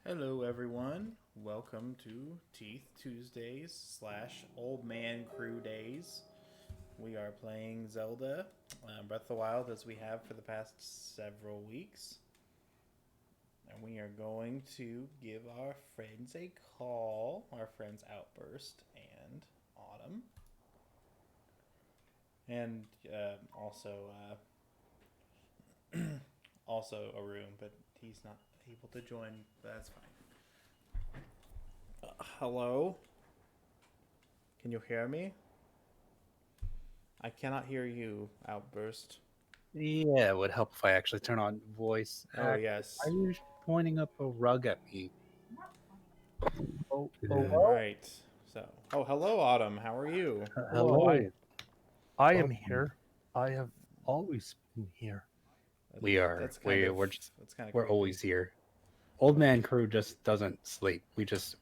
Hello, everyone. Welcome to Teeth Tuesdays / Old Man Crew Days. We are playing Zelda Breath of the Wild as we have for the past several weeks. And we are going to give our friends a call. Our friends Outburst and Autumn. And also a room, but he's not able to join. But that's fine. Hello? Can you hear me? I cannot hear you, Outburst. Yeah, it would help if I actually turn on voice Oh, act. yes. Are you pointing up a rug at me? Oh, well, Right. Hello, Autumn. How are you? Hello, hello. I am Welcome. here. I have always been here. That's, We are. that's kind of that's kind of We're creepy. always here. Old man crew just doesn't sleep. We just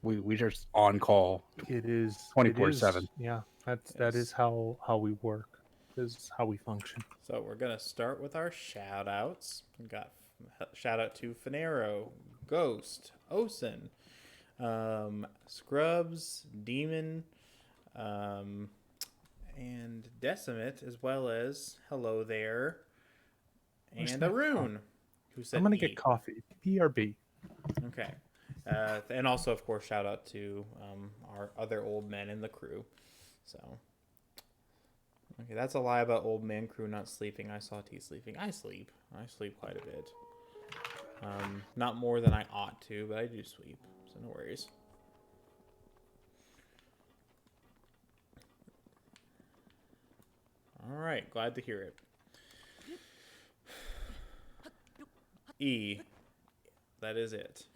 on call It is 24/7. yeah, that is Yes. how we work. This is how we function. So we're gonna start with our shout outs. We got shout out to Finero, Ghost, Osen, Scrubs, Demon, um, and Decimate, as well as hello there, Where's and my Arun, who I'm said gonna get E. coffee. BRB. Okay. And also, of course, shout out to our other old men in the crew. So, okay, that's a lie about old man crew not sleeping. I saw T sleeping. I sleep. I sleep quite a bit. Not more than I ought to, but I do sleep. So no worries. All right, glad to hear it. E, that is it.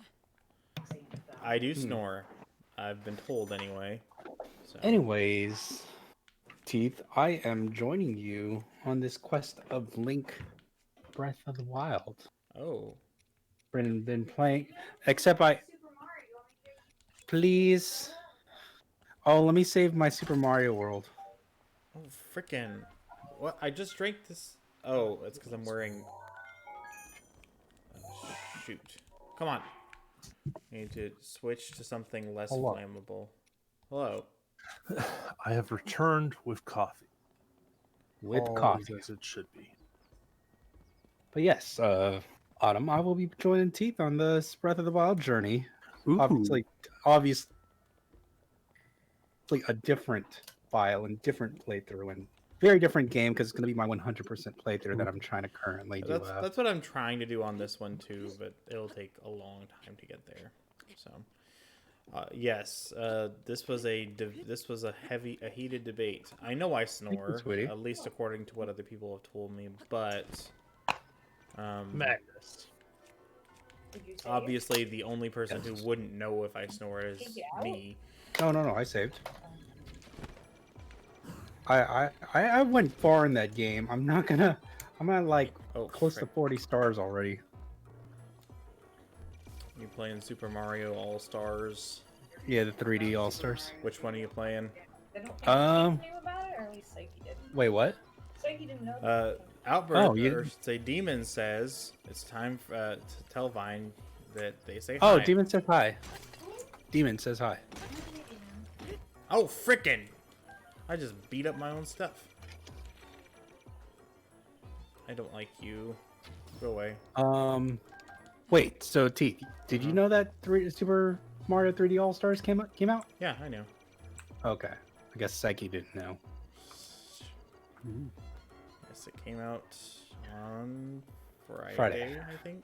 I do snore. I've been told anyway. So. Anyways, Teeth, I am joining you on this quest of Link Breath of the Wild. Oh. Been playing, except please. Oh, let me save my Super Mario World. Oh, frickin'. What? I just drank this. Oh, it's because I'm wearing. Shoot. Come on. I need to switch to something less Hello. flammable. Hello. I have returned with coffee. With All is coffee. as it should be. But yes, Autumn, I will be joining Teeth on this Breath of the Wild journey. Ooh. Obviously, a different file and different playthrough and very different game because it's going to be my 100% playthrough that I'm trying to currently do. That's what I'm trying to do on this one too, but it'll take a long time to get there. So, yes, this was a heated debate. I know I snore, sweetie. at least according to what other people have told me, but Madness. obviously the only person who wouldn't know if I snore is me. No, I saved. I went far in that game. I'm at like close to 40 stars already. You playing Super Mario All Stars? Yeah, the 3D All Stars. Which one are you playing? Wait, what? Outburst, or say Demon says it's time to tell Vine that they say hi. Oh, Demon says hi. Demon says hi. Oh, frickin'! I just beat up my own stuff. I don't like you. Go away. Wait. So T, did you know that Super Mario 3D All Stars came out? Yeah, I know. Okay. I guess Psyche didn't know. Yes, it came out on Friday. I think.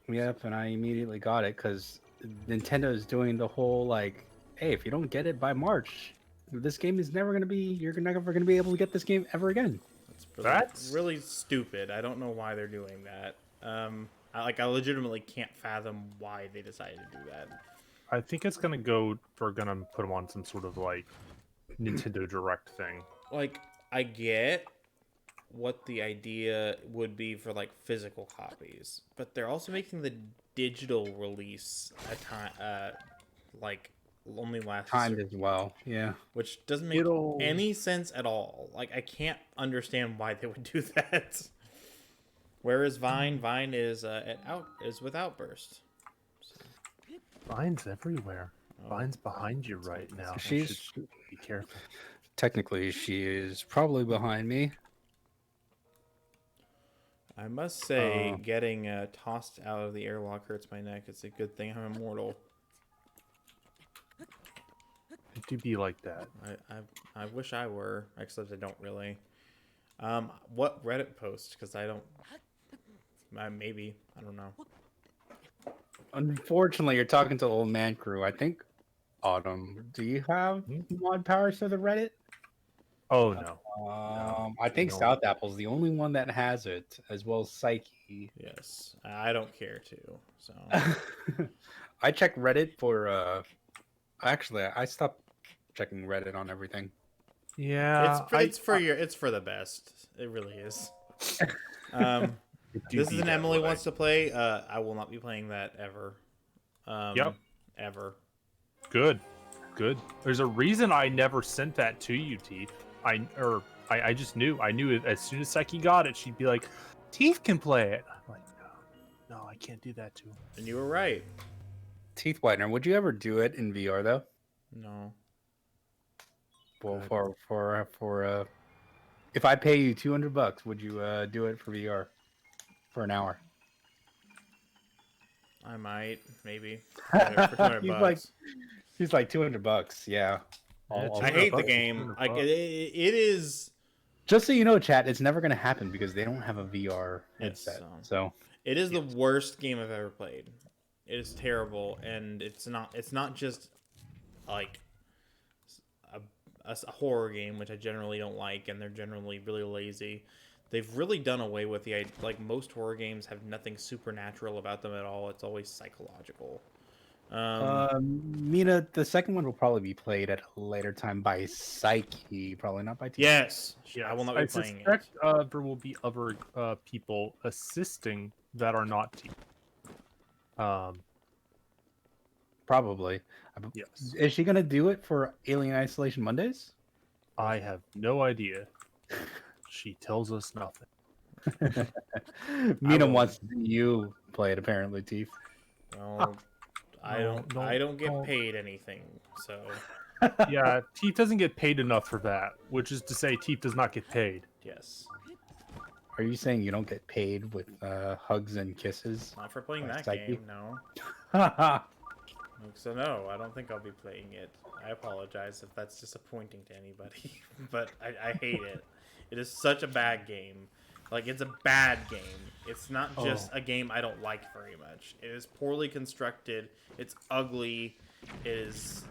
Yep, and I immediately got it because Nintendo is doing the whole like, hey, if you don't get it by March, this game is never gonna be. You're never gonna be able to get this game ever again. That's really stupid. I don't know why they're doing that. I legitimately can't fathom why they decided to do that. I think it's gonna go. We're gonna put them on some sort of like Nintendo Direct thing. Like, I get what the idea would be for like physical copies, but they're also making the digital release a time like only last timed as well. Yeah, which doesn't make any sense at all. Like, I can't understand why they would do that. Where is Vine? Vine is with Outburst. So. Vine's everywhere. Oh, Vine's behind you right now. You She's should be careful. technically she is probably behind me. I must say, getting tossed out of the airlock hurts my neck. It's a good thing I'm immortal. It do be like that. I wish I were, except I don't really. What Reddit post? Because I don't. Maybe I don't know. Unfortunately, you're talking to old man crew. I think Autumn. Do you have mod powers for the Reddit? Oh no. I think no. South Apple's the only one that has it, as well as Psyche. Yes, I don't care to. So I check Reddit for. Actually, I stopped checking Reddit on everything. Yeah. it's for the best. It really is. This is an Emily wants to play. I will not be playing that ever. Yep. Ever. Good. There's a reason I never sent that to you, Teeth. I just knew. I knew it, as soon as Psyche got it, she'd be like, Teeth can play it. I'm like, no, I can't do that to him. And you were right. Teeth whitener. Would you ever do it in VR though? No. Well, for if I pay you $200, would you do it for VR for an hour? I might, maybe. For 200 bucks. He's like $200. Yeah. I hate the game. Like it is. Just so you know, chat, it's never gonna happen because they don't have a VR headset. So it is the worst game I've ever played. It is terrible, and it's not just like a horror game, which I generally don't like, and they're generally really lazy. They've really done away with like most horror games have nothing supernatural about them at all. It's always psychological. Mina, the second one will probably be played at a later time by Psyche, probably not by T. Yes, I will not be playing it. There will be other people assisting that are not Teeth. Probably. Yes. Is she gonna do it for Alien Isolation Mondays? I have no idea. She tells us nothing. Mina wants you play it apparently, Teeth. Well, I don't get paid anything, so. Yeah, Teeth doesn't get paid enough for that, which is to say, Teeth does not get paid. Yes. Are you saying you don't get paid with hugs and kisses? Not for playing that Psyche? game, no. So no, I don't think I'll be playing it. I apologize if that's disappointing to anybody, but I hate it. It is such a bad game. Like, it's a bad game. It's not just a game I don't like very much. It is poorly constructed. It's ugly. It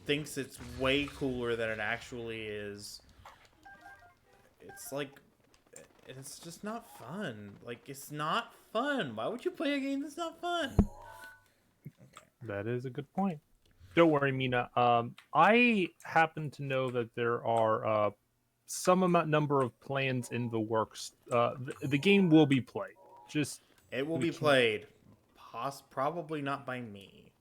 thinks it's way cooler than it actually is. It's like, it's just not fun. Like, it's not fun. Why would you play a game that's not fun? That is a good point. Don't worry, Mina. I happen to know that there are some number of plans in the works. The game will be played. It will be played. Probably not by me.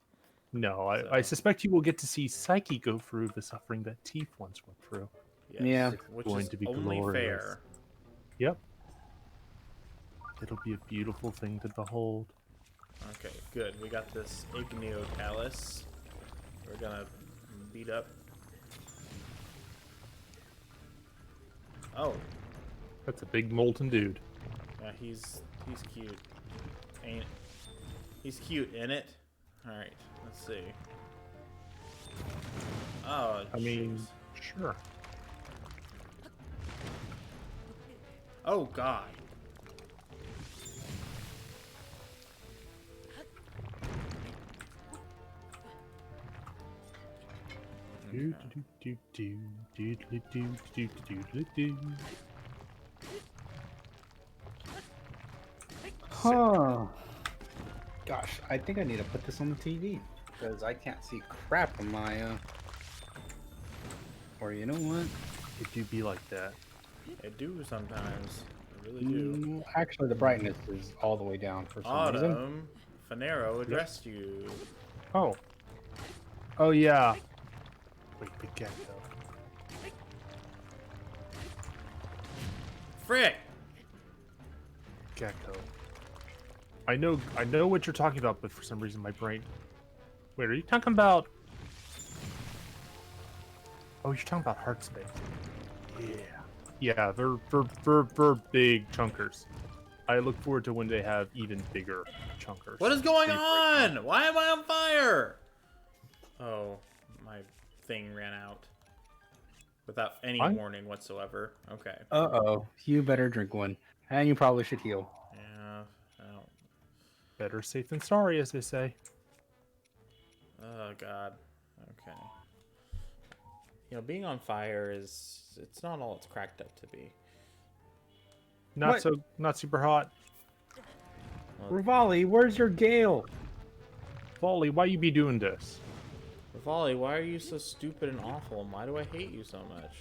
No, I suspect you will get to see Psyche go through the suffering that Teeth once went through. Yes, yeah, which going is to be only glorious. fair. Yep. It'll be a beautiful thing to behold. Okay, good. We got this Igneo Callus. We're gonna beat up. Oh. That's a big molten dude. Yeah, he's cute. Ain't it? He's cute, ain't it? Alright, let's see. Oh, I mean, jeez. sure. Oh, God. Huh. Gosh, I think I need to put this on the TV because I can't see crap on my. Or you know what? It do be like that. I do sometimes. I really do. Actually, the brightness is all the way down for some reason. Autumn, Finero addressed you. Oh. Oh, yeah. Wait, the gecko. Frick! Gecko. I know what you're talking about, but for some reason my brain. Wait, are you talking about? Oh, you're talking about heart space. Yeah, they're big chunkers. I look forward to when they have even bigger chunkers. What is going They break down. on? Why am I on fire? Oh, my thing ran out. Without any Fine. warning whatsoever. Okay. Uh-oh. You better drink one. And you probably should heal. Yeah, I don't... Better safe than sorry, as they say. Oh, God. Okay. You know, being on fire it's not all it's cracked up to be. Not super hot. Rivali, where's your Gale? Volley, why you be doing this? Rivali, why are you so stupid and awful, and why do I hate you so much?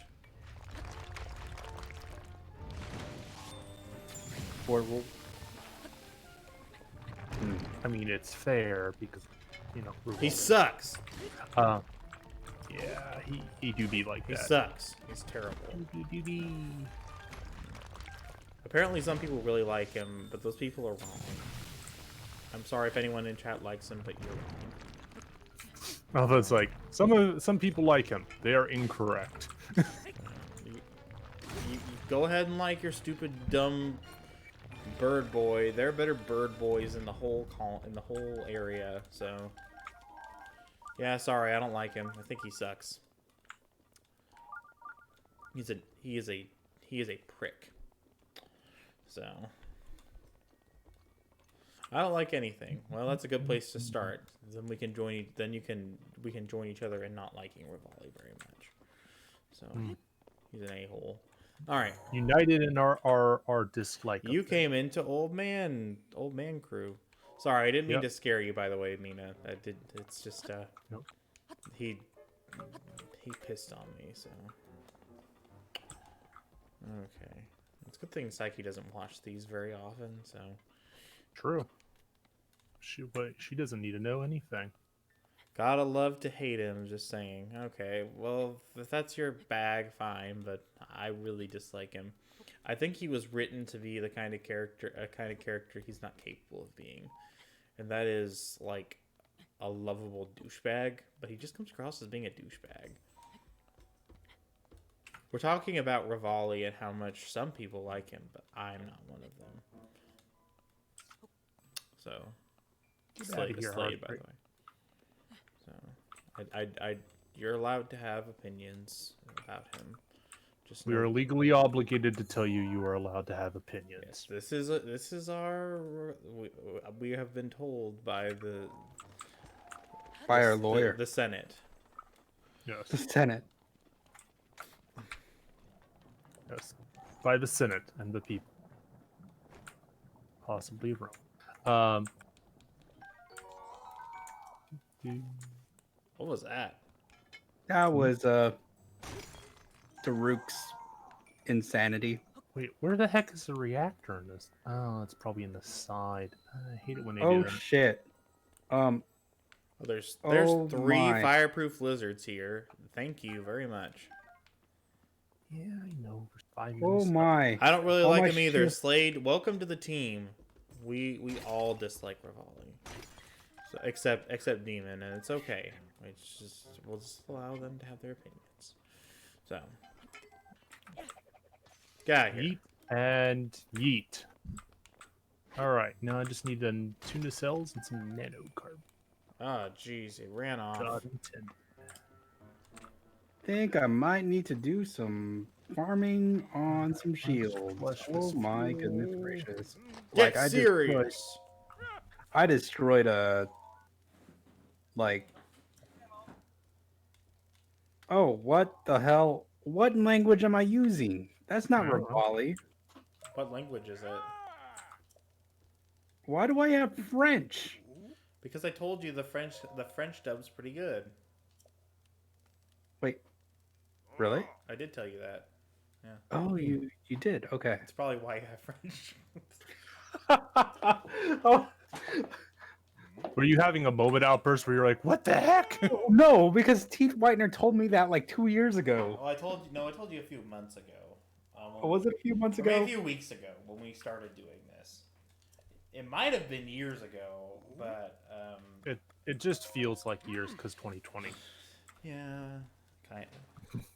I mean, it's fair because, you know, He sucks! yeah, he do be like He that. sucks. He's terrible. Apparently some people really like him, but those people are wrong. I'm sorry if anyone in chat likes him, but you're wrong. Although it's like some people like him. They are incorrect. You go ahead and like your stupid, dumb bird boy. There are better bird boys in the whole area. So, yeah, sorry, I don't like him. I think he sucks. He is a prick. So, I don't like anything. Well, that's a good place to start. Then we can join. We can join each other in not liking Rivali very much. So, he's an a-hole. All right. United in our dislike. You came into old man crew. Sorry, I didn't mean Yep. to scare you. By the way, Mina. I did. It's just Nope. he pissed on me. So okay, it's a good thing Psyche doesn't watch these very often. So True. She doesn't need to know anything. gotta love to hate him. Just saying. Okay, well if that's your bag, fine. But I really dislike him. I think he was written to be the kind of character he's not capable of being, and that is like a lovable douchebag. But he just comes across as being a douchebag. We're talking about Rivali and how much some people like him, but I'm not one of them. So, Get outta here, Slade, by the Heartbreak. way. So, you're allowed to have opinions about him. Just We are legally obligated to tell you are allowed to have opinions. Yes, this is our. We have been told by By our lawyer. the Senate. Yes. The Senate. Yes. By the Senate and the people. Possibly Rome. What was that? That was Daruk's insanity. Wait, where the heck is the reactor in this? Oh, it's probably in the side. I hate it when they do Oh that. shit. Oh, there's Oh 3 my. fireproof lizards here. Thank you very much. Yeah, I know. For 5 Oh minutes. my. I don't really Oh like my him either. shit. Slade, welcome to the team. We all dislike Rivali, so except Demon, and it's okay. We'll just allow them to have their opinions. So, get out of here. Yeet and yeet. Alright, now I just need 2 nacelles and some nanocarbon. Oh, jeez, it ran off. God intended. Think I might need to do some farming on some shields. Oh my goodness gracious. Get I serious. I destroyed a like oh what the hell? What language am I using? That's not I don't know. Rivali. What language is it? Why do I have French? Because I told you the French dub's pretty good. Wait. Really? I did tell you that. Yeah. Oh, you did. Okay. It's probably why you have French. Oh, Were you having a moment outburst where you're like, what the heck? no, because Teeth Whitener told me that like 2 years ago. Oh, I told you a few months ago. Oh, was it a few months Or maybe ago? a few weeks ago when we started doing this. It might have been years ago, but It just feels like years because 2020. yeah, kind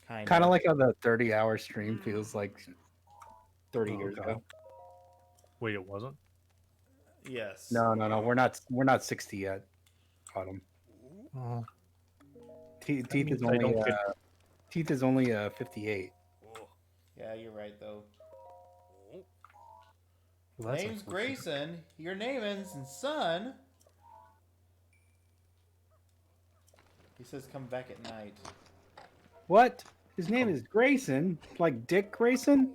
Kind of of. like how the 30-hour stream feels like 30 Oh, years God. ago. Wait, it wasn't. Yes. No, we're not 60 yet. Autumn. Oh, Teeth that is means I only don't get. Teeth is only 58. Yeah, you're right though. Well, that's Name's unfortunate. Grayson. Your name ends in son. He says come back at night. What? His name is Grayson, like Dick Grayson.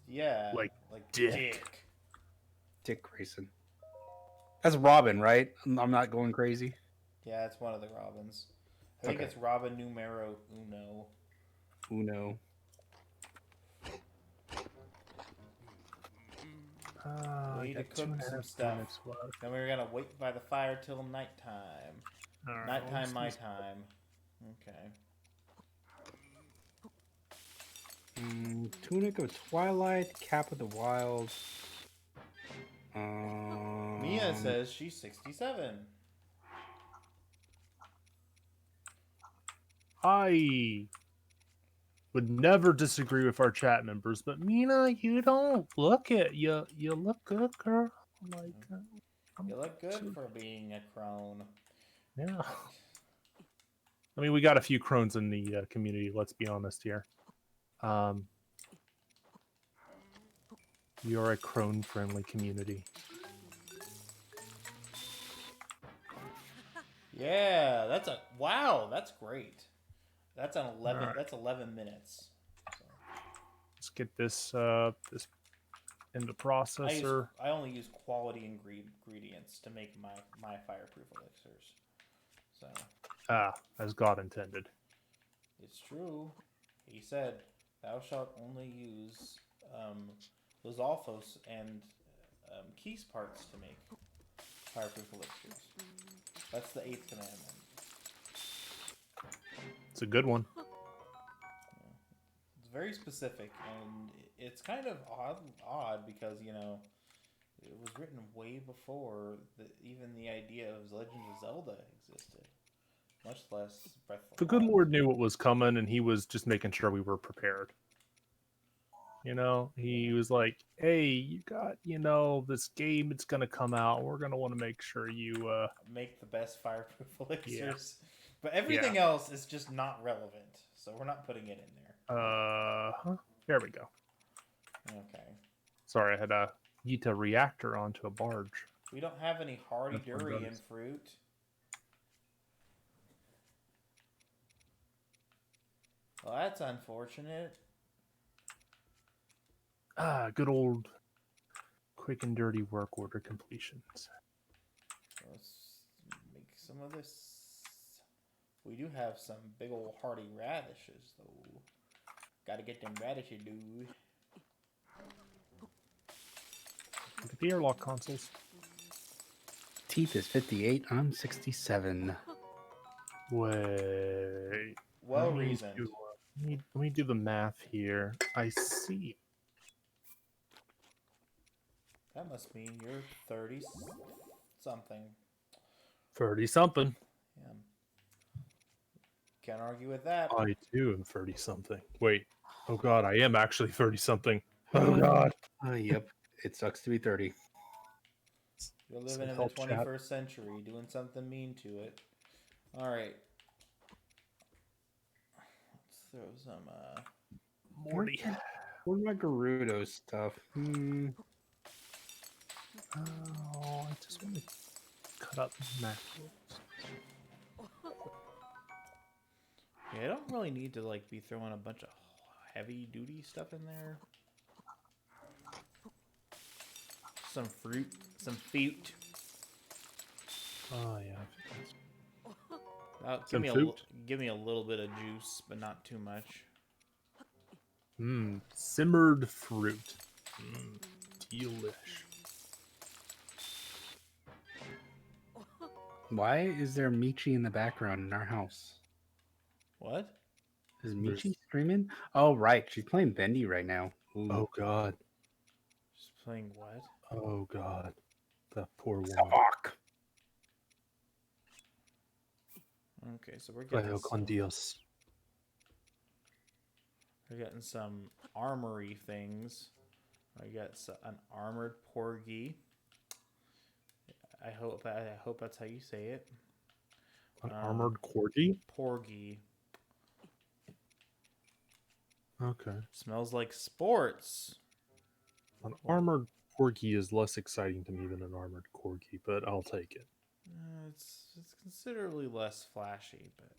Yeah, Like Dick. Dick Grayson. That's Robin, right? I'm not going crazy. Yeah, it's one of the Robins. I think Okay. it's Robin numero uno. Uno. We need to got 2.5 cook some stuff. minutes left. Then we're gonna wait by the fire till nighttime. All right, Nighttime, my let's time. Okay. Tunic of Twilight, Cap of the Wilds. Mia says she's 67. I would never disagree with our chat members, but Mina, you don't look it. You look good, girl. Like, You look good for being a crone. yeah. I mean, we got a few crones in the community. Let's be honest here. We are a crone-friendly community. Yeah, that's a wow. That's great. That's an 11. Alright. That's 11 minutes. So, Let's get this this in the processor. I only use quality ingredients to make my fireproof elixirs. So As God intended. it's true. He said, "Thou shalt only use those alphos and keys parts to make fireproof elixirs." That's the 8th commandment. It's a good one. It's very specific, and it's kind of odd because it was written way before even the idea of Legend of Zelda existed, much less Breath of The the good Wild. Lord knew what was coming, and he was just making sure we were prepared. He was like, "Hey, you got this game. It's gonna come out. We're gonna want to make sure you Make the best fireproof elixirs, but everything else is just not relevant, so we're not putting it in there. There we go. Okay. Sorry, I had a Yita reactor onto a barge. We don't have any hardy That's what durian does. fruit. Well, that's unfortunate. Good old quick and dirty work order completions. Let's make some of this. We do have some big old hardy radishes, though. Gotta get them radishes, dude. Look at the airlock consoles. Teeth is 58. I'm 67. Wait. Well let me reasoned. do, let me do the math here. I see. That must mean you're 30 something. 30 something. Yeah. Can't argue with that. I too am 30 something. Wait. Oh god, I am actually 30 something. Oh God. Yep. It sucks to be 30. You're Some living in the help, chat. 21st century, doing something mean to it. Alright. Let's throw some, Morty. Where's my Gerudo stuff? Oh, I just want to cut up macros. Yeah, I don't really need to, be throwing a bunch of heavy-duty stuff in there. Some fruit. Some fruit. Oh, yeah. Give Some give me a little bit of juice, but not too much. Simmered fruit. Delish. Why is there Michi in the background in our house? What? Is Michi streaming? Oh, right. She's playing Bendy right now. Ooh. Oh, God. Just playing what? Oh God, that poor woman. Fuck. Okay, so we're Vaya con Dios. some armory things. I got an armored porgy. I hope that's how you say it. An armored corgi? Porgy. Okay. Smells like sports. An armored corgi is less exciting to me than an armored corgi, but I'll take it. It's considerably less flashy, but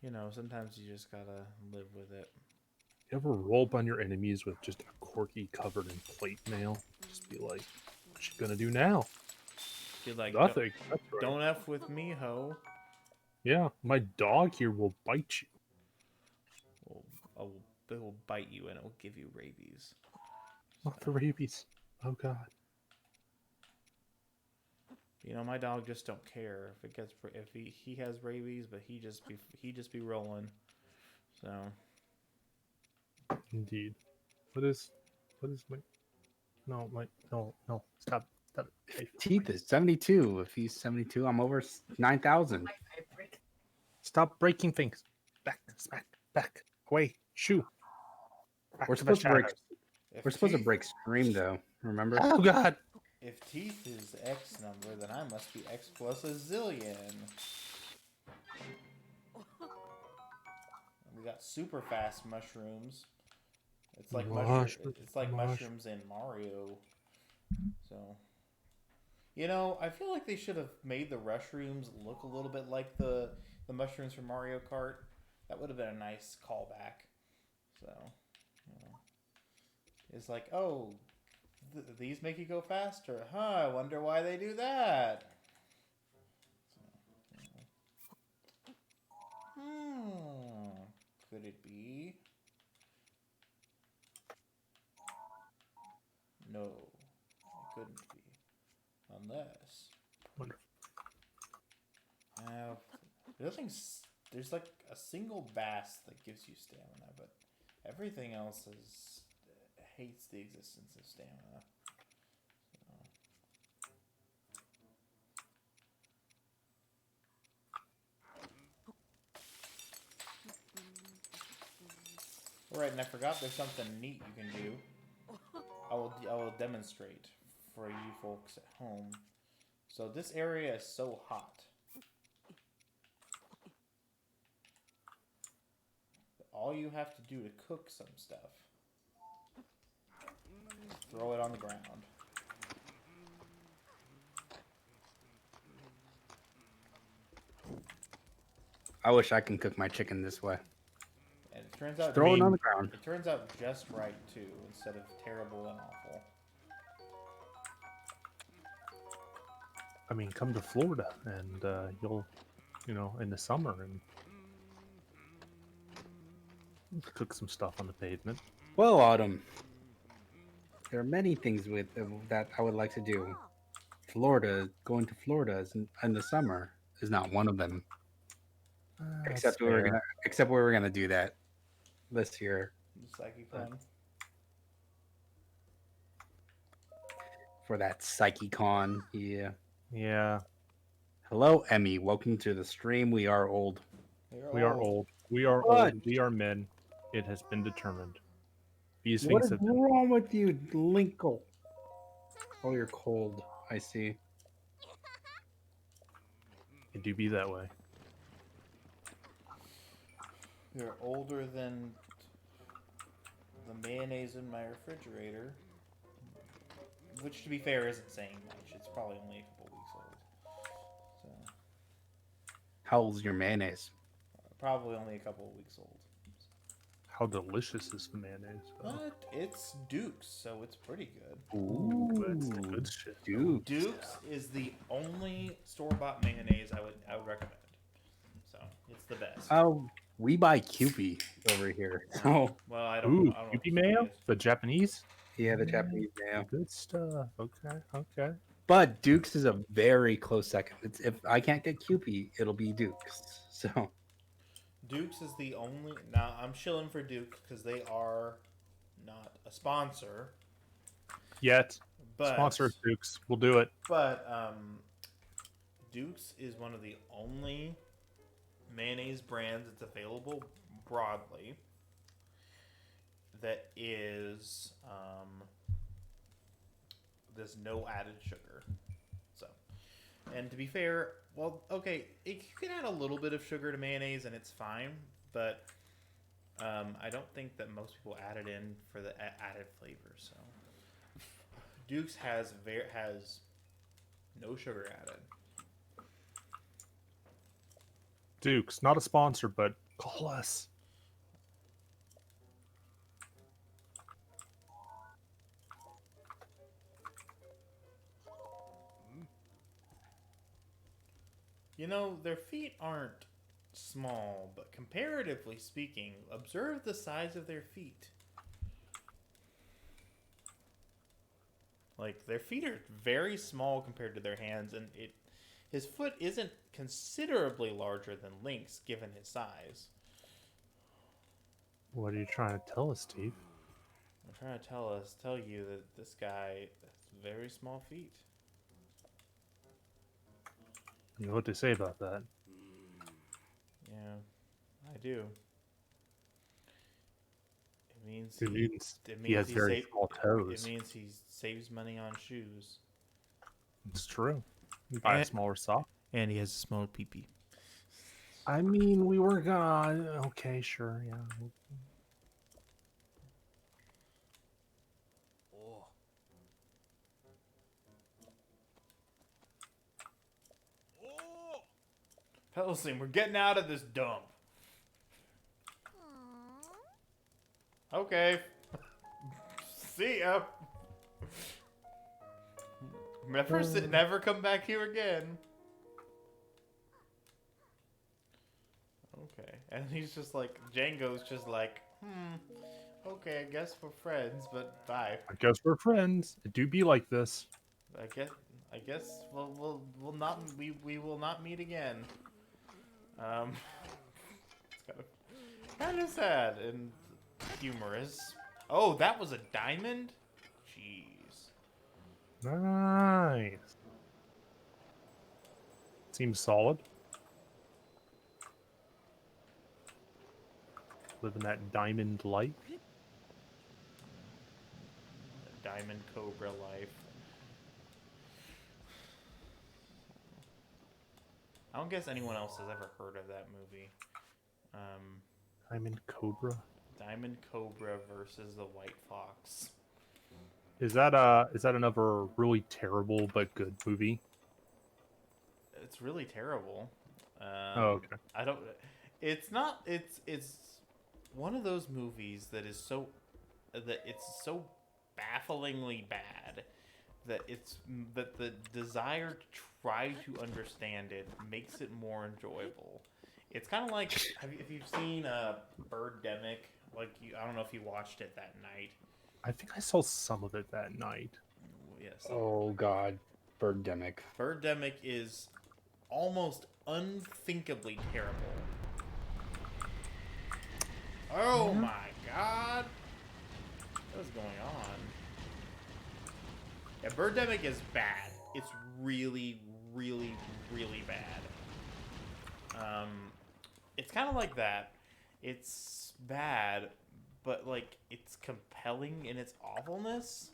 you know, sometimes you just gotta live with it. You ever roll up on your enemies with just a corgi covered in plate mail? Just be like, what you gonna do now? Be like, Nothing. That's right. Don't F with me, ho. Yeah, my dog here will bite you. It will bite you and it will give you rabies. Not the rabies. Oh God. You know, my dog just don't care if he has rabies, but he just be rolling. So Indeed. What is my no stop it. Teeth is 72. If he's 72, I'm over 9,000. Stop breaking things. Back away. Shoo. Back We're to the supposed to break. shadows. We're supposed to break stream though. Remember? Oh God. if teeth is X number, then I must be X plus a zillion. We got super fast mushrooms. It's like mushrooms in Mario. So, you know, I feel like they should have made the mushrooms look a little bit like the mushrooms from Mario Kart. That would have been a nice callback. So, you know, it's like, oh, these make you go faster, huh? I wonder why they do that. So, could it be? No, it couldn't be. Unless. Wonderful. There's like a single bass that gives you stamina, but everything else hates the existence of stamina. So. Alright, and I forgot there's something neat you can do. I will demonstrate for you folks at home. So this area is so hot. All you have to do to cook some stuff is throw it on the ground. I wish I can cook my chicken this way. And it turns out Throw it on the ground. It turns out just right too, instead of terrible and awful. I mean, come to Florida and you'll, you know, in the summer and cook some stuff on the pavement. Well, Autumn, there are many things that I would like to do. Going to Florida in the summer is not one of them. Except we were gonna do that this year. The PsycheCon. For that PsycheCon, yeah. Yeah. Hello, Emmy. Welcome to the stream. We are old. We are old. We are What? old. We are men. It has been determined. These What things is have been... wrong with you, Linkle? Oh, you're cold. I see. It do be that way. You're older than the mayonnaise in my refrigerator. Which, to be fair, isn't saying much. It's probably only a couple weeks old. So, How old's your mayonnaise? probably only a couple of weeks old. How delicious is the mayonnaise? But it's Duke's, so it's pretty good. Ooh, that's the good shit. Duke's is the only store-bought mayonnaise I would recommend. So it's the best. Oh, we buy Kewpie over here. So Well, I don't. Ooh, I don't Yuppie know what mayo? it is. The Japanese? yeah, the Japanese mayo. Good stuff. Okay. But Duke's is a very close second. If I can't get Kewpie, it'll be Duke's. So Duke's is the only. Now I'm shilling for Duke because they are not a sponsor. Yet. But Sponsor Dukes. We'll do it. But Duke's is one of the only mayonnaise brands that's available broadly that is there's no added sugar. So, and to be fair, well, okay, you can add a little bit of sugar to mayonnaise and it's fine, but I don't think that most people add it in for the added flavor. So, Duke's has no sugar added. Dukes, not a sponsor, but call us. You know, their feet aren't small, but comparatively speaking, observe the size of their feet. Like, their feet are very small compared to their hands, and his foot isn't considerably larger than Link's, given his size. What are you trying to tell us, Steve? I'm trying to tell you that this guy has very small feet. You know what they say about that? Yeah, I do. It means He has very small toes. It means he saves money on shoes. It's true. You buy a smaller sock. And he has a smaller pee-pee. I mean, we were gonna... Okay, sure, yeah. Pelosine, we're getting out of this dump. Okay. See ya. Never come back here again. Okay. And he's just like, Django's just like, okay, I guess we're friends, but bye. I guess we're friends. It do be like this. I guess we will not meet again. It's kind of sad and humorous. Oh, that was a diamond? Jeez. Nice. Seems solid. Living that diamond life. Diamond Cobra life. I don't guess anyone else has ever heard of that movie. Diamond Cobra. Diamond Cobra versus the White Fox. Is that another really terrible but good movie? It's really terrible. Oh, okay. I don't. It's not. It's one of those movies that is so bafflingly bad that the desire to try to understand it makes it more enjoyable. It's kind of like if you've seen Birdemic, like I don't know if you watched it that night. I think I saw some of it that night. Yes. Oh God, Birdemic. Birdemic is almost unthinkably terrible. Oh my God! What is going on? Yeah, Birdemic is bad. It's really, really, really bad. It's kind of like that. It's bad, but like it's compelling in its awfulness.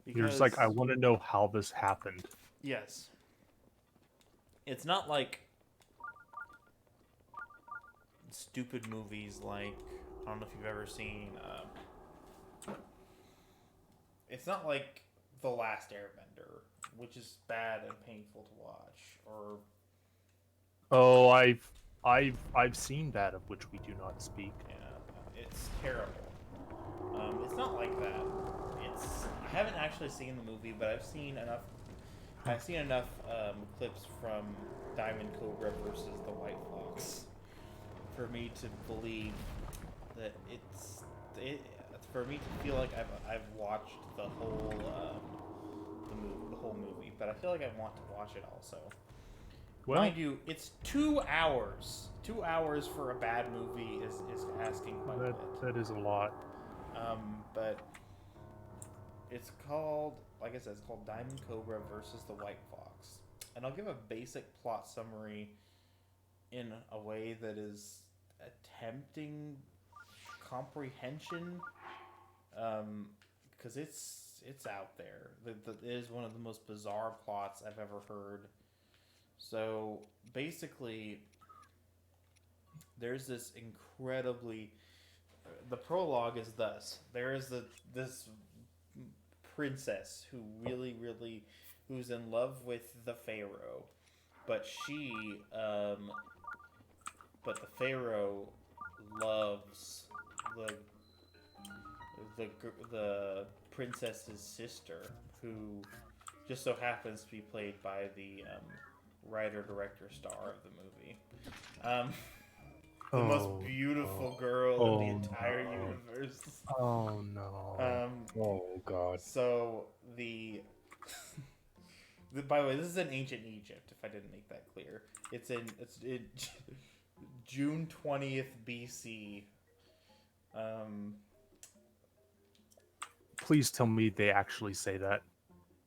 You're just like, I want to know how this happened. Yes. It's not like stupid movies like, I don't know if you've ever seen, it's not like The Last Airbender, which is bad and painful to watch, or... Oh, I've seen that of which we do not speak. Yeah, it's terrible. It's not like that. I haven't actually seen the movie, but I've seen enough clips from Diamond Cobra versus the White Fox for me to believe that for me to feel like I've watched the whole movie, but I feel like I want to watch it also. Well, mind you, it's 2 hours. 2 hours for a bad movie is asking quite a bit. That is a lot. But it's called like I said, it's called Diamond Cobra versus the White Fox. And I'll give a basic plot summary in a way that is attempting comprehension, because it's out there. It is one of the most bizarre plots I've ever heard. So basically, there's this incredibly. The prologue is thus: there is this princess who who's in love with the pharaoh, but but the pharaoh loves the the princess's sister, who just so happens to be played by the writer director star of the movie. The most beautiful girl in the entire universe. Oh no. Oh God. So by the way, this is in ancient Egypt. If I didn't make that clear, it's in June 20th BC. Please tell me they actually say that.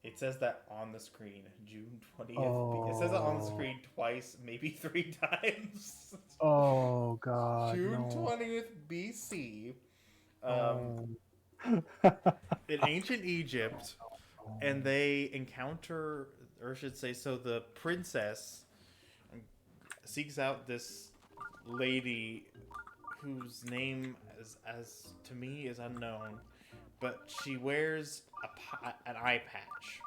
It says that on the screen, June 20th. It says it on the screen twice, maybe 3 times. Oh God. June no. 20th BC. In ancient Egypt, and they encounter, or I should say, so the princess seeks out this lady whose name as to me is unknown, but she wears an eye patch.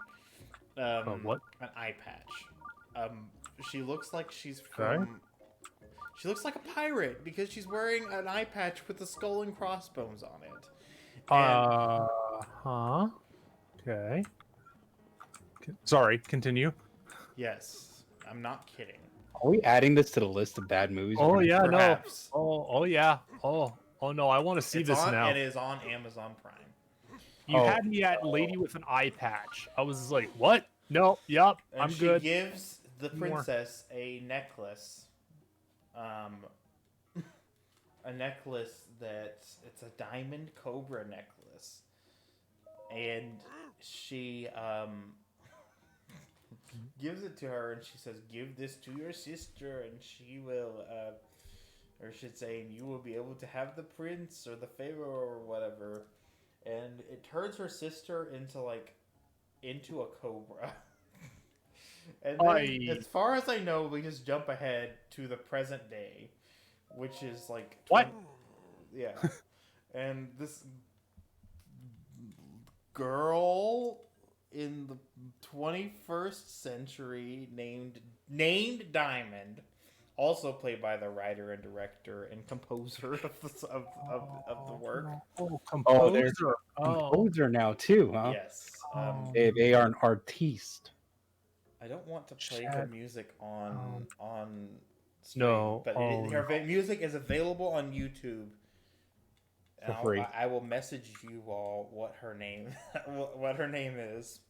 What? An eye patch. She looks like she's Okay. from. She looks like a pirate because she's wearing an eye patch with the skull and crossbones on it. And, Okay. Sorry, continue. yes, I'm not kidding. Are we adding this to the list of bad movies? Oh yeah, Perhaps. no. Oh yeah. Oh no, I want to see this now. It is on Amazon Prime. You had me at lady with an eye patch. I was like, what? No, yep, And I'm she good. gives the More. princess a necklace. A necklace it's a diamond cobra necklace. And she gives it to her, and she says, "Give this to your sister, and she will, or I should say, and you will be able to have the prince or the pharaoh or whatever." And it turns her sister into a cobra. And then, as far as I know, we just jump ahead to the present day, which is like What? Yeah, and this girl in the 21st century named Diamond, also played by the writer and director and composer of the work. Composer. There's a composer now too, huh? Yes. They are an artiste. I don't want to play her music on stream, No, but her music is available on YouTube. For free. I will message you all what her name is.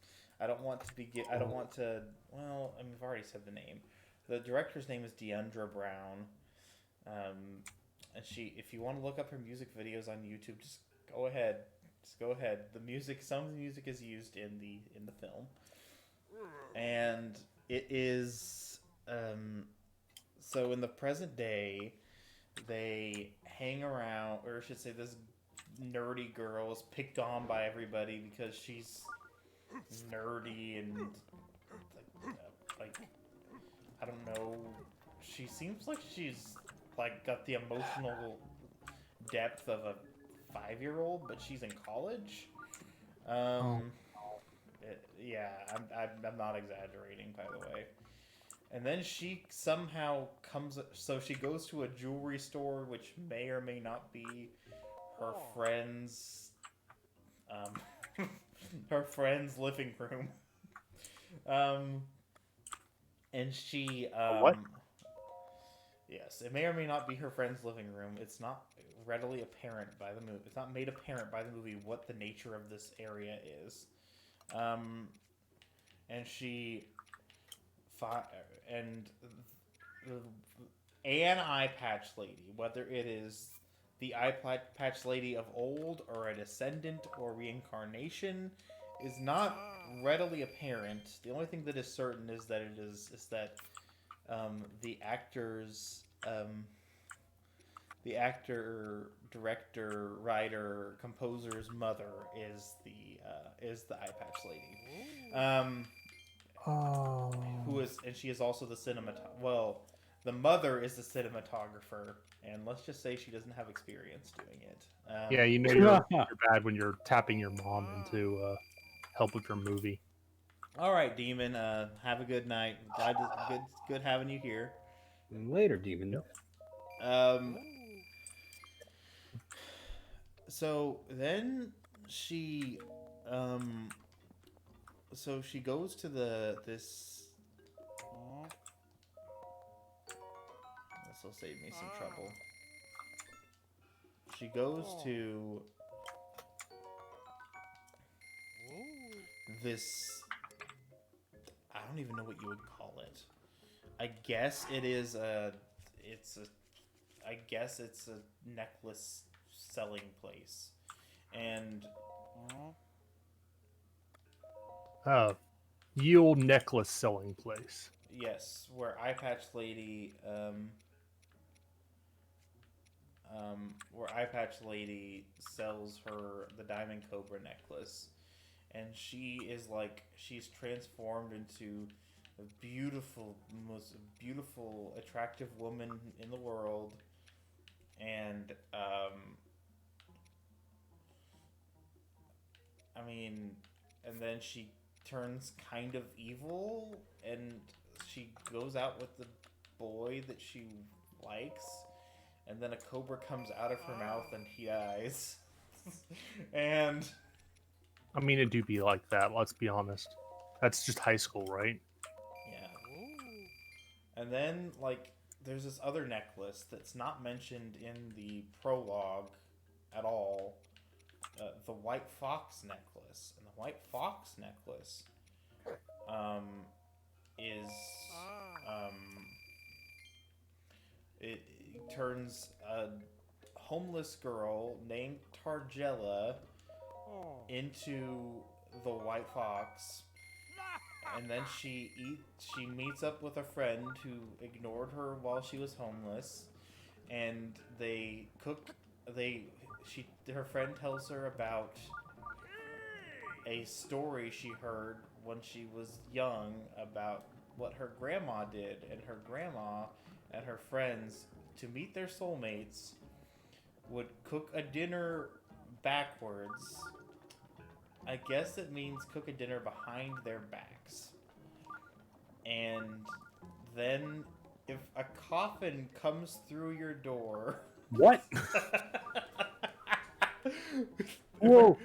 I don't want to be. I don't want to. Well, I mean, I've already said the name. The director's name is Deandra Brown. And if you want to look up her music videos on YouTube, just go ahead. Some of the music is used in the film, and it is. So in the present day, they hang around, or I should say, this nerdy girl is picked on by everybody because she's nerdy and like I don't know. She seems like she's got the emotional depth of a 5-year-old, but she's in college. Yeah, I'm not exaggerating, by the way. And then she somehow so she goes to a jewelry store, which may or may not be her friend's, her friend's living room. And she, What? Yes, it may or may not be her friend's living room. It's not readily apparent by the movie. It's not made apparent by the movie what the nature of this area is. And she... and an eye patch lady, whether it is the eye patch lady of old or a descendant or reincarnation, is not readily apparent. The only thing that is certain is that the actor, director, writer, composer's mother is the eye patch lady. Oh. And she is also the the mother is the cinematographer, and let's just say she doesn't have experience doing it. Yeah, you know you're bad when you're tapping your mom into help with your movie. All right, Demon. Have a good night. Good having you here. Later, demon. Yep. So then she, so she goes to this. This will save me some trouble. She goes to this. I don't even know what you would call it. I guess it is a. I guess it's a necklace selling place, and Yield necklace selling place. yes, where Eye Patch Lady, where Eye Patch Lady sells the Diamond Cobra necklace, and she's transformed into a beautiful, most beautiful, attractive woman in the world, and I mean, and then she turns kind of evil, and she goes out with the boy that she likes, and then a cobra comes out of her mouth and he dies. And I mean, it do be like that. Let's be honest. That's just high school, right? yeah. And then there's this other necklace that's not mentioned in the prologue at all. The White Fox necklace, and the White Fox necklace is it turns a homeless girl named Targella into the White Fox, and then she meets up with a friend who ignored her while she was homeless, and her friend tells her about a story she heard when she was young about what her grandma did, and her grandma and her friends, to meet their soulmates, would cook a dinner backwards. I guess it means cook a dinner behind their backs. And then if a coffin comes through your door... What? Whoa.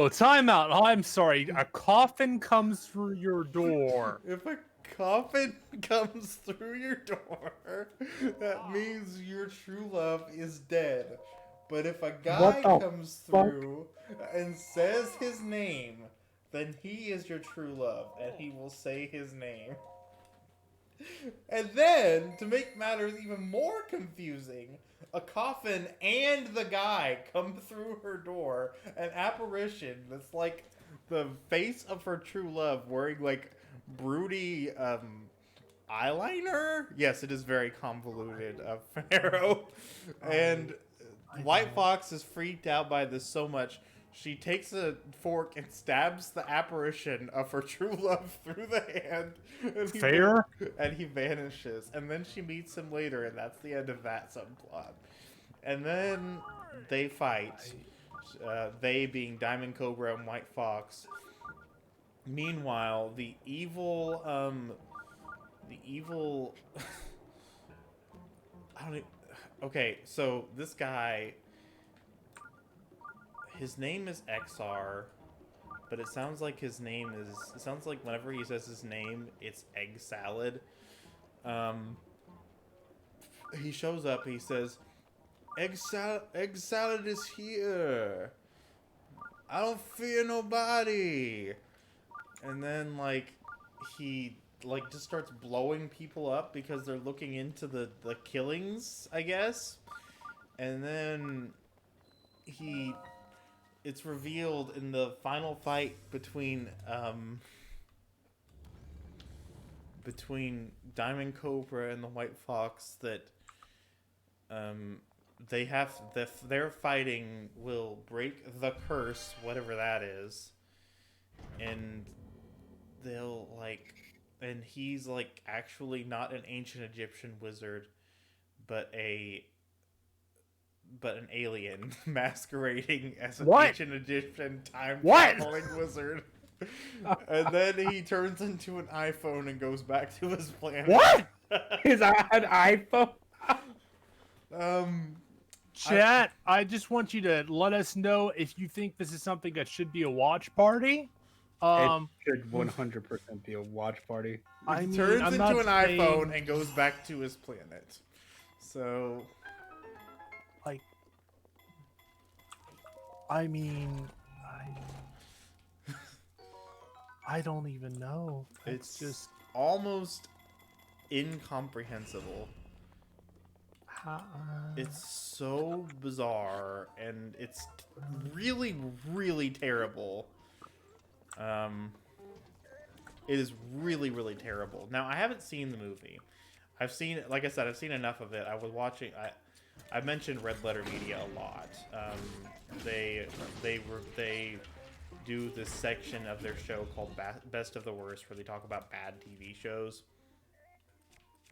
Time out. I'm sorry. A coffin comes through your door. If a coffin comes through your door, that means your true love is dead. But if a guy comes through and says his name, then he is your true love, and he will say his name. And then, to make matters even more confusing, a coffin and the guy come through her door, an apparition that's like the face of her true love, wearing broody eyeliner. Yes, it is very convoluted, Pharaoh. And White Fox is freaked out by this so much, she takes a fork and stabs the apparition of her true love through the hand. And he vanishes. And then she meets him later, and that's the end of that subplot. And then they fight. They being Diamond Cobra and White Fox. Meanwhile, the evil... I don't even... Okay, so this guy... His name is XR, but it sounds like his name is... It sounds like whenever he says his name, it's egg salad. He shows up, he says, egg salad is here. I don't fear nobody. And then, he... just starts blowing people up because they're looking into the killings, I guess. And then he it's revealed in the final fight between Diamond Cobra and the White Fox that their fighting will break the curse, whatever that is, and they'll and he's actually not an ancient Egyptian wizard, but an alien masquerading as an ancient Egyptian time traveling wizard. And then he turns into an iPhone and goes back to his planet. What? Is that an iPhone? Chat, I just want you to let us know if you think this is something that should be a watch party. It should 100% be a watch party. He turns into an iPhone and goes back to his planet. So, I mean, I don't even know. It's just almost incomprehensible. It's so bizarre, and it's really, really terrible. It is really, really terrible. Now, I haven't seen the movie. Like I said, I've seen enough of it. I was watching. I mentioned Red Letter Media a lot. They do this section of their show called Best of the Worst, where they talk about bad TV shows.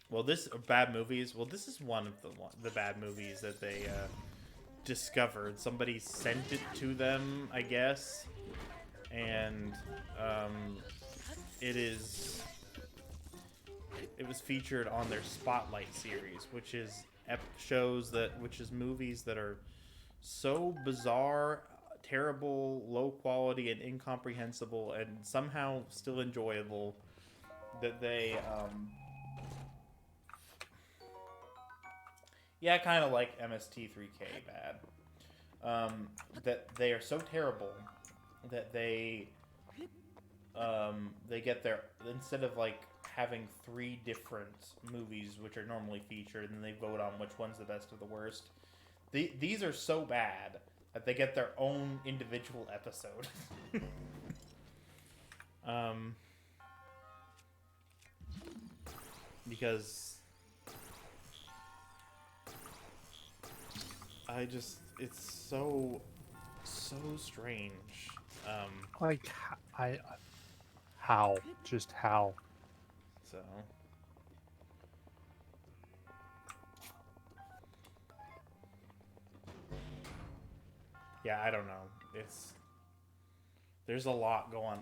Well, bad movies. Well, this is one of the bad movies that they discovered. Somebody sent it to them, I guess, and it was featured on their Spotlight series, which is movies that are so bizarre, terrible, low quality, and incomprehensible, and somehow still enjoyable, that they yeah, kind of like MST3K bad. That they are so terrible that they get their, instead of having 3 different movies which are normally featured, and they vote on which one's the best of the worst. These are so bad that they get their own individual episode. Because it's so strange. How? Just how? So. Yeah, I don't know. There was a lot going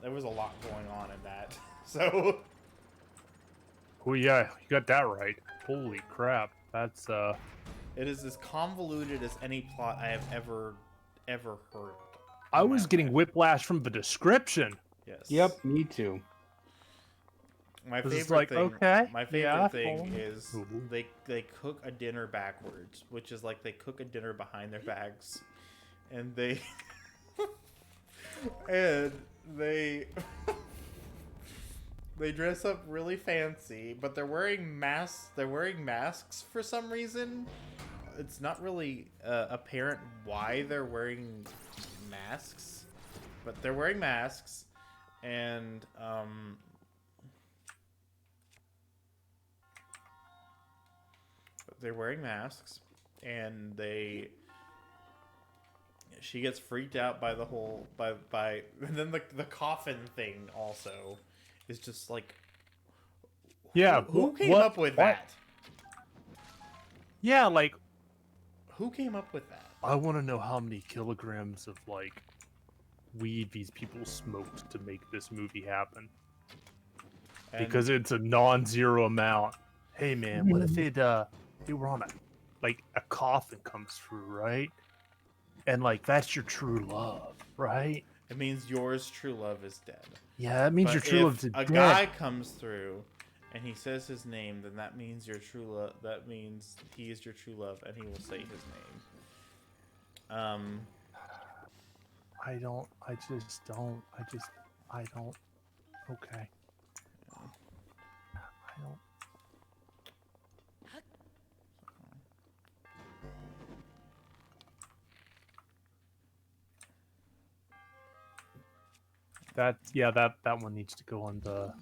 on in that. So. Oh yeah, you got that right. Holy crap. That's It is as convoluted as any plot I have ever heard. I was getting whiplash from the description. Yes. Yep, me too. My This is favorite thing. okay. My favorite thing is they cook a dinner backwards, which is they cook a dinner behind their backs, and they they dress up really fancy, but they're wearing masks. They're wearing masks for some reason. It's not really apparent why they're wearing masks, but they're wearing masks, and they're wearing masks, and she gets freaked out by the whole by and then the coffin thing also is just yeah, who came up with that? Yeah, who came up with that? I want to know how many kilograms of weed these people smoked to make this movie happen. Because it's a non-zero amount. Hey man, what if they were on a coffin comes through, right? And that's your true love, right? It means yours true love is dead. Yeah, that means your true love is dead. A guy comes through and he says his name, then that means your true love. That means he is your true love, and he will say his name. I don't. Okay. I don't. That one needs to go on the.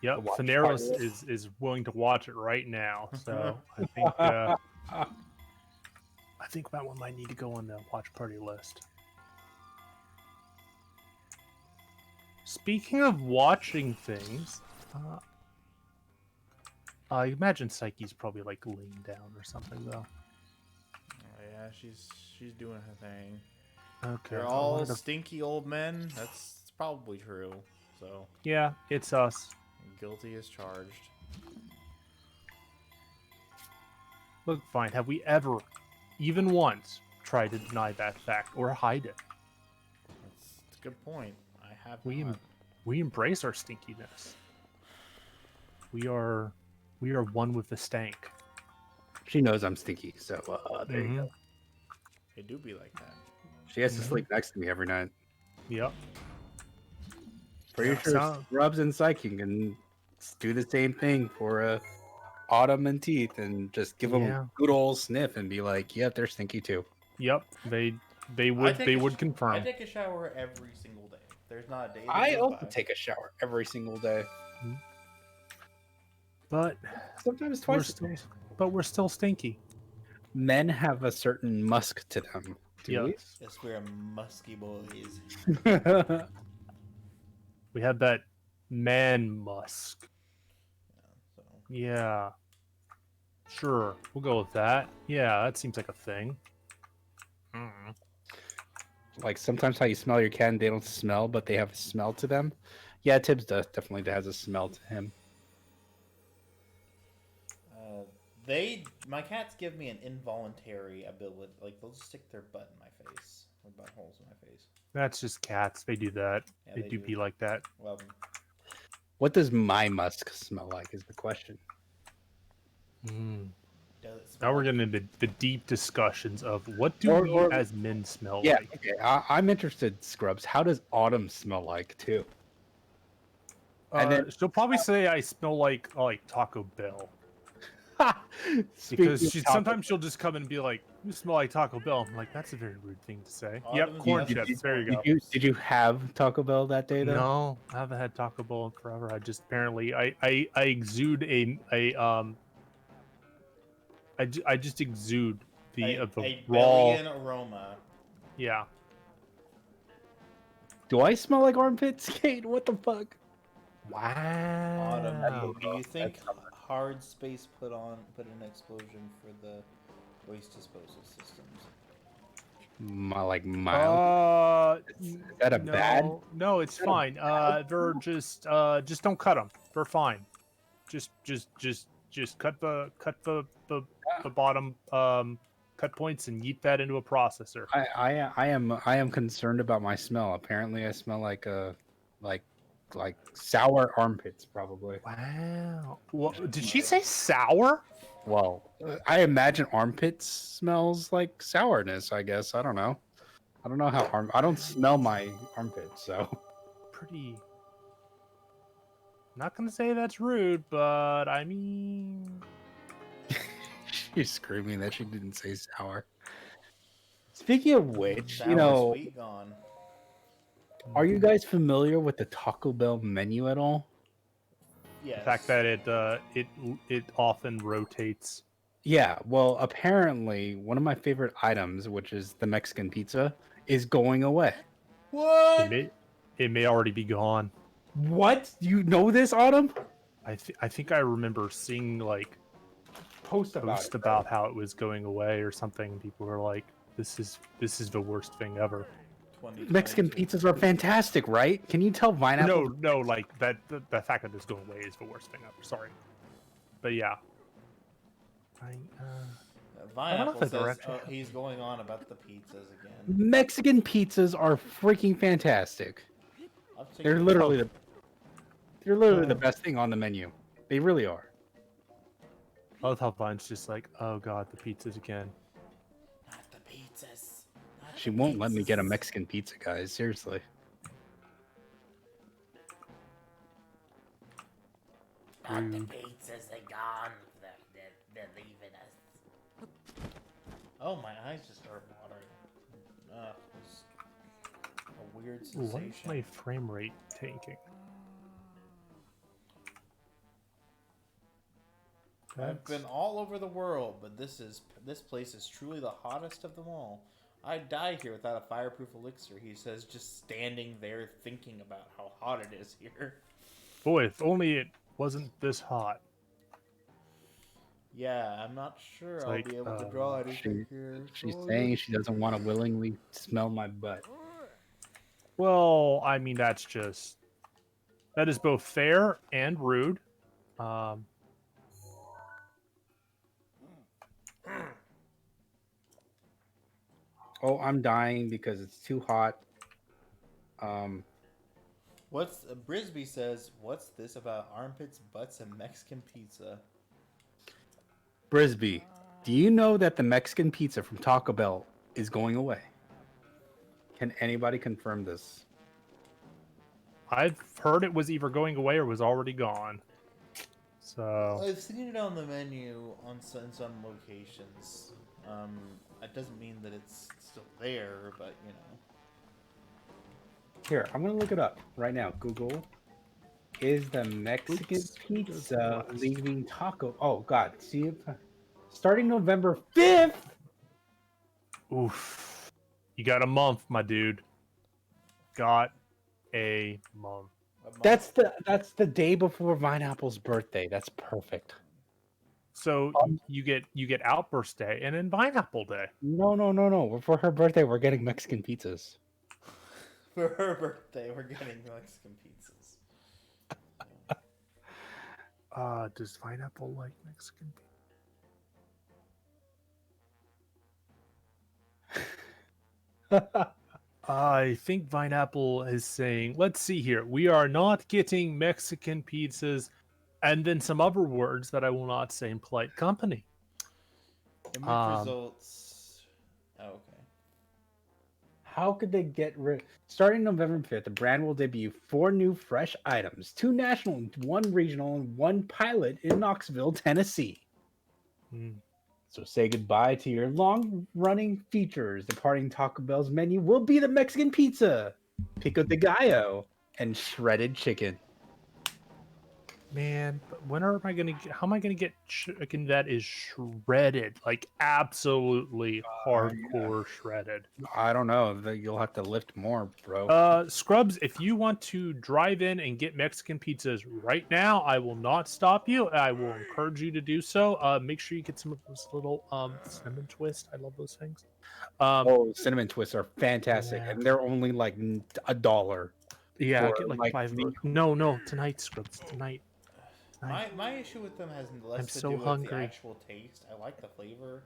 Yep, The watch Faneros party is willing to watch it right now. So I think that one might need to go on the watch party list. Speaking of watching things, I imagine Psyche's probably like laying down or something though. Oh, yeah, she's doing her thing. Okay. They're all stinky old men. That's probably true. So Yeah, it's us. guilty as charged. Look, fine. Have we ever, even once, tried to deny that fact or hide it? That's a good point. I have We not. we embrace our stinkiness. We are one with the stank. She knows I'm stinky, so there you go. They do be like that. She has to sleep next to me every night. Yep. Pretty sure Scrubs and Psyche can do the same thing for Autumn and Teeth, and just give them a good old sniff and be like, "Yep, they're stinky too." Yep. They would confirm. I take a shower every single day. There's not a day. I also take a shower every single day, but sometimes twice a day. But we're still stinky. Men have a certain musk to them. Yes. Yes, we're musky boys. We have that man musk. So. Yeah. Sure. We'll go with that. Yeah, that seems like a thing. Like sometimes how you smell your cat and they don't smell, but they have a smell to them. Yeah, Tibbs definitely has a smell to him. My cats give me an involuntary ability. Like they'll just stick their butt in my face, or buttholes in my face. That's just cats. They do that. Yeah, they do be like that. Well, what does my musk smell like? Is the question. Now we're getting into the deep discussions of what do we as men smell like. Okay. I'm interested, Scrubs. How does Autumn smell like too? And then she'll probably say I smell like Taco Bell. Because sometimes she'll just come and be like, "You smell like Taco Bell." I'm like, "That's a very rude thing to say." Yep, corn chips. There you go. Did you have Taco Bell that day though? No, I haven't had Taco Bell in forever. I just apparently I exude I just exude the raw aroma. Yeah. Do I smell like armpits, Kate? What the fuck? Wow. Autumn, do you think hard space put an explosion for the waste disposal systems? Mild. Is that a bad? No, it's fine. They're just don't cut them. They're fine. Just cut the bottom cut points and yeet that into a processor. I am concerned about my smell. Apparently, I smell like sour armpits, probably. Wow. Well, did she say sour? Well, I imagine armpits smells like sourness. I guess I don't know. I don't know how I don't smell my armpits, so pretty. Not gonna say that's rude, but I mean, she's screaming that she didn't say sour. Speaking of which, sour, sweet gone. Are you guys familiar with the Taco Bell menu at all? Yes. The fact that it often rotates. Yeah, well, apparently one of my favorite items, which is the Mexican pizza, is going away. What? It may already be gone. What? You know this, Autumn? I think I remember seeing like post about how it was going away or something. People were like, "This is the worst thing ever." Mexican pizzas are fantastic, right? Can you tell Pineapple? No, like that. The fact that it's going away is the worst thing ever. Sorry, but yeah. Pineapple says he's going on about the pizzas again. Mexican pizzas are freaking fantastic. They're literally the best thing on the menu. They really are. I love how Vine's just like, "Oh God, the pizzas again." Not the pizzas. She won't let me get a Mexican pizza, guys. Seriously. Not the pizzas, they're gone. They're leaving us. Oh, my eyes just started watering. It's a weird Ooh, why sensation. is my frame rate tanking? I've been all over the world, but this place is truly the hottest of them all. I'd die here without a fireproof elixir, he says, just standing there thinking about how hot it is here. Boy, if only it wasn't this hot. Yeah, I'm not sure It's I'll like, be able to draw anything here. She's Oh, saying she doesn't want to willingly smell my butt. well, I mean, that is both fair and rude. Um, Oh, I'm dying because it's too hot. Brisby says, what's this about armpits, butts, and Mexican pizza? Brisby, do you know that the Mexican pizza from Taco Bell is going away? Can anybody confirm this? I've heard it was either going away or was already gone. So I've seen it on the menu in some locations. It doesn't mean that it's still there, but you know. Here, I'm gonna look it up right now. Google, is the Mexican Oops. pizza leaving Taco? Oh God, see if starting November 5th. oof, you got a month, my dude. Got a month. That's the day before Vineapple's birthday. That's perfect. So you get Outburst Day and then Pineapple Day. No. For her birthday, we're getting Mexican pizzas. For her birthday, we're getting Mexican pizzas. Does Pineapple like Mexican pizza? I think Vineapple is saying, let's see here. We are not getting Mexican pizzas, and then some other words that I will not say in polite company. Image results. Oh, okay. How could they get rid? Starting November 5th, the brand will debut 4 new fresh items: 2 national, 1 regional, and 1 pilot in Knoxville, Tennessee. So say goodbye to your long-running features. Departing Taco Bell's menu will be the Mexican pizza, pico de gallo, and shredded chicken. Man, but when am I gonna get? How am I gonna get chicken that is shredded, like absolutely hardcore shredded? I don't know. You'll have to lift more, bro. Scrubs, if you want to drive in and get Mexican pizzas right now, I will not stop you. I will encourage you to do so. Make sure you get some of those little cinnamon twists. I love those things. Cinnamon twists are fantastic, Yeah. and they're only like $1. Yeah, for, get like 5. No, tonight, Scrubs, tonight. My issue with them has less I'm to so do with hungry. the actual taste. I like the flavor,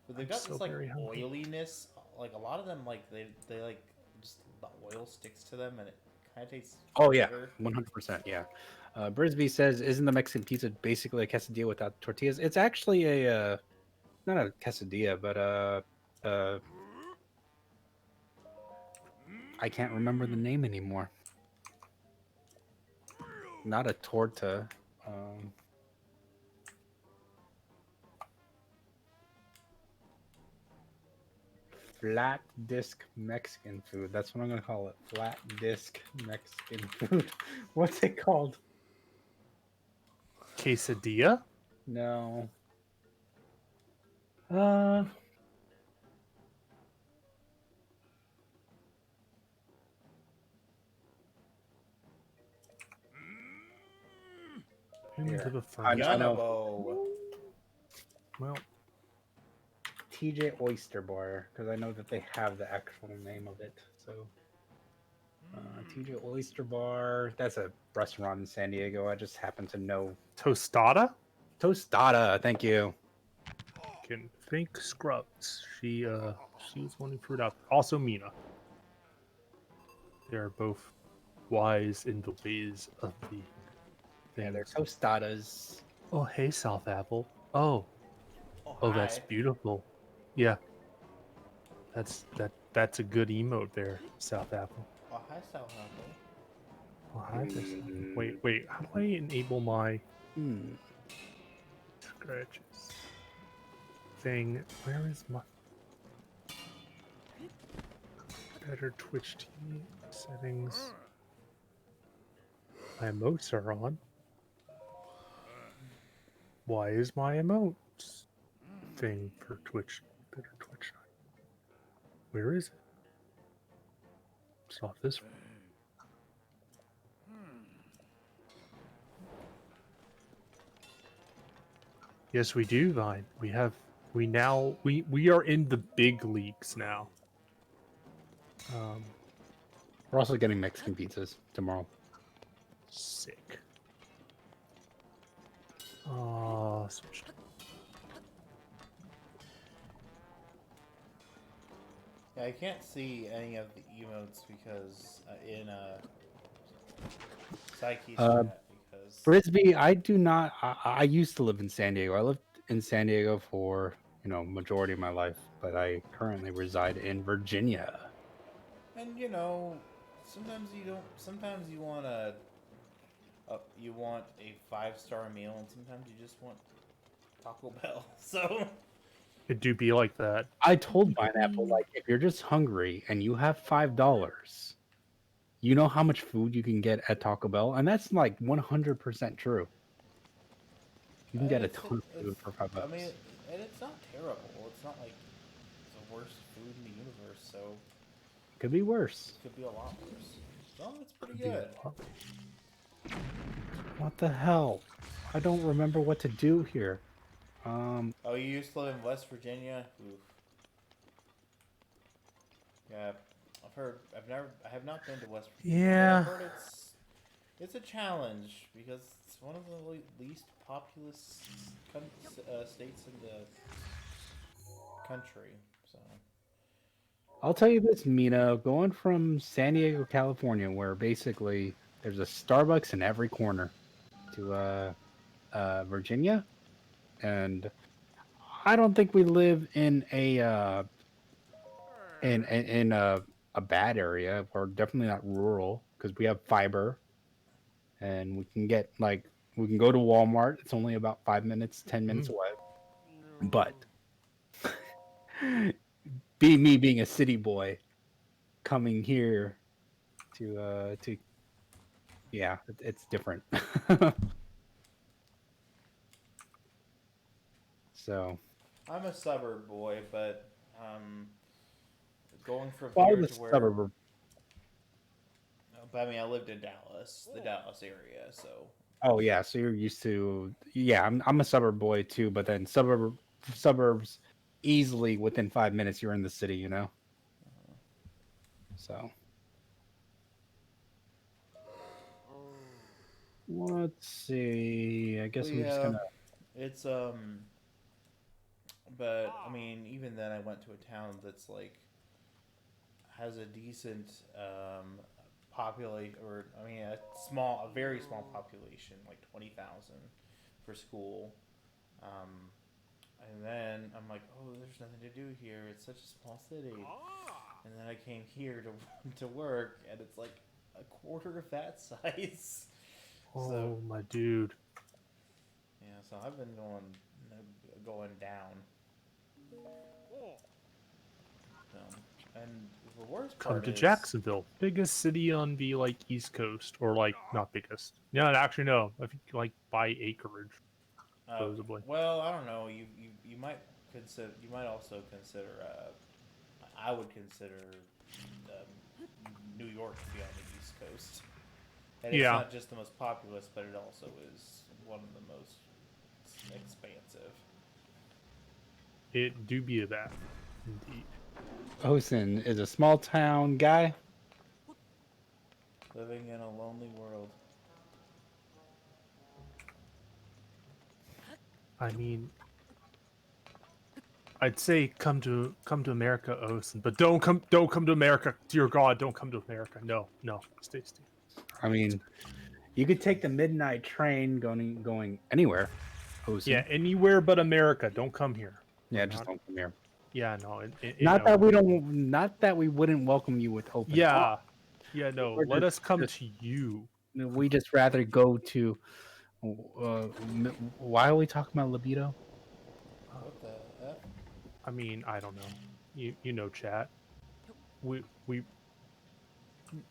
but they've I'm got so this like very hungry. oiliness. Like a lot of them, like they like just the oil sticks to them, and it kind of tastes. Oh yeah, bitter. 100%. Yeah. Brisby says, "Isn't the Mexican pizza basically a quesadilla without tortillas?" It's actually a not a quesadilla, but I can't remember the name anymore. Not a torta. Flat disc Mexican food. That's what I'm gonna call it. Flat disc Mexican food. What's it called? Quesadilla? No. Into the I furnace. know. Well, TJ Oyster Bar, because I know that they have the actual name of it. So, TJ Oyster Bar. That's a restaurant in San Diego. I just happen to know. Tostada? Tostada. Thank you. Can thank Scrubs. She was wanting fruit out. Also Mina. They are both wise in the ways of the things. Yeah, they're tostadas. Oh, hey, South Apple. Oh, that's beautiful. Yeah, that's a good emote there, South Apple. Oh, hi, South Apple. Oh, hi there, South Apple. Wait. How do I enable my scratches thing? Where is my? Better Twitch TV settings. My emotes are on. Why is my emotes thing for Twitch? Better Twitch. Where is it? It's off this one. Yes, we do, Vine. We are in the big leagues now. We're also getting Mexican pizzas tomorrow. Sick. Switch. Yeah, I can't see any of the emotes because in Psyche's chat because Frisbee, I do not. I used to live in San Diego. I lived in San Diego for majority of my life, but I currently reside in Virginia. and sometimes you don't. Sometimes you want a 5-star meal, and sometimes you just want Taco Bell. So It do be like that. I told Pineapple, like, if you're just hungry and you have $5, you know how much food you can get at Taco Bell, and that's like 100% true. You can get a ton of food for $5. I mean, and it's not terrible. It's not like the worst food in the universe. So Could be worse. it could be a lot worse. No, it's pretty good. What the hell? I don't remember what to do here. Oh, you used to live in West Virginia? Oof. Yeah, I have not been to West Virginia. Yeah. I've heard it's a challenge because it's one of the least populous states in the country. So. I'll tell you this, Mina, going from San Diego, California, where basically there's a Starbucks in every corner, to Virginia, and I don't think we live in a a bad area. We're definitely not rural because we have fiber, and we can go to Walmart. It's only about 5 minutes, 10 minutes away. But me being a city boy, coming here to yeah, it's different. So I'm a suburb boy, but going from well, here the to where. suburb. But I mean, I lived in Dallas, the Dallas area, so. Oh yeah, so you're used to I'm a suburb boy too, but then suburbs easily within 5 minutes you're in the city, So let's see. I guess But I'm just gonna. It's but I mean, even then, I went to a town that's like has a decent population, or I mean, a very small population, like 20,000 for school. And then I'm like, oh, there's nothing to do here. It's such a small city. And then I came here to work, and it's like a quarter of that size. Oh, So, my dude. yeah, so I've been going down. And the worst part Come to is Jacksonville, biggest city on the East Coast, or not biggest. Yeah, actually no. I think by acreage, supposedly. well, I don't know. You might consider. You might also consider. I would consider New York to be on the East Coast. And it's not just the most populous, but it also is one of the most expansive. It do be that, indeed. Osen is a small town guy. Living in a lonely world. I mean, I'd say come to America, Osen, but don't come to America. Dear God, don't come to America. No, stay. I mean, you could take the midnight train going anywhere. Osen. Yeah, anywhere but America. Don't come here. Yeah, just don't come here. Yeah, no. Not that we wouldn't welcome you with open arms. Yeah, no. Let us come to you. We just rather go to. Why are we talking about libido? What the F? I mean, I don't know. You know, chat. We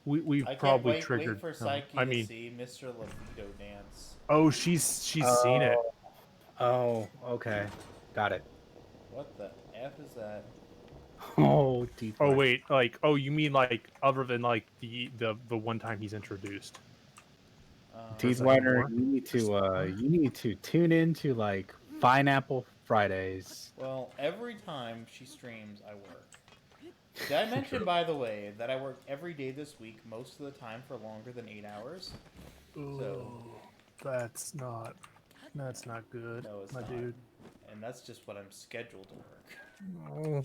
we've I can't probably wait triggered. for him. Psyche I to mean, see Mr. Libido dance. oh, she's seen it. Oh, okay. Got it. What the F is that? Oh, teeth. Oh Wax. wait, like you mean like other than like the one time he's introduced. Teeth There's like whitener, more? you need to tune into like Pineapple Fridays. Well, every time she streams, I work. Did I mention, by the way, that I work every day this week, most of the time for longer than 8 hours? So, that's not good, no, it's my not. dude. And that's just what I'm scheduled to work. No.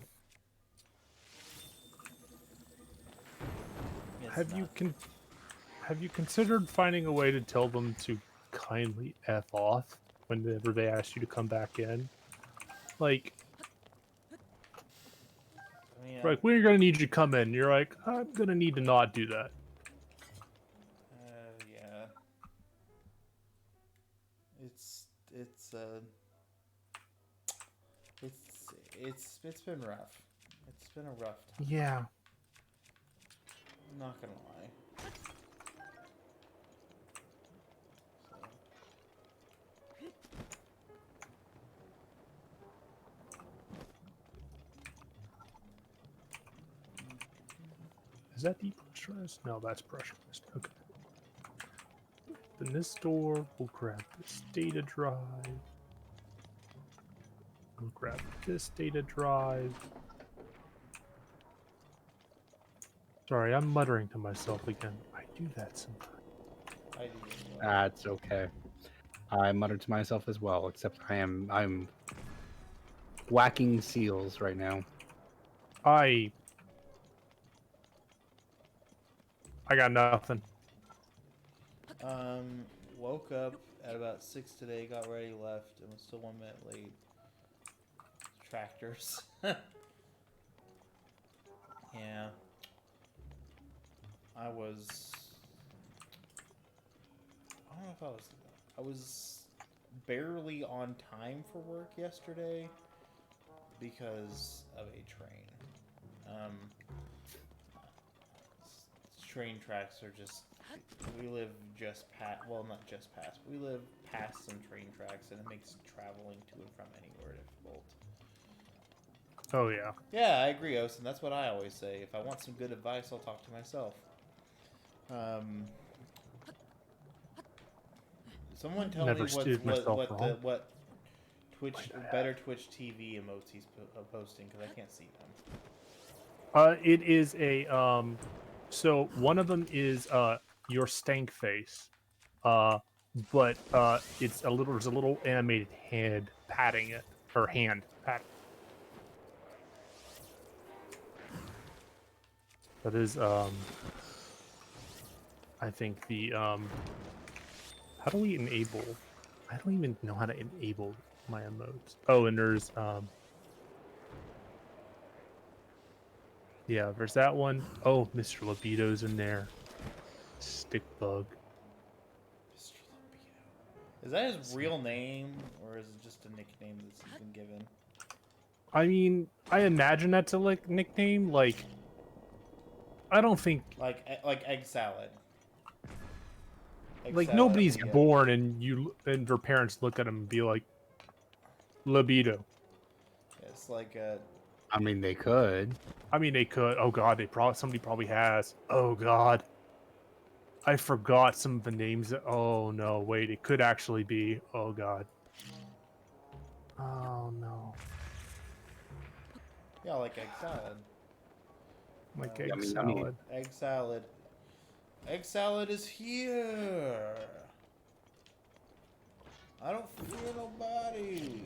It's Have not. you considered finding a way to tell them to kindly F off whenever they ask you to come back in? Like, I mean, we're gonna need you to come in. You're like, I'm gonna need to not do that. yeah. It's been rough. It's been a rough time. Yeah. I'm not gonna lie. Is that depressurized? No, that's pressurized. Okay. Then this door, we'll grab this data drive. We'll grab this data drive. Sorry, I'm muttering to myself again. I do that sometimes. I do as well. That's okay. I muttered to myself as well, except I'm whacking seals right now. I got nothing. Woke up at about 6 today, got ready, left, and was still 1 minute late. Tractors. Yeah. I don't know if I was barely on time for work yesterday because of a train. Train tracks are just, we live just past, well, not just past, we live past some train tracks, and it makes traveling to and from anywhere difficult. Oh yeah. Yeah, I agree, Osen. That's what I always say. If I want some good advice, I'll talk to myself. Someone tell Never me steered myself wrong. what Twitch, better Twitch TV emotes he's posting, because I can't see them. It is a so one of them is your stank face, but it's there's a little animated hand patting it, or hand pat. That is I think the how do we enable? I don't even know how to enable my emotes. Oh, and there's yeah, there's that one. Oh, Mr. Libido's in there. Stick bug. Mr. Libido. Is that his real name, or is it just a nickname that's been given? I mean, I imagine that's a nickname. Like, I don't think Like egg salad. Egg like salad nobody's Libido. born and their parents look at them and be like, libido. It's like a. I mean, they could. I mean, they could. Oh god, somebody probably has. Oh god, I forgot some of the names. Oh no, wait, it could actually be. Oh god. Oh no. Yeah, like egg salad. Like egg Yummy, yummy. salad. Egg salad. Egg salad is here. I don't fear nobody.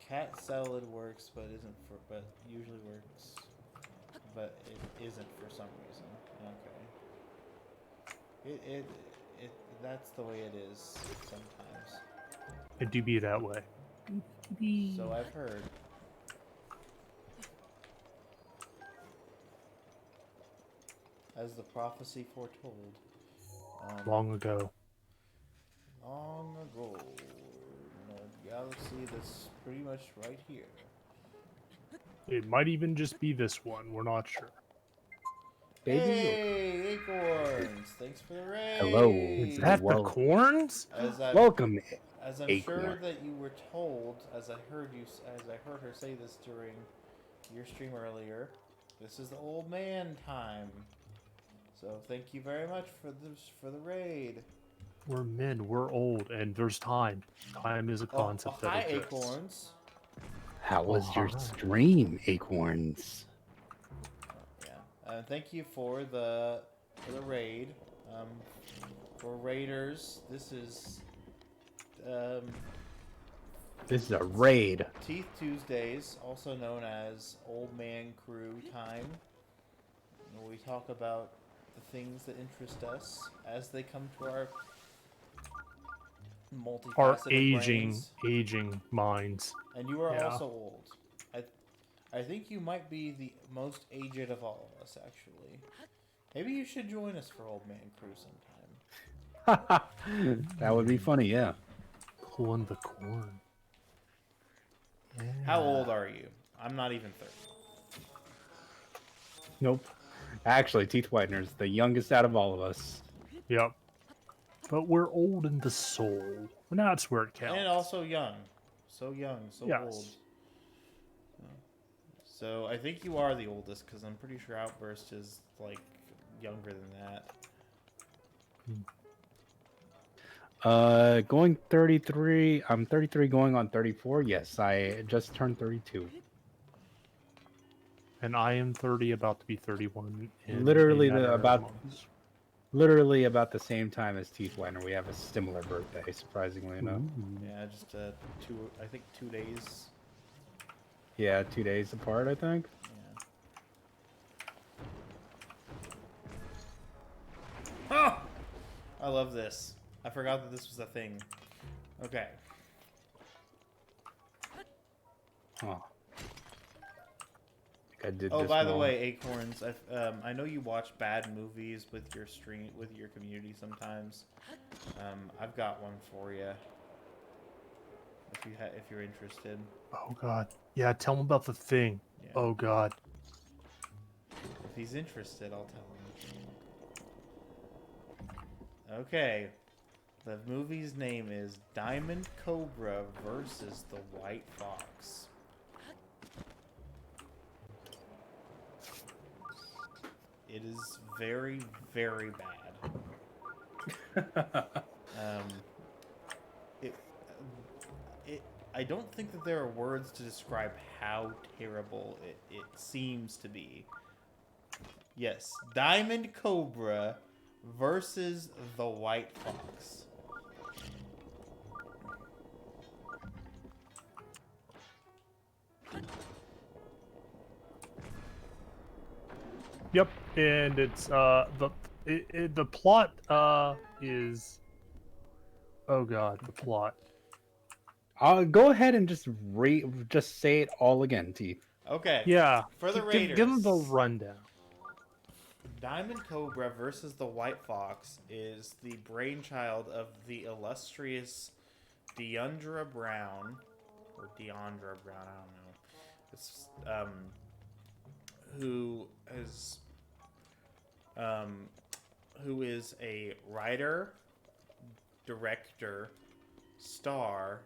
Cat salad works, but usually works, but it isn't for some reason. Okay. That's the way it is sometimes. It do be that way. So I've heard. as the prophecy foretold. Long ago. Long ago, in a galaxy that's pretty much right here. It might even just be this one. We're not sure. Baby, Hey, Acorns! Thanks for the raid. hello. Is that the Well, corns? welcome, As I'm sure Acorn. that you were told, as I heard her say this during your stream earlier, this is the old man time. So thank you very much for the raid. We're men, we're old, and there's time. Time is a concept hi, that exists. Acorns. How was your hi. stream, Acorns? Yeah. Thank you for the raid. For raiders, this is This is a raid. Teeth Tuesdays, also known as Old Man Crew Time, where we talk about the things that interest us as they come to our multifaceted Our brains. aging minds. And you are Yeah. also old. I think you might be the most aged of all of us, actually. Maybe you should join us for Old Man Crew sometime. That would be funny, yeah. Pulling the corn. Yeah. How old are you? I'm not even 30. Nope. Actually, Teeth Whitener's the youngest out of all of us. Yep. But we're old in the soul. And that's where it counts. And also young. So young, so Yes. old. So I think you are the oldest, because I'm pretty sure Outburst is, like, younger than that. Going 33. I'm 33 going on 34. Yes, I just turned 32. And I am 30, about to be 31. In Literally a matter of about months. Literally about the same time as Teeth Whitener. We have a similar birthday, surprisingly enough. Ooh. Yeah, just 2 days. Yeah, 2 days apart, I think. Yeah. Oh! I love this. I forgot that this was a thing. Okay. Oh. I did Oh, this by the wrong. way, Acorns, I know you watch bad movies with your community sometimes. I've got one for you. If you're interested. Oh god. Yeah, tell him about the thing. Yeah. Oh god. If he's interested, I'll tell him. Okay. The movie's name is Diamond Cobra versus the White Fox. It is very, very bad. I don't think that there are words to describe how terrible it seems to be. Yes, Diamond Cobra versus the White Fox. Yep, and it's the plot is, oh god, the plot. Go ahead and just say it all again, Teeth. Okay. Yeah, For the give them the Raiders. rundown. Diamond Cobra versus the White Fox is the brainchild of the illustrious Deandra Brown, or Deandra Brown, I don't know. It's who is a writer, director, star,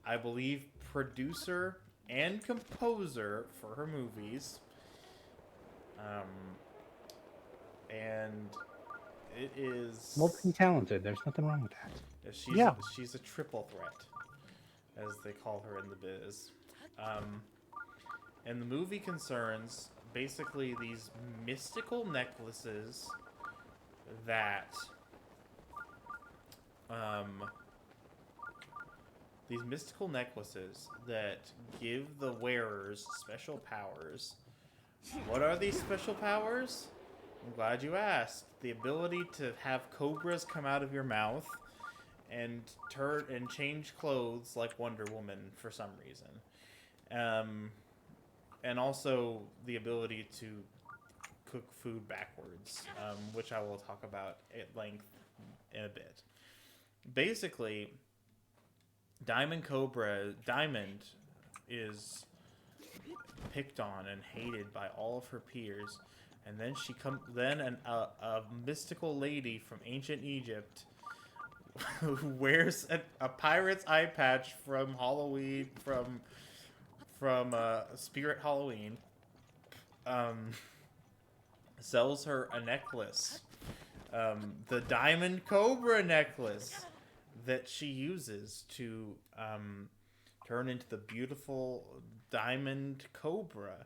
I believe producer and composer for her movies. And it is Multi-talented. There's nothing wrong with that. she's a triple threat, as they call her in the biz. And the movie concerns basically these mystical necklaces that give the wearers special powers. What are these special powers? I'm glad you asked. The ability to have cobras come out of your mouth and turn and change clothes like Wonder Woman for some reason. And also the ability to cook food backwards, which I will talk about at length in a bit. Basically, Diamond is picked on and hated by all of her peers, and then a mystical lady from ancient Egypt who wears a pirate's eye patch from Halloween from Spirit Halloween, sells her a necklace, the Diamond Cobra necklace that she uses to turn into the beautiful Diamond Cobra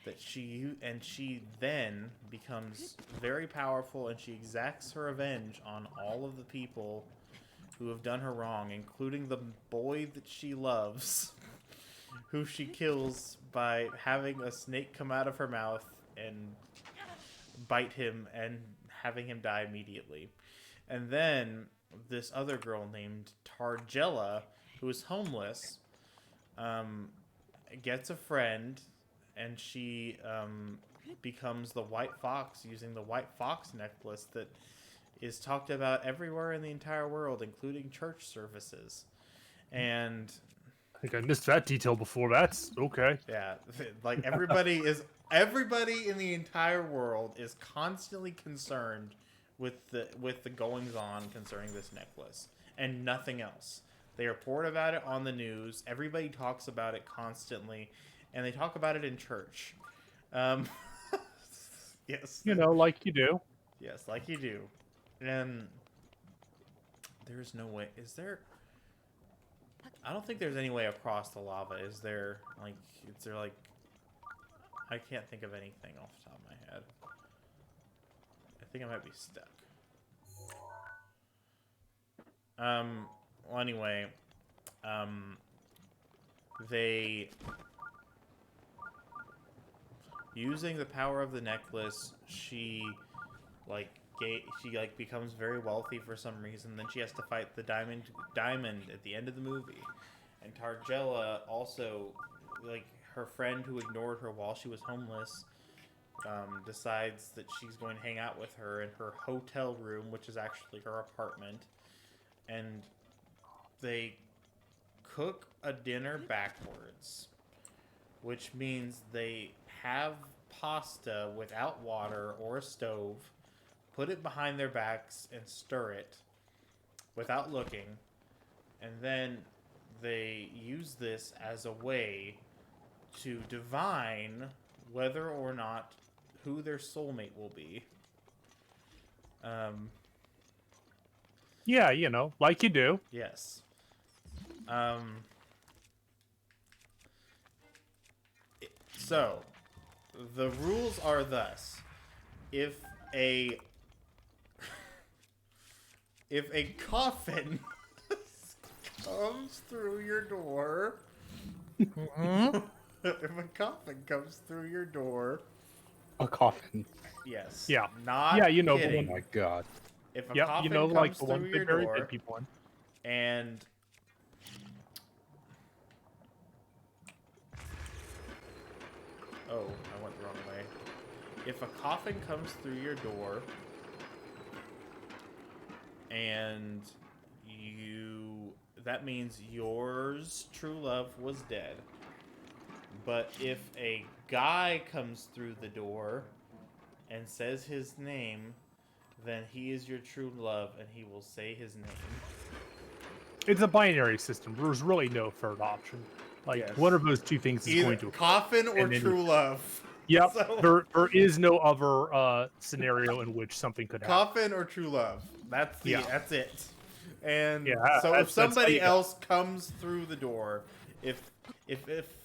that she then becomes very powerful, and she exacts her revenge on all of the people who have done her wrong, including the boy that she loves, who she kills by having a snake come out of her mouth and bite him and having him die immediately. And then this other girl named Targella, who is homeless, gets a friend, and she becomes the White Fox using the White Fox necklace that is talked about everywhere in the entire world, including church services. And I think I missed that detail before. That's okay. yeah, like everybody in the entire world is constantly concerned with the goings on concerning this necklace and nothing else. They report about it on the news. Everybody talks about it constantly, and they talk about it in church. Yes. You know, like you do. Yes, like you do. And there's no way. Is there? I don't think there's any way across the lava. Is there? Like, is there like? I can't think of anything off the top of my head. I think I might be stuck. Well, anyway, they, using the power of the necklace, she becomes very wealthy for some reason. Then she has to fight the diamond at the end of the movie, and Targella also, like, her friend who ignored her while she was homeless, decides that she's going to hang out with her in her hotel room, which is actually her apartment, and they cook a dinner backwards, which means they have pasta without water or a stove, put it behind their backs and stir it without looking, and then they use this as a way to divine whether or not who their soulmate will be. Yeah, you know, like you do. Yes. So, the rules are thus: if a coffin comes through your door, if a coffin comes through your door, A coffin. yes, Yeah. not Yeah, you know the kidding. Oh my god. If a Yeah, coffin you know, comes like the one through they your bury door, dead people in. and oh, I went the wrong way. If a coffin comes through your door and that means yours true love was dead. But if a guy comes through the door and says his name, then he is your true love and he will say his name. It's a binary system. There's really no third option. Like, Yes. one of those two things is Either going to coffin or and then- true love. Yep. So, There is no other scenario in which something could happen. coffin or true love. That's it. And Yeah, so if that's how somebody you go. else comes through the door, if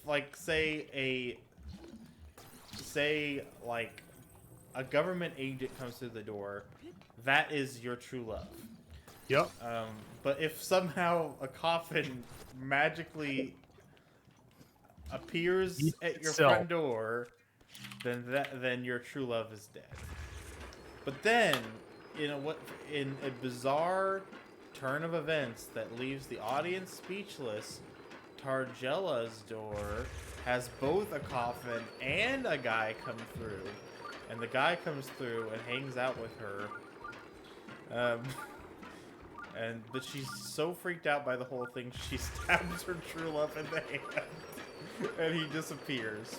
like say like a government agent comes through the door, that is your true love. Yep. But if somehow a coffin magically appears Eats at your itself. front door, then your true love is dead. But then, in a bizarre turn of events that leaves the audience speechless, Targella's door has both a coffin and a guy come through, and the guy comes through and hangs out with her. But she's so freaked out by the whole thing, she stabs her true love in the hand, and he disappears.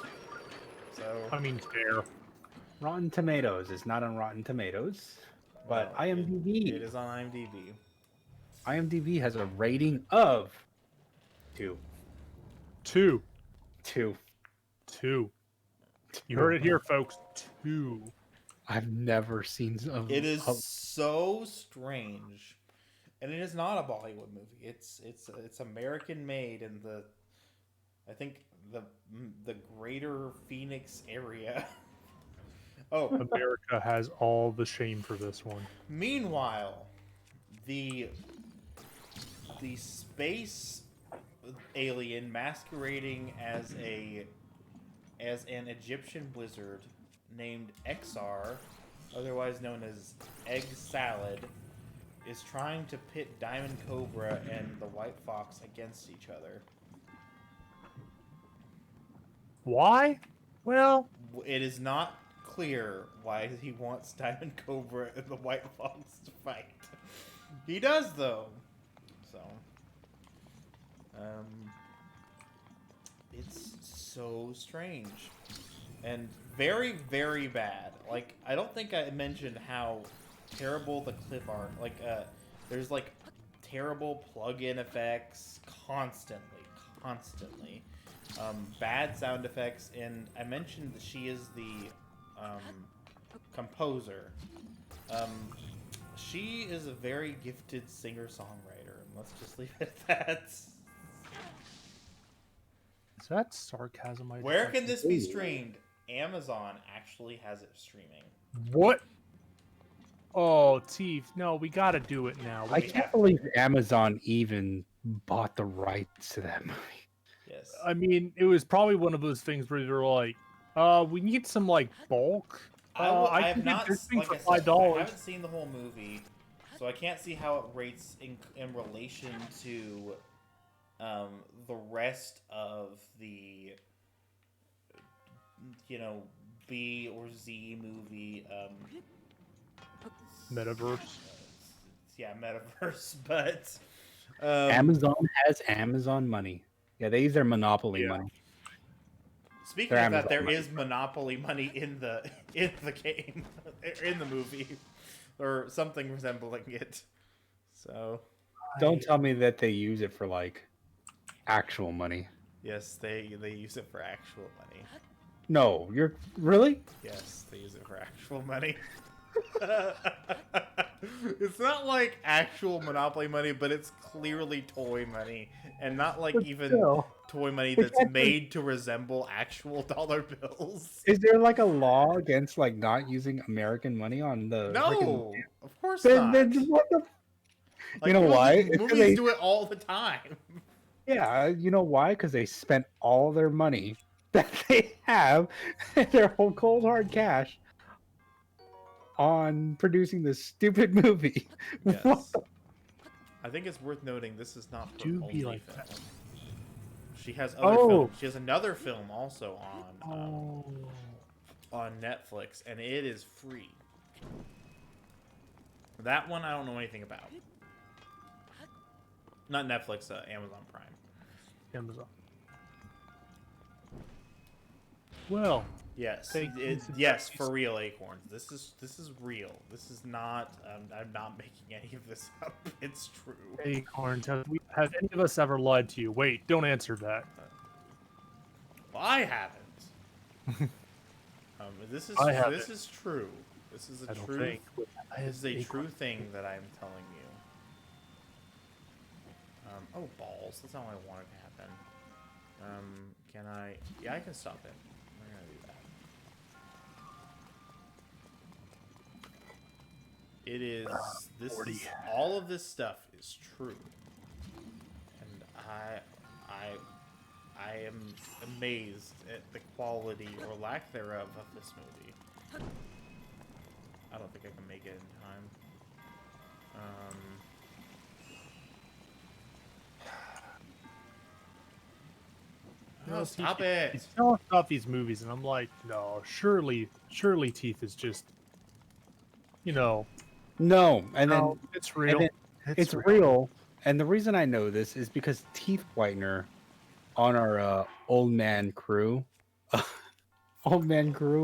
So I mean, fair. Rotten Tomatoes is not on Rotten Tomatoes, but well, IMDb. it is on IMDb. IMDb has a rating of 2. 2. 2. 2. You heard it here, folks. 2. I've never seen. It is so strange, and it is not a Bollywood movie. It's American made in I think the greater Phoenix area. Oh, America has all the shame for this one. meanwhile, the space alien masquerading as an Egyptian wizard named XR, otherwise known as Egg Salad, is trying to pit Diamond Cobra and the White Fox against each other. Why? Well, It is not clear why he wants Diamond Cobra and the White Fox to fight. He does, though. So, it's so strange and very, very bad. Like, I don't think I mentioned how terrible the clip art. Like, there's like terrible plug-in effects constantly. Bad sound effects, and I mentioned that she is the composer. She is a very gifted singer-songwriter, and let's just leave it at that. is that sarcasm? Where can this be streamed? Amazon actually has it streaming. What? Oh, Teef, no, we gotta do it now. I can't believe Amazon even bought the rights to that movie. Yes. I mean, it was probably one of those things where they're like, we need some like bulk. I have can not, get this thing like for I said, I $5. haven't seen the whole movie, so I can't see how it rates in relation to the rest of the, B or Z movie. Metaverse. Yeah, metaverse, but Amazon has Amazon money. Yeah, they use their monopoly money. Speaking of that, there is monopoly money in the game, in the movie, or something resembling it. So, don't tell me that they use it for like actual money. Yes, they use it for actual money. No, you're really? Yes, they use it for actual money. It's not like actual Monopoly money, but it's clearly toy money, and not like toy money that's made to resemble actual dollar bills. Is there like a law against like not using American money on the? No, of course not. Then what the? Like, you know why? Movies do it all the time. Yeah, you know why? Because they spent all their money that they have, their whole cold hard cash, on producing this stupid movie. Yes. I think it's worth noting this is not her only film. That. She has other films. She has another film also on Netflix, and it is free. That one I don't know anything about. Not Netflix, Amazon Prime. Amazon. Well, yes, yes, for real, Acorns. This is real. This is not. I'm not making any of this up. It's true. Acorns, have any of us ever lied to you? Wait, don't answer that. Well, I haven't. This is true. This is a true. This is a true thing that I'm telling you. Oh balls! That's not what I wanted to happen. Can I? Yeah, I can stop it. We're gonna do that. It is. This is, all of this stuff is true, and I am amazed at the quality or lack thereof of this movie. I don't think I can make it in time. Oh, stop it! He's telling us about these movies, and I'm like, no, surely Teeth is just, No, and no, then it's real. it's real. And the reason I know this is because Teeth Whitener on our old man crew,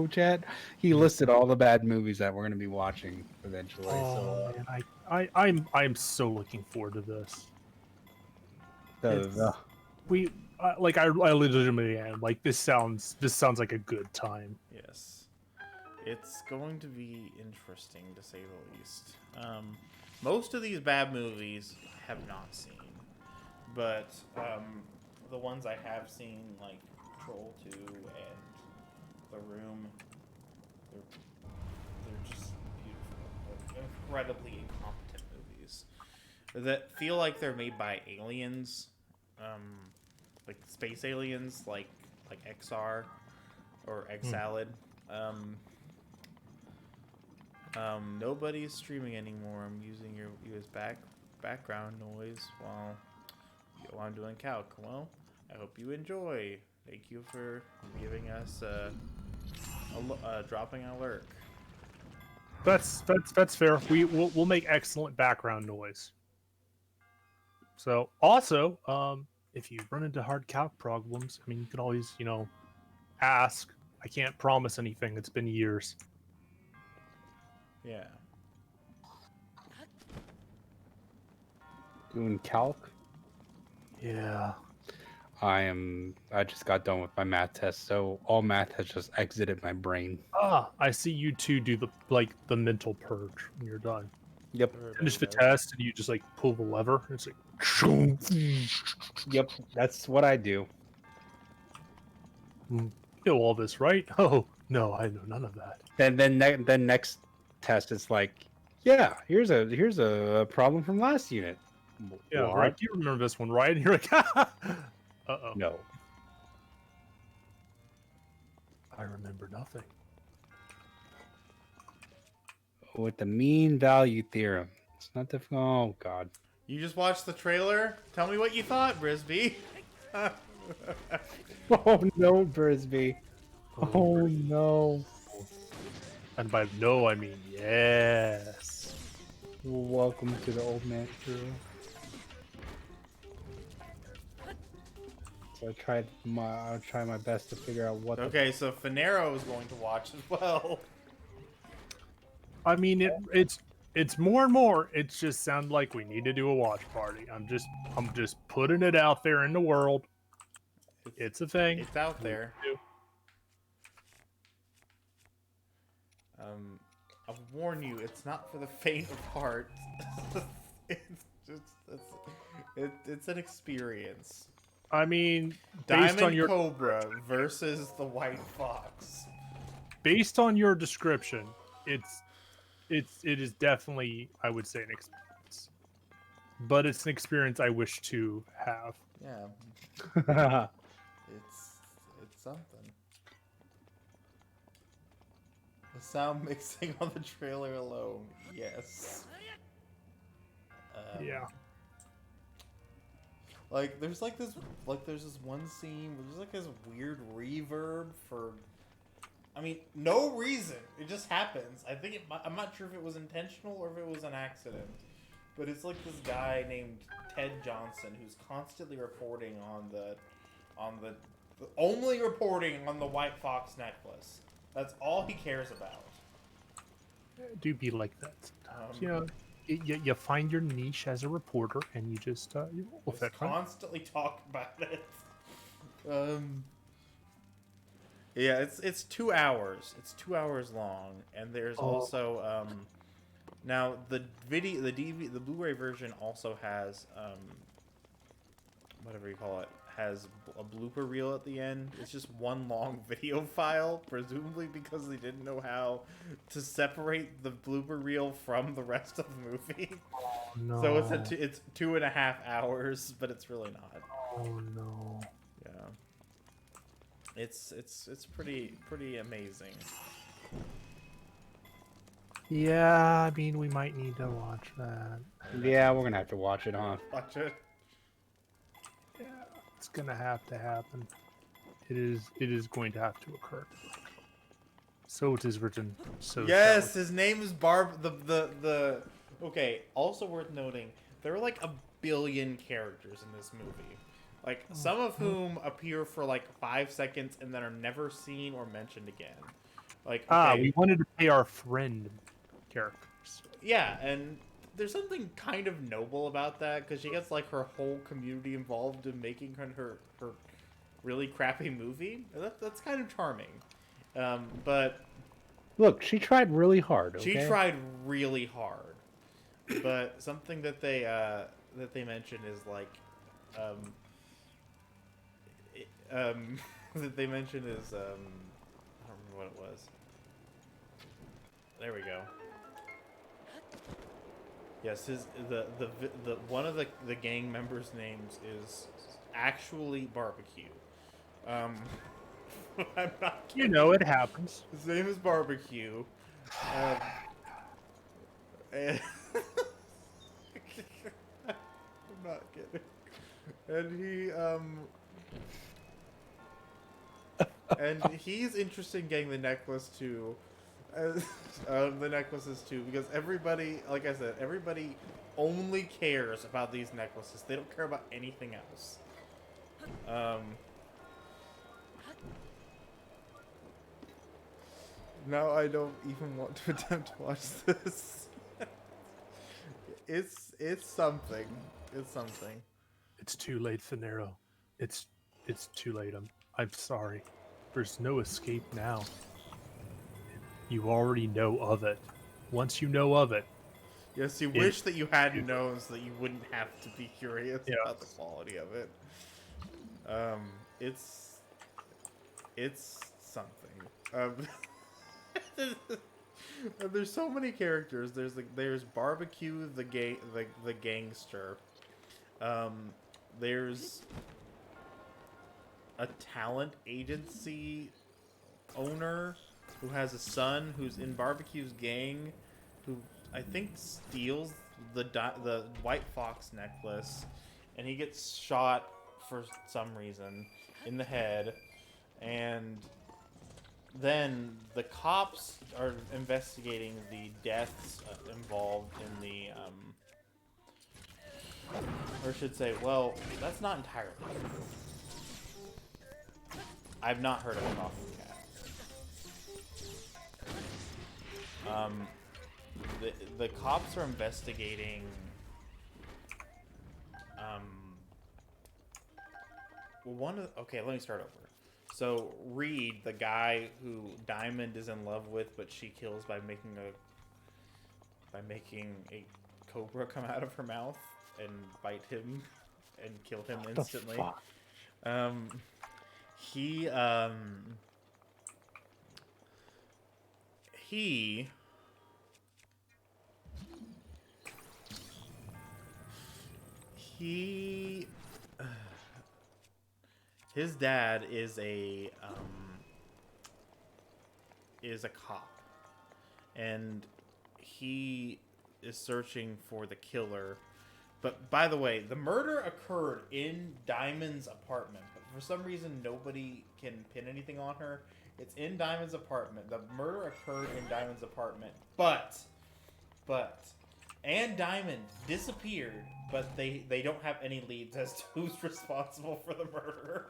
chat, he listed all the bad movies that we're going to be watching eventually. Oh So man, I'm so looking forward to this. the I legitimately am. Like this sounds like a good time. Yes. It's going to be interesting, to say the least. Most of these bad movies I have not seen. But the ones I have seen, like Troll 2 and The Room, they're just beautiful. They're incredibly incompetent movies that feel like they're made by aliens, like space aliens, like XR or Xsalad. Nobody's streaming anymore. I'm using your background noise while I'm doing calc. Well, I hope you enjoy. Thank you for giving us dropping an alert. That's fair. We'll make excellent background noise. So also, if you run into hard calc problems, I mean, you can always ask. I can't promise anything. It's been years. Yeah. doing calc. Yeah. I just got done with my math test, so all math has just exited my brain. I see you two do the mental purge when you're done. Yep. Finish the test and you just like pull the lever. And it's like, Yep. That's what I do. you know all this, right? Oh no, I know none of that. Then next test it's like, yeah, here's a problem from last unit. Yeah, What? right. You remember this one, right? And you're like, uh-oh. No. I remember nothing. With the mean value theorem. It's not difficult. Oh god. You just watched the trailer? Tell me what you thought, Brisby. Oh no, Brisby. Oh no. And by no, I mean yes. Welcome to the old man crew. So I'll try my best to figure out what. Okay, so Finero is going to watch as well. I mean, it's more and more. It just sounds like we need to do a watch party. I'm just putting it out there in the world. It's a thing. It's out there. I'll warn you, it's not for the faint of heart. It's an experience. I mean, Diamond Cobra versus the White Fox. Based on your description, it is definitely, I would say, an experience. But it's an experience I wish to have. Yeah. It's something. The sound mixing on the trailer alone, yes. Yeah. Like there's this one scene where there's like this weird reverb for, I mean, no reason. It just happens. I'm not sure if it was intentional or if it was an accident, but it's like this guy named Ted Johnson who's constantly reporting only reporting on the White Fox necklace. That's all he cares about. Do be like that sometimes. You find your niche as a reporter, and you just you roll with it. Constantly talk about it. Yeah, it's 2 hours. It's 2 hours long, and there's also now the Blu-ray version also has whatever you call it, has a blooper reel at the end. It's just one long video file, presumably because they didn't know how to separate the blooper reel from the rest of the movie. Oh, no. So it's 2.5 hours, but it's really not. Oh no. Yeah. It's pretty amazing. Yeah, I mean, we might need to watch that. Yeah, we're gonna have to watch it, huh? Watch it. Yeah, it's gonna have to happen. It is going to have to occur. So it is written. So Yes, shall his name is the. Okay. Also worth noting, there are like a billion characters in this movie, like some of whom appear for like 5 seconds and then are never seen or mentioned again. Like okay, we wanted to pay our friend characters. yeah, and there's something kind of noble about that because she gets like her whole community involved in making her really crappy movie. That's kind of charming. But Look, she tried really hard. Okay? she tried really hard. But something that they mention is like, um, that they mention is I don't remember what it was. There we go. Yes, the one of the gang members' names is actually Barbecue. I'm not kidding. You know, it happens. His name is Barbecue. And I'm not kidding. And he's interested in getting the necklace too. The necklaces too, because everybody, like I said, everybody only cares about these necklaces. They don't care about anything else. Now I don't even want to attempt to watch this. It's something. It's something. It's too late, Thanero. It's too late. I'm sorry. There's no escape now. You already know of it. Once you know of it. Yes, you wish that you hadn't known so that you wouldn't have to be curious about the quality of it. It's something. There's so many characters. There's Barbecue the gangster. There's a talent agency owner who has a son who's in Barbecue's gang, who I think steals the White Fox necklace, and he gets shot for some reason in the head, and then the cops are investigating the deaths involved in the or I should say, well, that's not entirely true. I've not heard of a talking cat. The cops are investigating okay, let me start over. So Reed, the guy who Diamond is in love with, but she kills by making a cobra come out of her mouth and bite him and kill him instantly. His dad is a cop, and he is searching for the killer. But by the way, the murder occurred in Diamond's apartment, but for some reason nobody can pin anything on her. It's in Diamond's apartment. The murder occurred in Diamond's apartment, but and Diamond disappeared, but they don't have any leads as to who's responsible for the murder.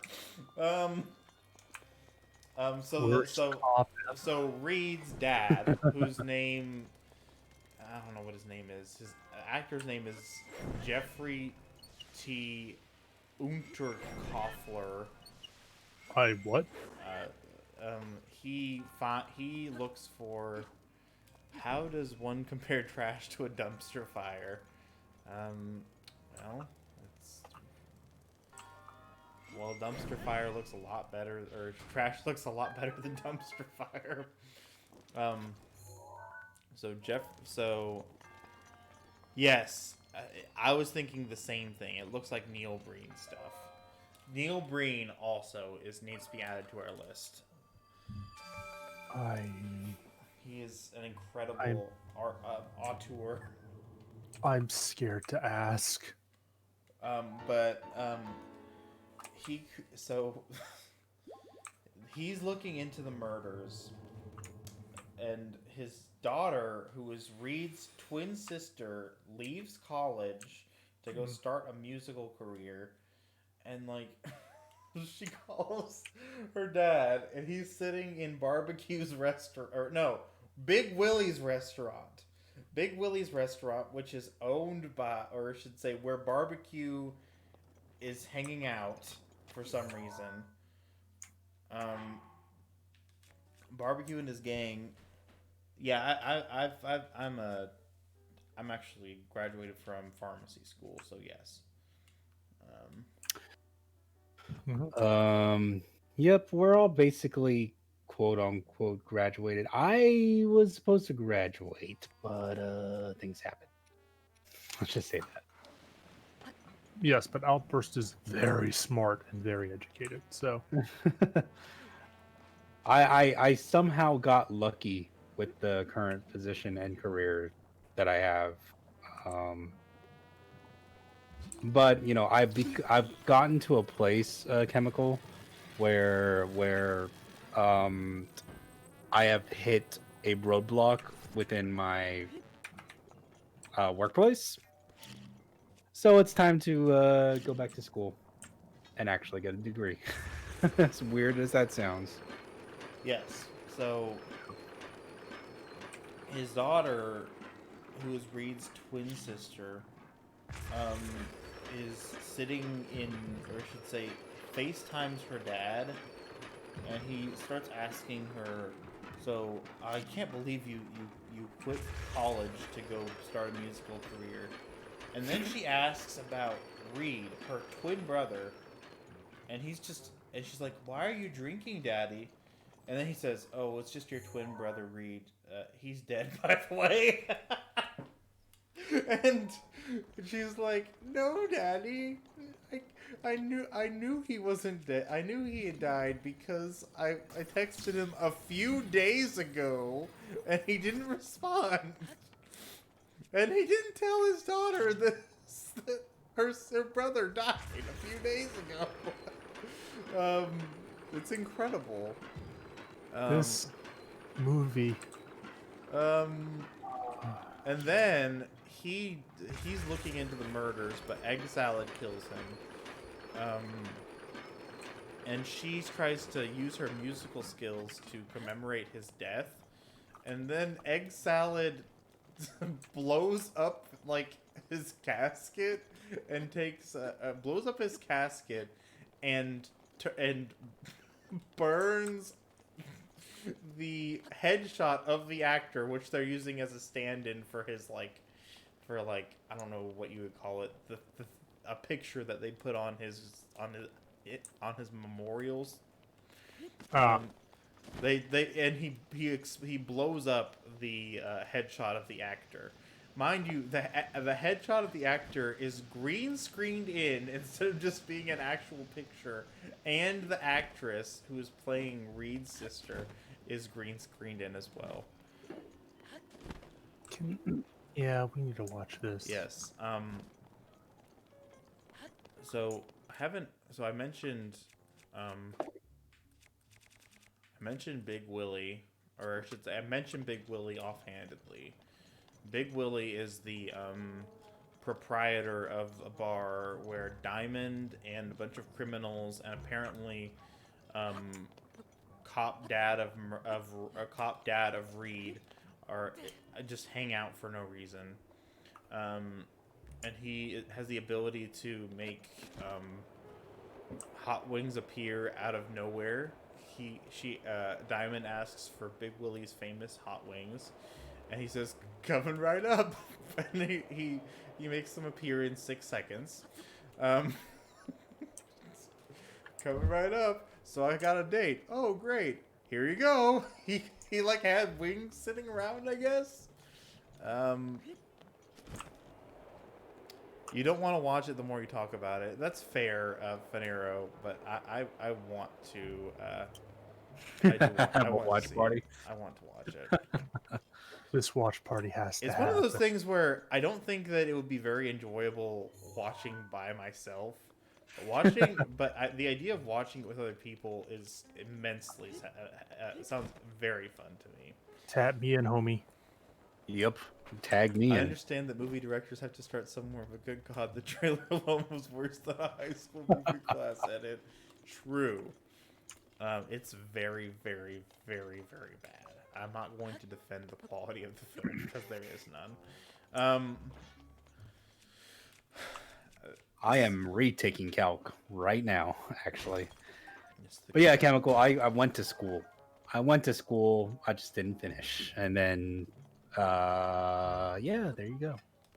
So Reed's dad, whose name I don't know what his name is. His actor's name is Jeffrey T. Unterkoffler. What? He looks for how does one compare trash to a dumpster fire. Dumpster fire looks a lot better, or trash looks a lot better than dumpster fire. Yes, I was thinking the same thing. It looks like Neil Breen stuff. Neil Breen also needs to be added to our list. He is an incredible auteur. I'm scared to ask. he's looking into the murders, and his daughter, who is Reed's twin sister, leaves college to go start a musical career, and like she calls her dad, and he's sitting in Barbecue's restaurant, or no, Big Willie's restaurant. Big Willie's restaurant, which is owned by, or I should say, where Barbecue is hanging out for some reason. Barbecue and his gang. Yeah, I'm actually graduated from pharmacy school, so yes. Yep, we're all basically quote unquote graduated. I was supposed to graduate, but things happen. Let's just say that. Yes, but Outburst is very smart and very educated. So I somehow got lucky with the current position and career that I have. But you know, I've gotten to a place, chemical, where I have hit a roadblock within my workplace. So it's time to go back to school and actually get a degree. As weird as that sounds. Yes. So his daughter, who is Reed's twin sister, is sitting in, or I should say, FaceTimes her dad, and he starts asking her, "So I can't believe you quit college to go start a musical career." And then she asks about Reed, her twin brother, and she's like, "Why are you drinking, Daddy?" And then he says, "Oh, it's just your twin brother, Reed. He's dead, by the way." And she's like, "No, Daddy. I knew he wasn't dead. I knew he had died because I texted him a few days ago, and he didn't respond. And he didn't tell his daughter that her brother died a few days ago." It's incredible. this movie. And then he's looking into the murders, but Egg Salad kills him. And she tries to use her musical skills to commemorate his death. And then Egg Salad blows up like his casket and blows up his casket and burns the headshot of the actor, which they're using as a stand-in for his I don't know what you would call it, a picture that they put on his memorials. He blows up the headshot of the actor. Mind you, the headshot of the actor is green screened in instead of just being an actual picture, and the actress who is playing Reed's sister is green screened in as well. Yeah, we need to watch this. Yes. So I mentioned Big Willie, or I should say, I mentioned Big Willie offhandedly. Big Willie is the proprietor of a bar where Diamond and a bunch of criminals and apparently cop dad of Reed are just hang out for no reason. And he has the ability to make hot wings appear out of nowhere. Diamond asks for Big Willie's famous hot wings, and he says, "Coming right up," and he makes them appear in 6 seconds. Coming right up. So I got a date. Oh, great! Here you go. He like had wings sitting around, I guess. You don't want to watch it the more you talk about it. That's fair, Fanero, but I want to. Have a watch party. I want to watch it. This watch party has to It's happen. one of those things where I don't think that it would be very enjoyable watching by myself, The idea of watching it with other people is immensely sounds very fun to me. Tap me in, homie. Yep. Tag me I in. understand that movie directors have to start somewhere, but good God, the trailer alone was worse than a high school movie class edit. True. It's very, very, very, very bad. I'm not going to defend the quality of the film because there is none. I am retaking calc right now, actually. The But yeah, chemical. I went to school. I just didn't finish, and then yeah, there you go.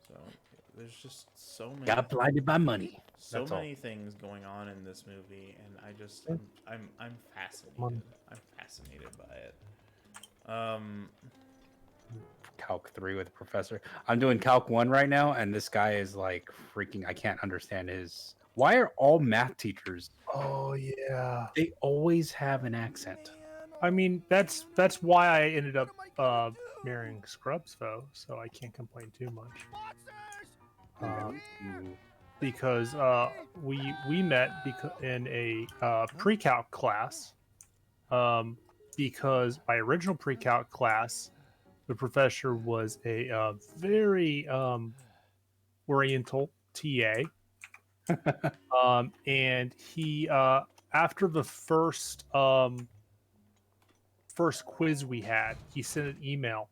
So there's just so many. Got blinded by money. So That's many things going on in this movie, and I'm fascinated. I'm fascinated by it. Calc 3 with the professor. I'm doing Calc 1 right now, and this guy is like freaking. I can't understand his. Why are all math teachers? Oh yeah. They always have an accent. I mean, that's why I ended up marrying Scrubs though, so I can't complain too much. Because we met in a pre-calc class. Because my original pre-calc class, the professor was a very oriental TA, and he after the first quiz we had, he sent an email,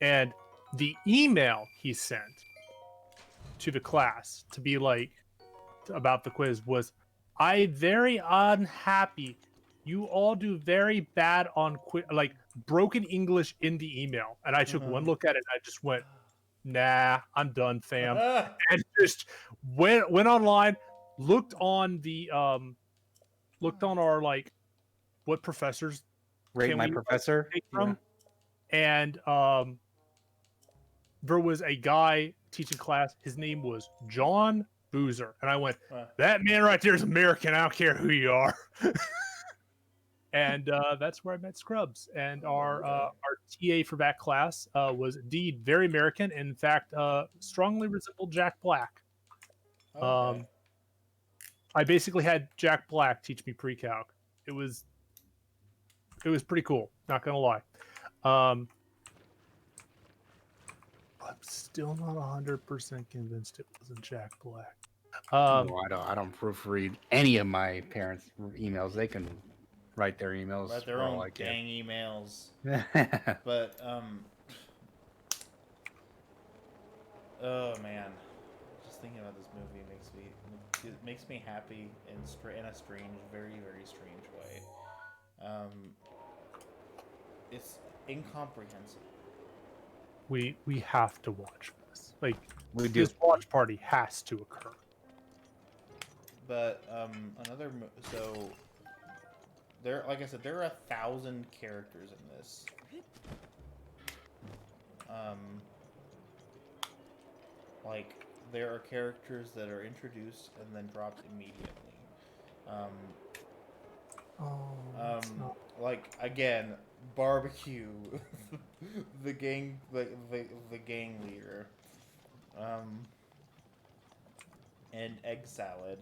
and the email he sent to the class to be like about the quiz was, "I very unhappy. You all do very bad on like broken English in the email." And I took one look at it. And I just went, "Nah, I'm done, fam," and just went online, looked on our like what professors Rate can my we professor take from, and there was a guy teaching class. His name was John Boozer, and I went, "That man right there is American. I don't care who you are." And that's where I met Scrubs. And our TA for that class was indeed very American. And in fact, strongly resembled Jack Black. Okay. I basically had Jack Black teach me pre-calc. It was pretty cool. Not gonna lie. I'm still not 100% convinced it wasn't Jack Black. No, I don't proofread any of my parents' emails. They can write their emails. Write their own dang emails. But oh man, just thinking about this movie makes me happy in a strange, very, very strange way. It's incomprehensible. We have to watch this. Like, we do. This watch party has to occur. But so there, like I said, there are 1,000 characters in this. Like there are characters that are introduced and then dropped immediately. Like again, barbecue, the gang leader, and egg salad,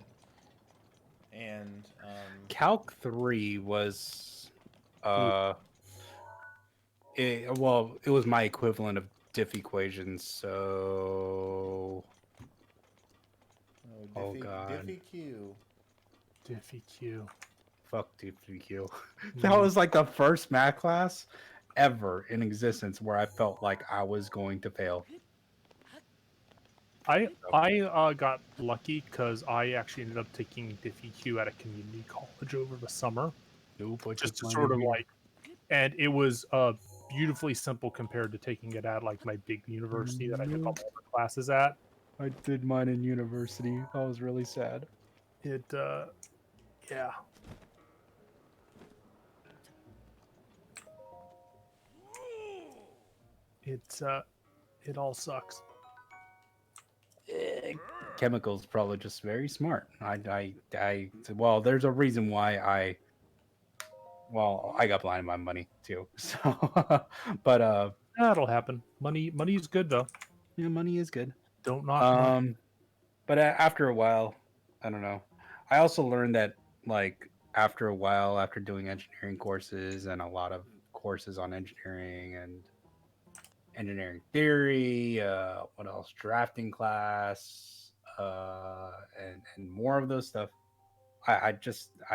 and Calc 3 was it was my equivalent of diff equations, so Diffie Q. Diffie Q. Fuck Diffie Q. That was like the first math class ever in existence where I felt like I was going to fail. I got lucky because I actually ended up taking Diffie Q at a community college over the summer. Just to sort of like, and it was beautifully simple compared to taking it at like my big university that I took all the classes at. I did mine in university. That was really sad. It yeah. It all sucks. Chemicals probably just very smart. Well, there's a reason why I got blinded by money too. So, but that'll happen. Money is good though. Yeah, money is good. Don't knock money. But after a while, I don't know. I also learned that like after a while, after doing engineering courses and a lot of courses on engineering and engineering theory, what else? Drafting class, and more of those stuff. I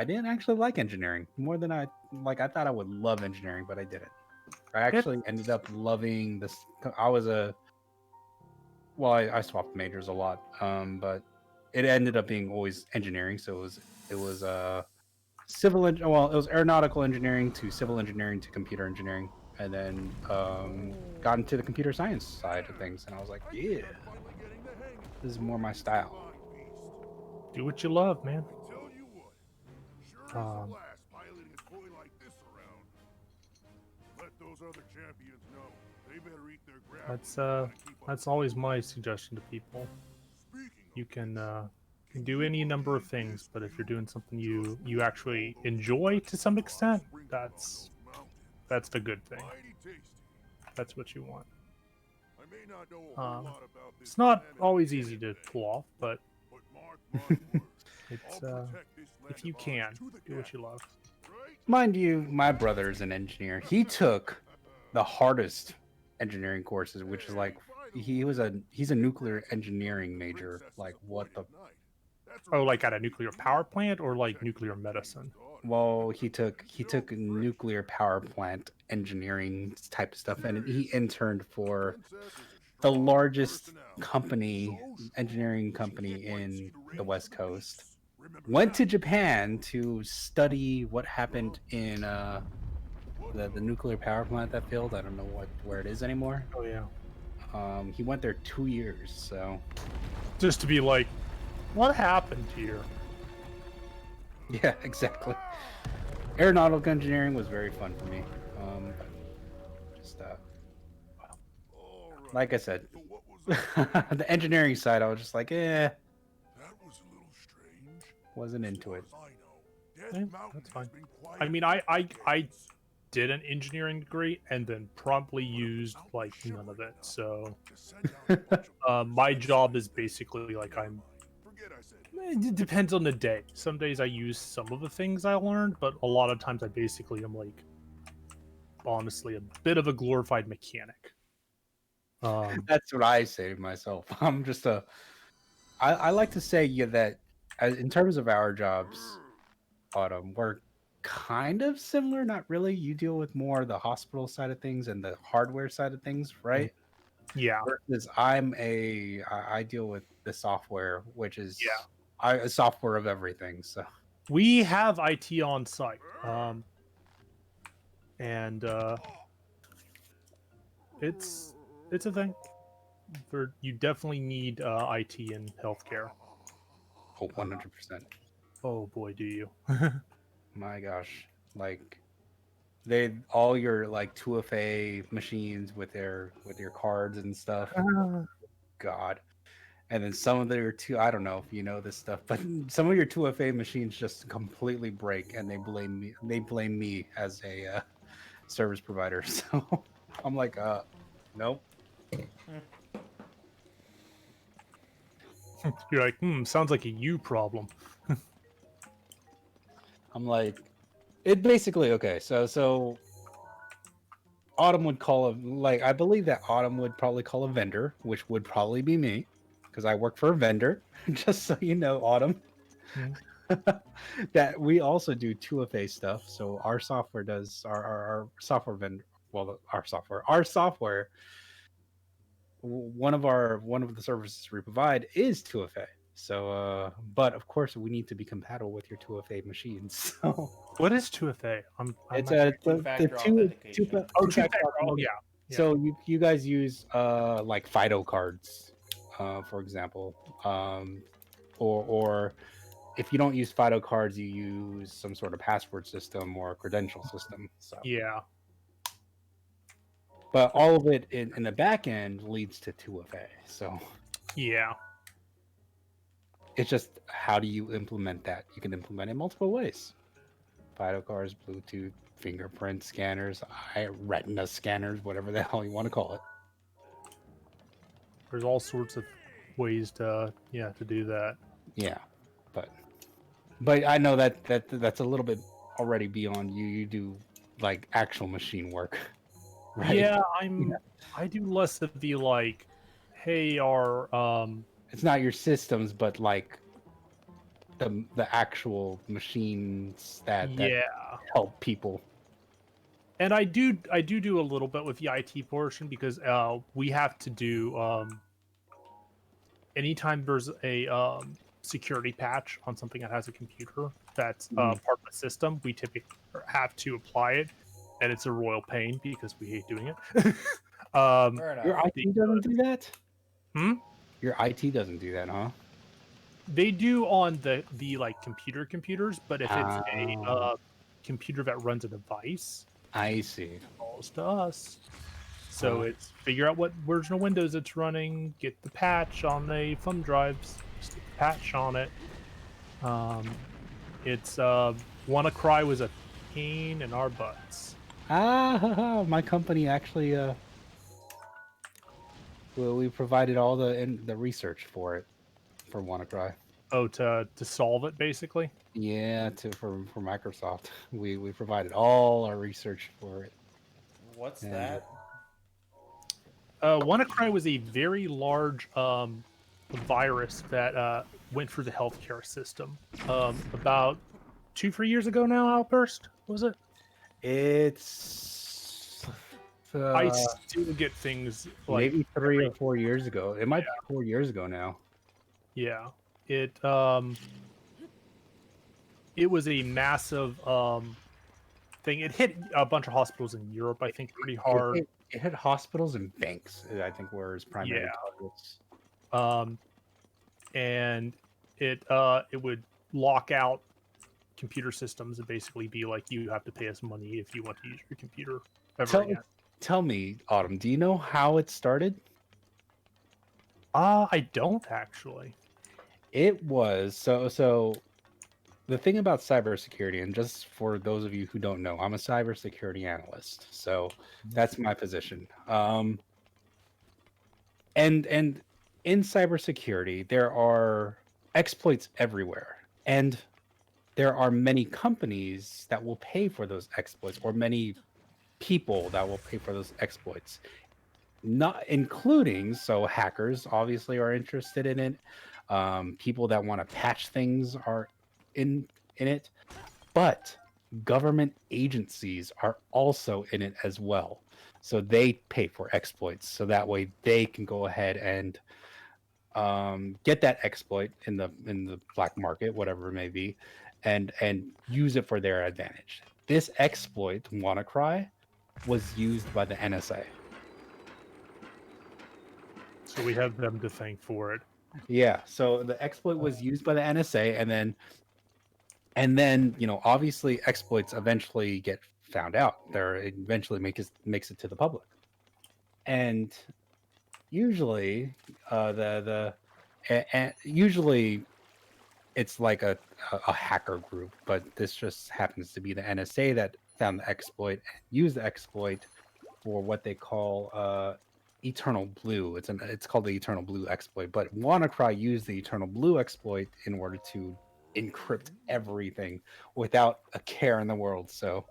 didn't actually like engineering more than I like. I thought I would love engineering, but I didn't. I actually ended up loving this. I was a well, I swapped majors a lot, but it ended up being always engineering. So it was well, it was aeronautical engineering to civil engineering to computer engineering, and then got into the computer science side of things, and I was like, yeah, this is more my style. Do what you love, man. Sure is a blast piloting a toy like this around. Let those other champions know. They better eat their grass. That's always my suggestion to people. You can do any number of things, but if you're doing something you actually enjoy to some extent, that's the good thing. That's what you want. It's not always easy to pull off, but it's if you can, do what you love. Mind you, my brother's an engineer. He took the hardest engineering courses, which is like he's a nuclear engineering major. Like what the? Oh, like at a nuclear power plant or like nuclear medicine? Well, he took nuclear power plant engineering type of stuff, and he interned for the largest engineering company in the West Coast. Went to Japan to study what happened in the nuclear power plant that failed. I don't know where it is anymore. Oh yeah. He went there 2 years, so Just to be like, what happened here? yeah, exactly. Aeronautical engineering was very fun for me. Just like I said, the engineering side, I was just like, That was a little strange. wasn't into it. Yeah, that's fine. I mean, I did an engineering degree and then promptly used like none of it. So my job is basically like it depends on the day. Some days I use some of the things I learned, but a lot of times I basically am like honestly a bit of a glorified mechanic. That's what I say to myself. I'm just I like to say that in terms of our jobs, Autumn, we're kind of similar. Not really. You deal with more the hospital side of things and the hardware side of things, right? Yeah. Versus I deal with the software, which is Yeah. a software of everything. So We have IT on site, and it's a thing. You definitely need IT in healthcare. oh, 100%. Oh boy, do you! My gosh, like all your like 2FA machines with your cards and stuff. God. And then some of their I don't know if you know this stuff, but some of your 2FA machines just completely break, and they blame me as a service provider. So I'm like, nope. You're like, sounds like a you problem. I'm like, it basically okay. So Autumn would call I believe that Autumn would probably call a vendor, which would probably be me, because I work for a vendor. Just so you know, Autumn. That we also do 2FA stuff. So our software does our software vendor. Well, our software. One of the services we provide is 2FA. So, but of course, we need to be compatible with your 2FA machines. So, what is 2FA? It's two-factor authentication. two-factor. Oh yeah. So you guys use like FIDO cards, for example, or if you don't use FIDO cards, you use some sort of password system or credential system. So yeah. But all of it in the back end leads to 2FA. So yeah, it's just how do you implement that? You can implement it multiple ways: FIDO cards, Bluetooth, fingerprint scanners, retina scanners, whatever the hell you want to call it. There's all sorts of ways to do that. Yeah, but But I know that's a little bit already beyond you. You do like actual machine work, right? Yeah, Yeah. I do less of the like, hey, our It's not your systems, but like the actual machines that yeah. help people. And I do a little bit with the IT portion because we have to do anytime there's a security patch on something that has a computer that's Mhm. part of the system, we typically have to apply it, and it's a royal pain because we hate doing it. Fair enough. Your IT doesn't do that. Hmm? Your IT doesn't do that, huh? They do on the like computers, but if it's a Ah, computer that runs a device, I see. falls to us. So Uh, it's figure out what version of Windows it's running, get the patch on the thumb drives, stick the patch on it. It's WannaCry was a pain in our butts. my company actually well, we provided all the research for it for WannaCry. Oh, to solve it basically. Yeah, for Microsoft, we provided all our research for it, What's and that? WannaCry was a very large virus that went through the healthcare system. About 2-3 years ago now, Outburst was it? it's I uh, still get things like maybe 3 or 4 years every ago. It might be 4 years ago now. yeah. It it was a massive thing. It hit a bunch of hospitals in Europe, I think, pretty It hard. hit, it hit hospitals and banks. I think were its Yeah. primary targets. Um, and it would lock out computer systems and basically be like, you have to pay us money if you want to use your computer ever Tell again. tell me, Autumn, do you know how it started? I don't actually. It was so the thing about cybersecurity, and just for those of you who don't know, I'm a cybersecurity analyst, so that's my position. And in cybersecurity, there are exploits everywhere, and there are many companies that will pay for those exploits, or many people that will pay for those exploits. Not including, so hackers obviously are interested in it. People that want to patch things are in it, but government agencies are also in it as well. So they pay for exploits, so that way they can go ahead and get that exploit in the black market, whatever it may be, and use it for their advantage. This exploit, WannaCry, was used by the NSA. So we have them to thank for it. Yeah, so the exploit was used by the NSA, and then obviously exploits eventually get found out. There it eventually makes it to the public, and usually usually it's like a hacker group, but this just happens to be the NSA that found the exploit and used the exploit for what they call Eternal Blue. It's called the Eternal Blue exploit, but WannaCry used the Eternal Blue exploit in order to encrypt everything without a care in the world. So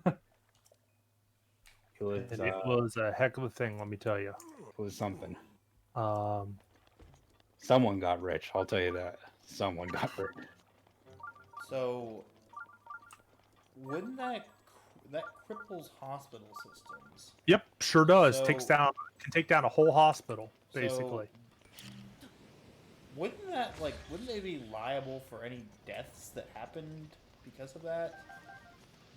And it was a heck of a thing, let me tell you. it was something. Um, Someone got rich. I'll tell you that. Someone got rich. So, wouldn't that cripples hospital systems? yep, sure does. So, Can take down a whole hospital, so basically. wouldn't they be liable for any deaths that happened because of that?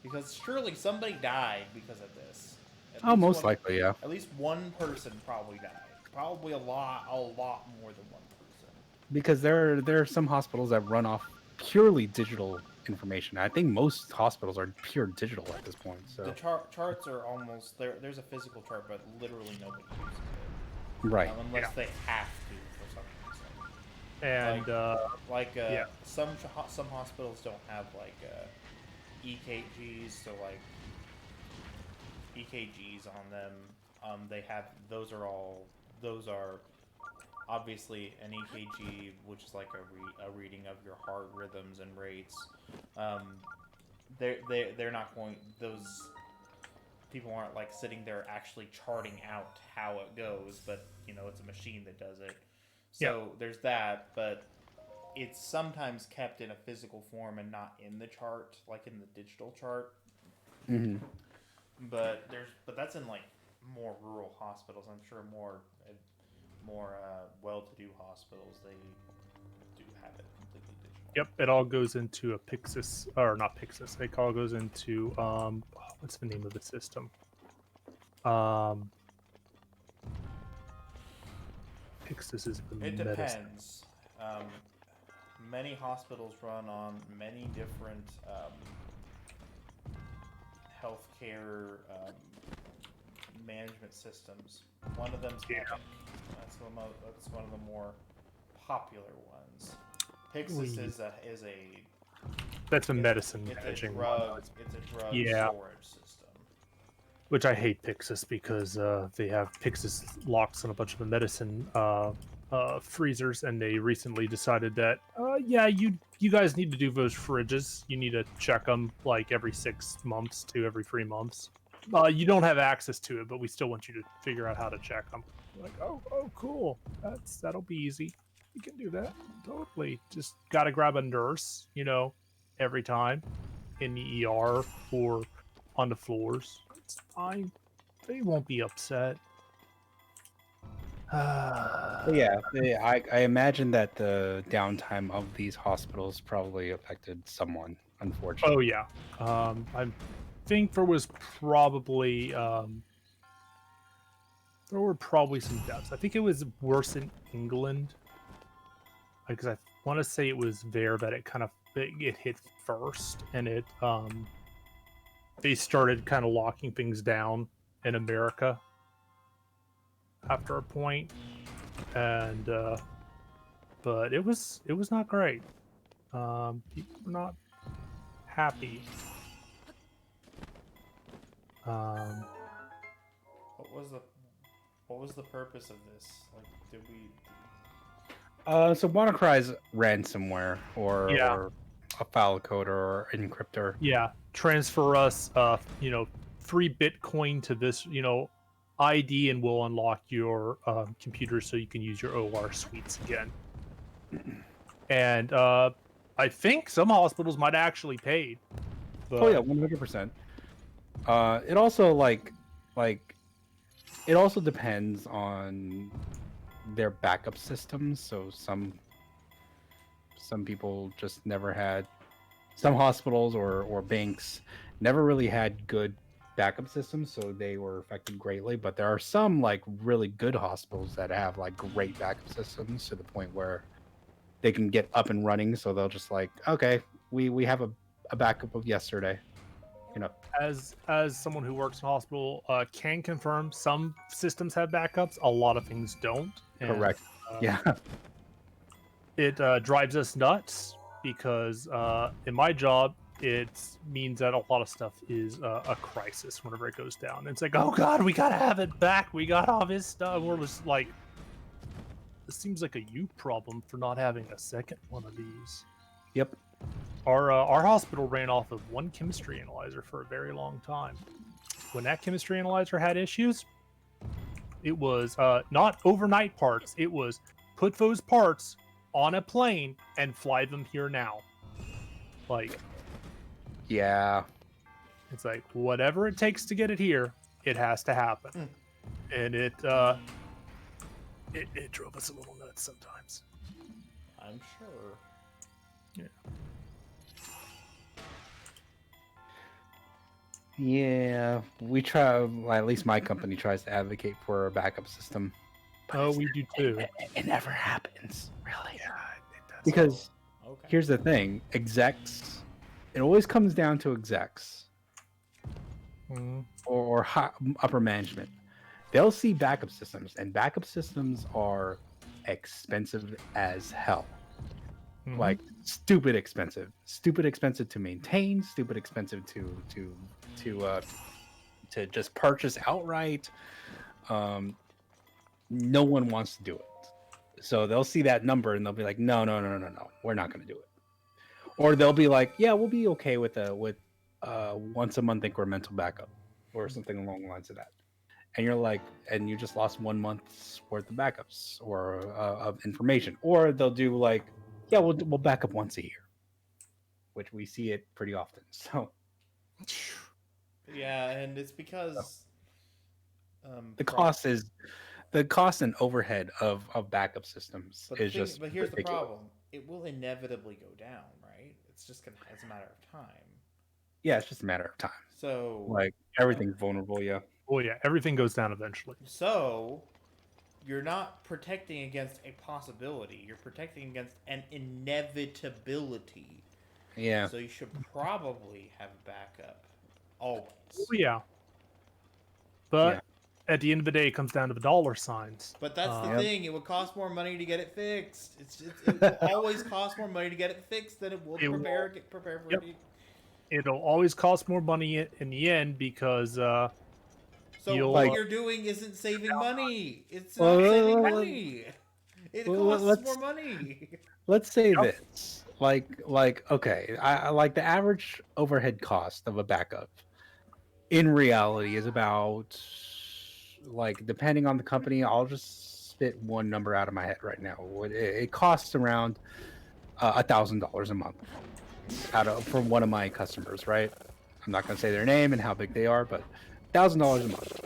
Because surely somebody died because of this. Oh, most likely, yeah. At least one person probably died. Probably a lot more than one person. Because there are some hospitals that run off purely digital information. I think most hospitals are pure digital at this point. So The charts are almost there. There's a physical chart, but literally nobody uses it right. unless they have to for some reason. And yeah. Some hospitals don't have EKGs, so like EKGs on them. They have those are obviously an EKG, which is like a reading of your heart rhythms and rates. They're not going. Those people aren't like sitting there actually charting out how it goes, but it's a machine that does it. So there's that, but it's sometimes kept in a physical form and not in the chart, like in the digital chart. Mm-hmm. But that's in like more rural hospitals. I'm sure more well-to-do hospitals, they do have it completely digital. Yep, it all goes into a Pixis, or not Pixis. It all goes into what's the name of the system? Pixis is the It medicine. depends. Many hospitals run on many different healthcare management systems. One of them's Epic. That's one of the more popular ones. Pixis is a that's a medicine it's managing a drug one. it's a drug Yeah. storage system. Which I hate Pixis because they have Pixis locks on a bunch of the medicine freezers, and they recently decided that you guys need to do those fridges. You need to check them like every 6 months to every 3 months. You don't have access to it, but we still want you to figure out how to check them. Like, oh, cool. That'll be easy. You can do that totally. Just gotta grab a nurse, every time in the ER or on the floors. It's fine. They won't be upset. Yeah, I imagine that the downtime of these hospitals probably affected someone, unfortunately. Oh yeah. I think there was probably there were probably some deaths. I think it was worse in England because I want to say it was there that it hit first, and it they started kind of locking things down in America after a point, and but it was not great. People were not happy. What was the purpose of this? Like, did we? So WannaCry's ransomware or a file coder or encryptor. Yeah, transfer us, free Bitcoin to this, ID, and we'll unlock your computer so you can use your OR suites again. And I think some hospitals might actually paid. But... Oh yeah, 100%. It also it also depends on their backup systems. So some people just never had. Some hospitals or banks never really had good backup systems, so they were affected greatly. But there are some like really good hospitals that have like great backup systems to the point where they can get up and running. So they'll just like, okay, we have a backup of yesterday. As someone who works in a hospital, can confirm some systems have backups. A lot of things don't. And, Correct. Yeah. It drives us nuts because in my job, it means that a lot of stuff is a crisis whenever it goes down. It's like, oh god, we gotta have it back. We got all this stuff. We're just like, this seems like a you problem for not having a second one of these. Yep. Our hospital ran off of one chemistry analyzer for a very long time. When that chemistry analyzer had issues, it was not overnight parts. It was put those parts on a plane and fly them here now. Like, yeah, it's like whatever it takes to get it here, it has to happen. And it drove us a little nuts sometimes. I'm sure. Yeah. Yeah, we try. Well, at least my company tries to advocate for a backup system. Oh, we do too. It never happens, really. Yeah, it does. Because Okay. here's the thing: execs. It always comes down to execs or upper management. They'll see backup systems, and backup systems are expensive as hell. Mhm. Like stupid expensive to maintain, stupid expensive to just purchase outright. No one wants to do it. So they'll see that number and they'll be like, no, we're not going to do it. Or they'll be like, yeah, we'll be okay with once a month incremental backup or something along the lines of that. And you're like, and you just lost 1 month's worth of backups or of information. Or they'll do like, yeah, we'll back up once a year, which we see it pretty often. So Yeah, and it's because the cost and overhead of backup systems But is just but here's the ridiculous. problem: it will inevitably go down, right? It's just it's a matter of time. Yeah, it's just a matter of time. So Like everything's vulnerable. Yeah. Oh yeah, everything goes down eventually. So you're not protecting against a possibility; you're protecting against an inevitability. Yeah. So you should probably have backup always. Oh yeah. But at the end of the day, it comes down to the dollar signs. But that's the thing; it would cost more money to get it fixed. It will always cost more money to get it fixed than it will prepare for it. It'll always cost more money in the end because so what you're doing isn't saving money. It's not saving money. It costs more money. Let's say this. Like okay, I like the average overhead cost of a backup in reality is about, like, depending on the company, I'll just spit one number out of my head right now. It costs around $1,000 a month from one of my customers, right? I'm not going to say their name and how big they are, but $1,000 a month.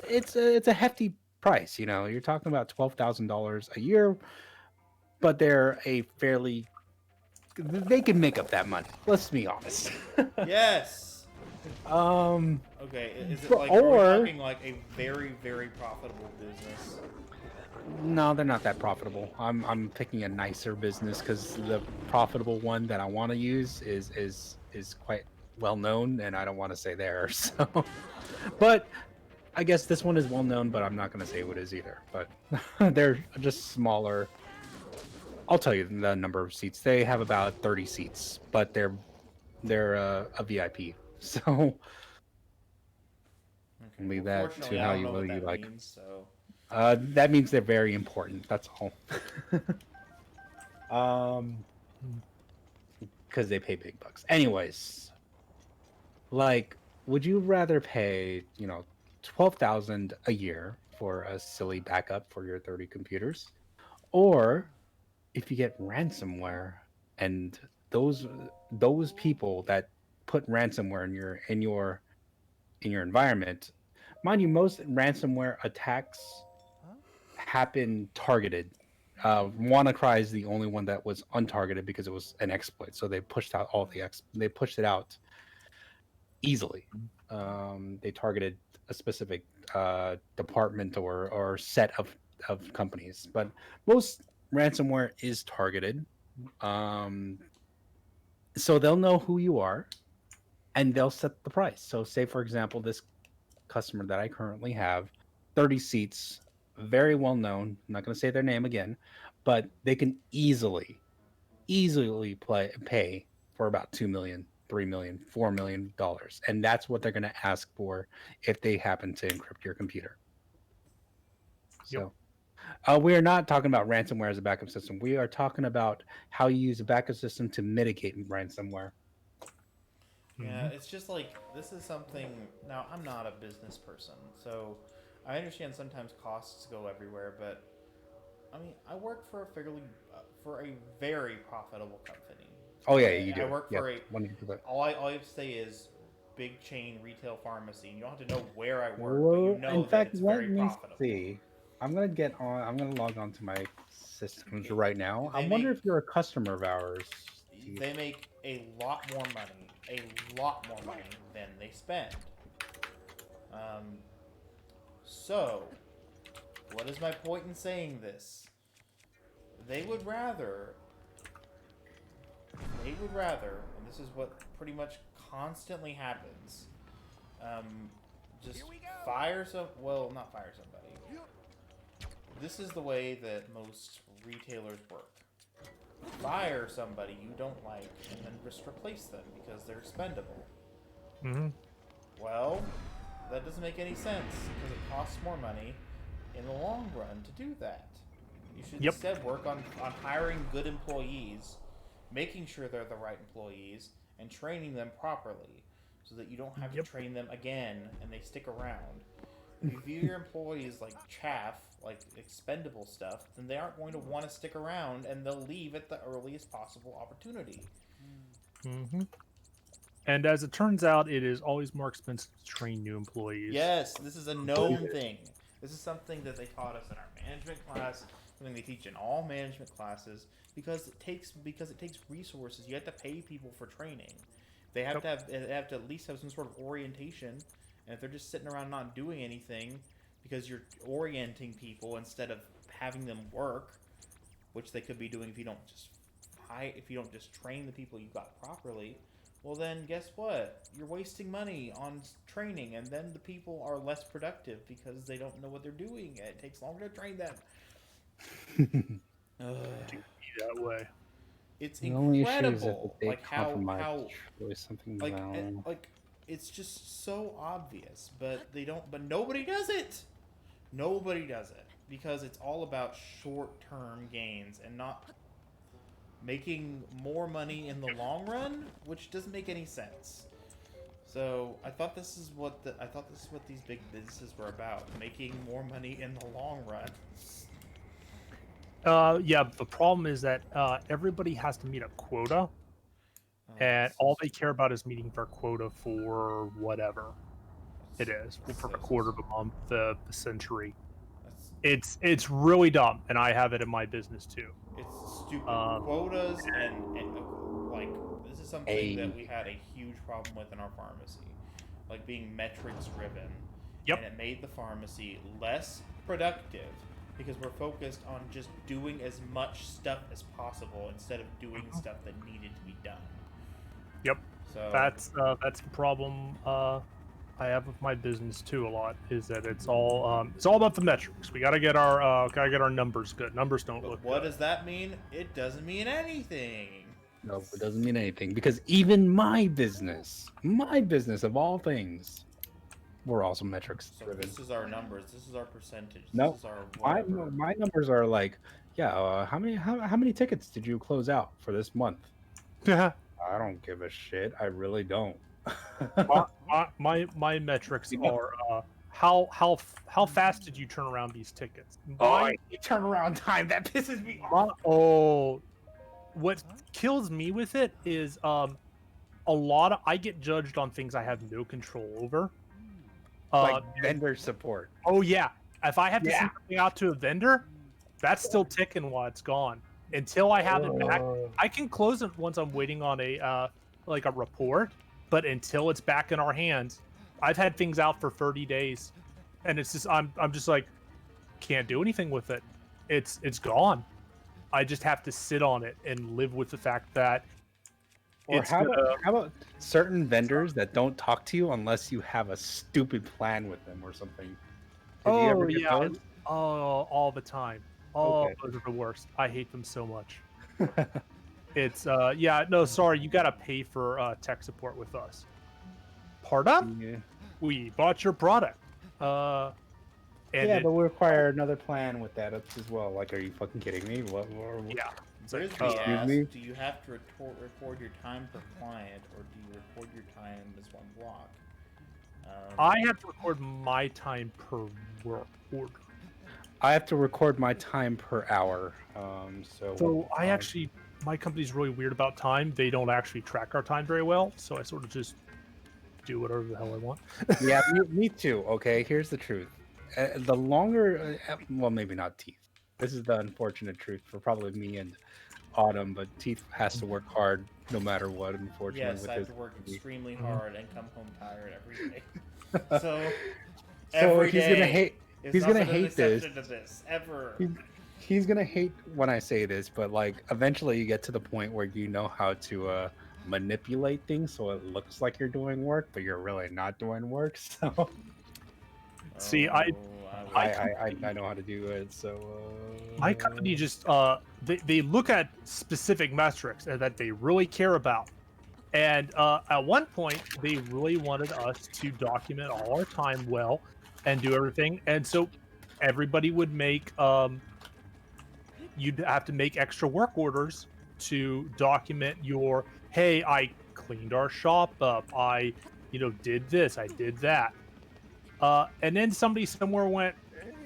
It's a hefty price. You're talking about $12,000 a year, but they're they can make up that money. Let's be honest. Yes. Okay, is it like we're talking like a very, very profitable business? No, they're not that profitable. I'm picking a nicer business because the profitable one that I want to use is quite well known, and I don't want to say theirs. So, but I guess this one is well known, but I'm not going to say what it is either. But they're just smaller. I'll tell you the number of seats. They have about 30 seats, but they're a VIP. So leave that to how you really like. Means, so. That means they're very important. That's all. Because they pay big bucks. Anyways, like, would you rather pay, $12,000 a year for a silly backup for your 30 computers, or if you get ransomware and those people that put ransomware in your environment, mind you, most ransomware attacks happen targeted. WannaCry is the only one that was untargeted because it was an exploit. So they pushed out they pushed it out easily. They targeted a specific department or set of companies, but most ransomware is targeted. So they'll know who you are and they'll set the price. So say, for example, this customer that I currently have, 30 seats, very well known. I'm not going to say their name again, but they can easily pay for about $2 million, $3 million, $4 million, and that's what they're going to ask for if they happen to encrypt your computer. So, we are not talking about ransomware as a backup system. We are talking about how you use a backup system to mitigate ransomware. Yeah, it's just like, this is something. Now, I'm not a business person, so I understand sometimes costs go everywhere, but I mean, I work for a very profitable company. Oh yeah, you do. I work for all I have to say is big chain retail pharmacy. You don't have to know where I work, but you know that it's very profitable. See. I'm gonna log on to my systems right now. I wonder if you're a customer of ours. They make a lot more money than they spend. So, what is my point in saying this? They would rather, and this is what pretty much constantly happens, just fire not fire somebody. This is the way that most retailers work. Fire somebody you don't like and then just replace them because they're expendable. Well, that doesn't make any sense because it costs more money in the long run to do that. You should Yep. instead work on hiring good employees, making sure they're the right employees, and training them properly so that you don't have to train them again and they stick around. If you view your employees like chaff, like expendable stuff, then they aren't going to want to stick around and they'll leave at the earliest possible opportunity. Mm-hmm. And as it turns out, it is always more expensive to train new employees. Yes, this is a known thing. This is something that they taught us in our management class, something they teach in all management classes, because it takes resources. You have to pay people for training. They have to at least have some sort of orientation, and if they're just sitting around not doing anything because you're orienting people instead of having them work, which they could be doing if you don't just train the people you got properly, well then guess what? You're wasting money on training, and then the people are less productive because they don't know what they're doing. It takes longer to train them. That way. It's The only issue is incredible, that they like how choice something like about. like it's just so obvious, but they don't. But nobody does it. Nobody does it because it's all about short-term gains and not making more money in the long run, which doesn't make any sense. So I thought this is what these big businesses were about: making more money in the long run. Yeah, the problem is that everybody has to meet a quota, and all they care about is meeting their quota for whatever it is, for a quarter of a month, the century. It's really dumb, and I have it in my business too. It's stupid. Quotas and like this is something that we had a huge problem with in our pharmacy, like being metrics driven. Yep. And it made the pharmacy less productive because we're focused on just doing as much stuff as possible instead of doing stuff that needed to be done. Yep. So That's the problem I have with my business too a lot, is that it's all about the metrics. We gotta get our numbers good. Numbers don't look what good. does that mean? It doesn't mean anything. No, it doesn't mean anything because even my business of all things, we're also metrics So driven. this is our numbers. This is our percentage. No, This is our whatever. my numbers are like, how many tickets did you close out for this month? I don't give a shit. I really don't. my metrics are how fast did you turn around these tickets? Turnaround time, that pisses me off. What kills me with it is I get judged on things I have no control over. Like vendor support. Oh yeah, if I have to send something out to a vendor, that's still ticking while it's gone. Until I have it back, I can close it once I'm waiting on a report. But until it's back in our hands, I've had things out for 30 days, and it's just I'm just like, can't do anything with it. It's gone. I just have to sit on it and live with the fact that. Or how about certain vendors that don't talk to you unless you have a stupid plan with them or something? Did you ever get those? All the time. Those are the worst. I hate them so much. It's sorry, you gotta pay for tech support with us. Pardon? Yeah. We bought your product. But we require another plan with that as well. Like, are you fucking kidding me? What? Yeah. Frisbee asked, do you have to record your time per client, or do you record your time as one block? I have to record my time per work order. I have to record my time per hour. So I actually, my company's really weird about time. They don't actually track our time very well, so I sort of just do whatever the hell I want. Yeah, me too. Okay, here's the truth. The longer, well, maybe not Teeth. This is the unfortunate truth for probably me and Autumn, but Teeth has to work hard no matter what, unfortunately. Yes, I have to work extremely hard and come home tired every day. So he's gonna hate. He's gonna hate this. Ever. He's gonna hate when I say this, but like eventually you get to the point where you know how to manipulate things so it looks like you're doing work, but you're really not doing work. So see, I know how to do it. So my company just they look at specific metrics that they really care about, and at one point they really wanted us to document all our time well and do everything, and so everybody would make you'd have to make extra work orders to document your, hey, I cleaned our shop up, I, did this, I did that. And then somebody somewhere went,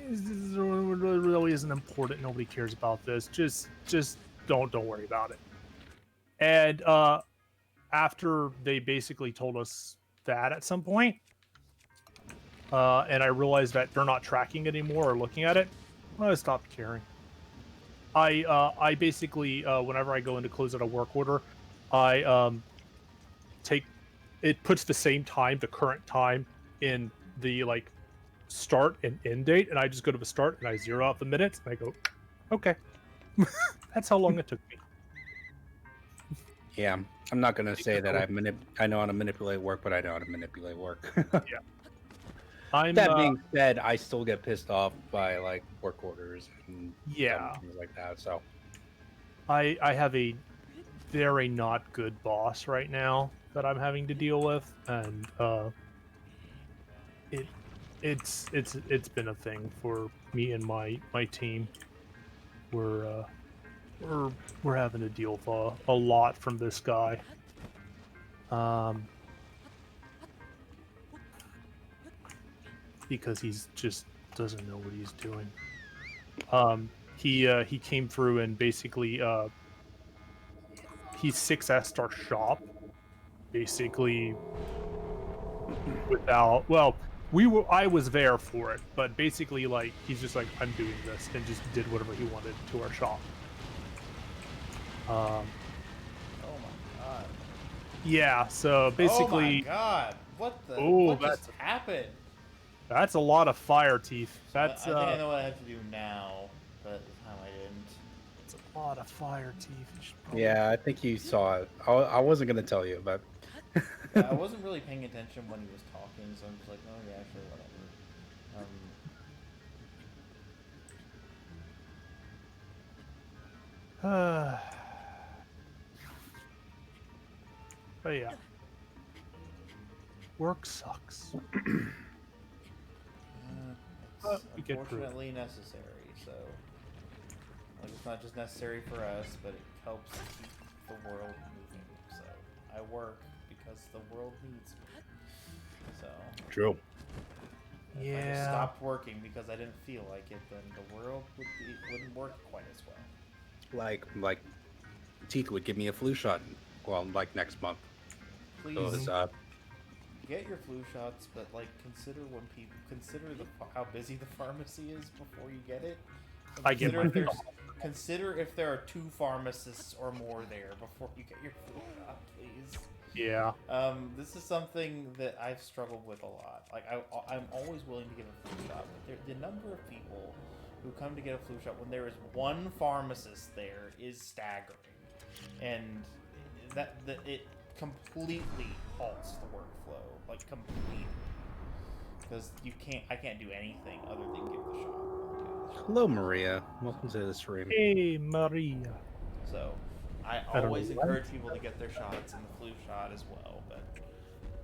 this really isn't important. Nobody cares about this. Just don't worry about it. And after they basically told us that at some point, and I realized that they're not tracking it anymore or looking at it, I stopped caring. I basically whenever I go in to close out a work order, I take it puts the same time, the current time in the start and end date, and I just go to the start and I zero out the minutes and I go, okay. That's how long it took me. Yeah, I'm not gonna say that I know how to manipulate work, but I know how to manipulate work. Yeah. That being said, I still get pissed off by work orders and things like that. So I have a very not good boss right now that I'm having to deal with, and it's been a thing for me and my team. We're having to deal with a lot from this guy. Because he's just doesn't know what he's doing. He came through and basically he 6S'd our shop basically without, well, I was there for it, but basically he's just like, I'm doing this, and just did whatever he wanted to our shop. Oh my god. Yeah, so basically. Oh my god. Oh, what just happened? That's a lot of fire, Teeth. That's I think I know what I have to do now, but at the time I didn't. It's a lot of fire, Teeth. yeah, I think you saw it. I wasn't gonna tell you, but Yeah, I wasn't really paying attention when he was talking, so I'm just like, oh yeah, sure, whatever. But yeah, work sucks. It's unfortunately necessary, so it's not just necessary for us, but it helps keep the world moving. So I work because the world needs me. So true. If I just stopped working because I didn't feel like it, then the world wouldn't work quite as well. Like Teeth would give me a flu shot, well, next month. Please So, get your flu shots, but consider when people consider how busy the pharmacy is before you get it. I get my Consider if there are 2 pharmacists or more there before you get your flu shot, please. Yeah. This is something that I've struggled with a lot. I'm always willing to give a flu shot, but the number of people who come to get a flu shot when there is 1 pharmacist there is staggering, and it completely halts the workflow, completely, because I can't do anything other than give the shot. hello, Maria. Welcome to the stream. Hey, Maria. So I always encourage people to get their shots and the flu shot as well, but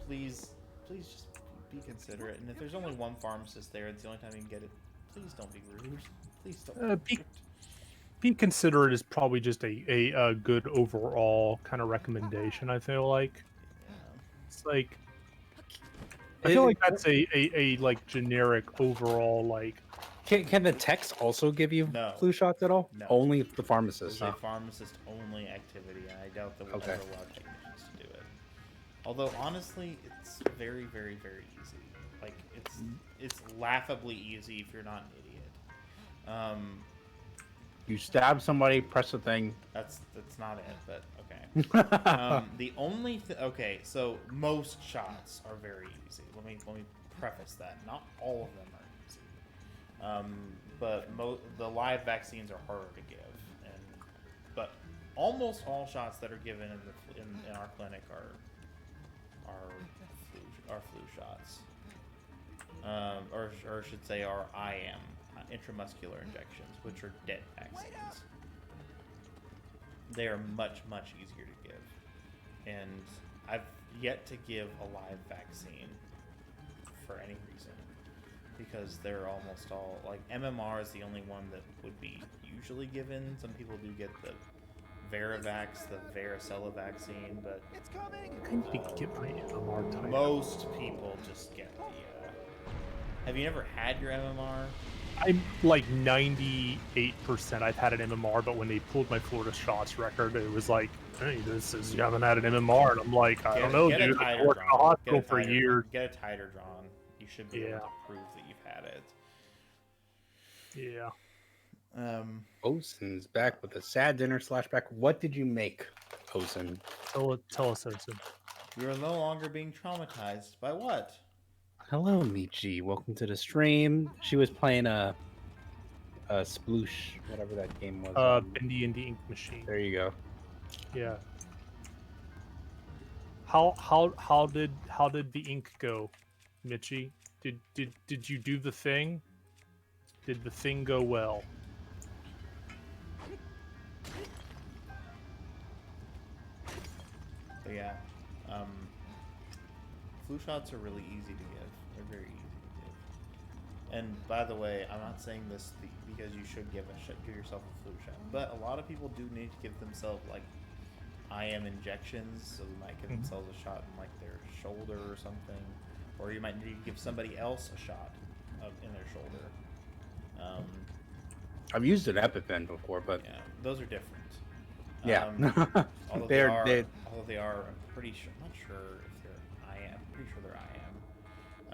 please just be considerate. And if there's only 1 pharmacist there, it's the only time you can get it. Please don't be rude. Please don't be rude. Be considerate is probably just a good overall kind of recommendation. I feel like it's I feel like that's a generic overall Can the techs also give you No. flu shots at all? No. Only the pharmacist. It's a pharmacist-only activity, and I doubt that we'll Okay. ever allow technicians to do it. Although, honestly, it's very, very, very easy. It's laughably easy if you're not an idiot. You stab somebody, press the thing. That's not it, but okay. The only okay, so most shots are very easy. Let me preface that. Not all of them are easy. But the live vaccines are harder to give, but almost all shots that are given in our clinic are flu shots, or I should say are IM, intramuscular injections, which are dead vaccines. They are much easier to give, and I've yet to give a live vaccine for any reason. because they're almost all like MMR is the only one that would be usually given. Some people do get the Varivax, the varicella vaccine, but I need to get my MMR tied up. most people just get the. Have you never had your MMR? I'm like 98%. I've had an MMR, but when they pulled my Florida shots record, it was like, hey, this is you haven't had an MMR, and I'm like, I don't know, Get a dude. I titer worked in a drawn. hospital for years. Get a titer drawn. You should be Yeah. able to prove that you've had it. Yeah. Osen's back with a sad dinner /back. What did you make, Osen? Tell us, Osen. You are no longer being traumatized by what? Hello, Michi. Welcome to the stream. She was playing a sploosh, whatever that game was. Bendy and the Ink Machine. There you go. Yeah. How did the ink go, Mitchie? Did you do the thing? Did the thing go well? But yeah, flu shots are really easy to give. They're very easy to give. And by the way, I'm not saying this because you should give yourself a flu shot, but a lot of people do need to give themselves like IM injections, so they might give themselves a shot in like their shoulder or something, or you might need to give somebody else a shot in their shoulder. I've used an EpiPen before, but yeah, those are different. yeah, Although they're they are, I'm pretty sure. I'm not sure if they're IM. I'm pretty sure they're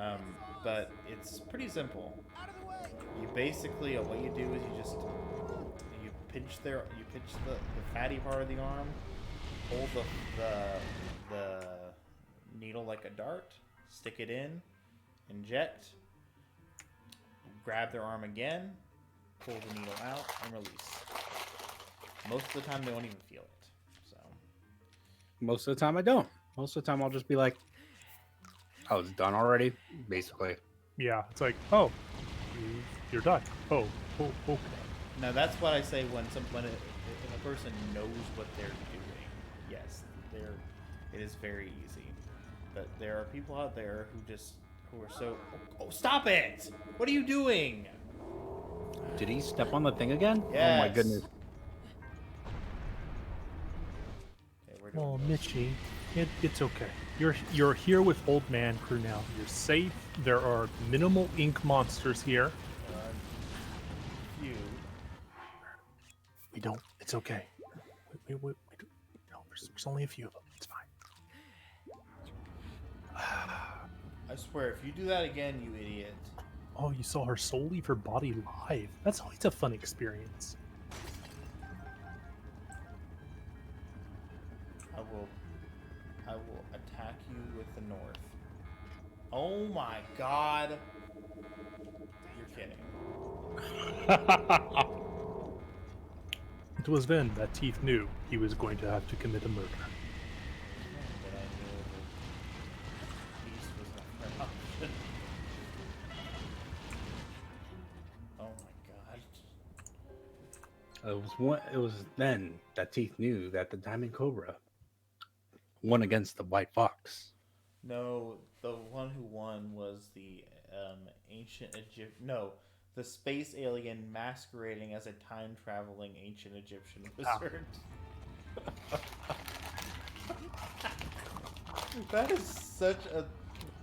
IM. But it's pretty simple. You basically what you do is you pinch the fatty part of the arm, hold the needle like a dart, stick it in, inject, grab their arm again, pull the needle out, and release. Most of the time, they won't even feel it. So most of the time I don't. Most of the time I'll just be like, "I was done already," basically. Yeah, it's like, oh, you're done. Oh, okay. now that's what I say when if a person knows what they're doing. Yes, it is very easy. But there are people out there who are so. Oh, stop it! What are you doing? Did he step on the thing again? Yes. Oh my goodness. Okay, we're doing Oh, this. Mitchie, it's okay. You're here with Old Man Crew now. You're safe. There are minimal ink monsters here. You. We don't. It's okay. We don't, no, there's only a few of them. It's fine. I swear, if you do that again, you idiot. Oh, you saw her soul leave her body live. That's always a fun experience. I will attack you with the north. Oh my god. You're kidding. It was then that Teeth knew he was going to have to commit a murder. But I knew that peace was not an option. Oh my god. It was then that Teeth knew that the Diamond Cobra won against the White Fox. No, the one who won was the ancient Egypt. No, the space alien masquerading as a time-traveling ancient Egyptian wizard. That is such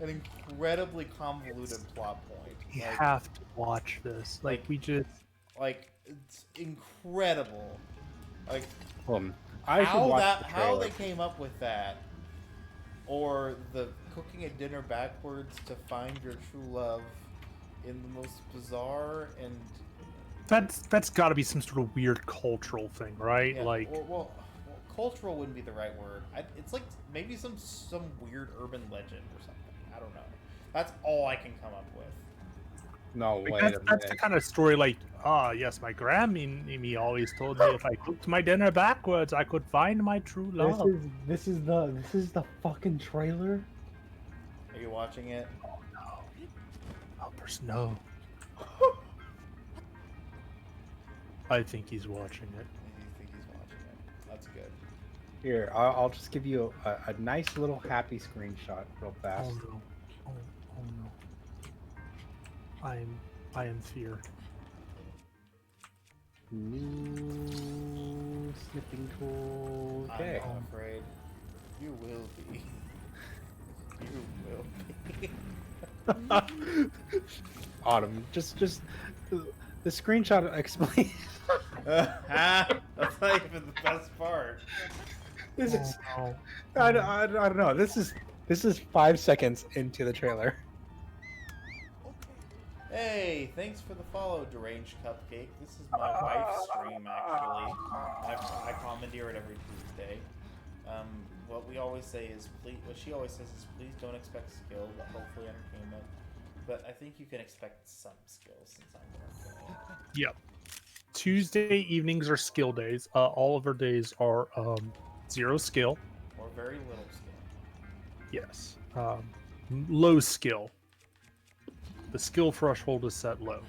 an incredibly convoluted plot point. You Like, have to watch this. Like we just. it's incredible. Like I should watch the how trailer. they came up with that, or the cooking a dinner backwards to find your true love in the most bizarre and That's got to be some sort of weird cultural thing, right? yeah, Like, well, cultural wouldn't be the right word. It's like maybe some weird urban legend or something. I don't know. That's all I can come up with. No like, way. that's the kind of story. Like, yes, my Grammy always told me if I cooked my dinner backwards, I could find my true love. This is the fucking trailer. Are you watching it? Oh no! Helpers, no. I think he's watching it. I think he's watching it. That's good. Here, I'll just give you a nice little happy screenshot real fast. Oh no! Oh no! I am fear. New sniffing tool. Okay. I'm not afraid. You will be. You will be. Autumn. Just the screenshot explains. That's not even the best part. This is. Oh, I don't know. This is 5 seconds into the trailer. Hey, thanks for the follow, Deranged Cupcake. This is my wife's stream, actually. I commandeer it every Tuesday. What we always say is, what she always says is, please don't expect skill, but hopefully entertainment. But I think you can expect some skill since I'm working. Yep. Tuesday evenings are skill days. All of our days are 0 skill. Or very little skill. Yes. Low skill. The skill threshold is set low.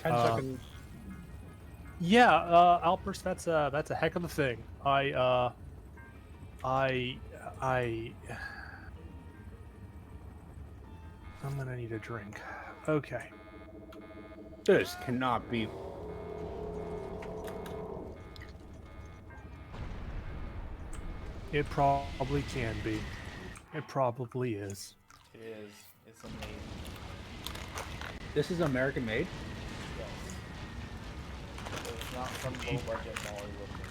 10 seconds. Yeah, Alpers, that's a heck of a thing. I'm gonna need a drink. Okay. This cannot be. It probably can be. It probably is. It is. It's amazing. This is American made. Yes. It's not some low budget Bollywood movie.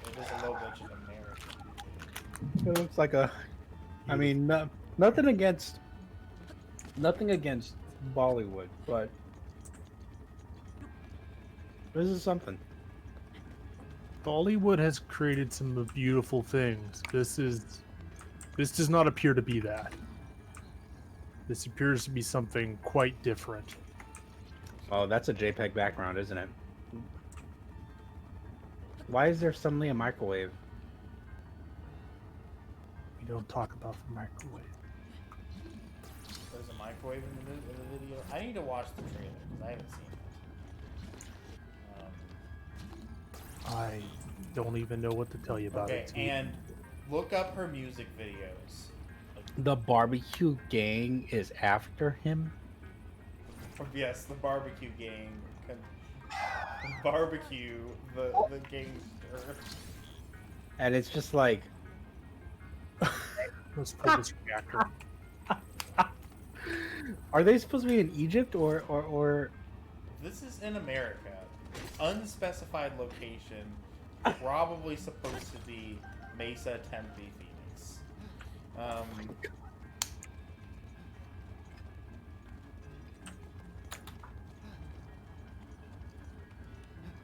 It is a low budget American. It looks like a. I mean, nothing against Bollywood, but this is something. Bollywood has created some beautiful things. This does not appear to be that. This appears to be something quite different. Oh, that's a JPEG background, isn't it? Why is there suddenly a microwave? We don't talk about the microwave. There's a microwave in the video. I need to watch the trailer because I haven't seen it. I don't even know what to tell you about Okay, it. and look up her music videos. The barbecue gang is after him. Yes, the barbecue gang can barbecue the gangster. And it's just like, Let's pull this reactor. are they supposed to be in Egypt or This is in America. Unspecified location. Probably supposed to be Mesa, Tempe, Phoenix.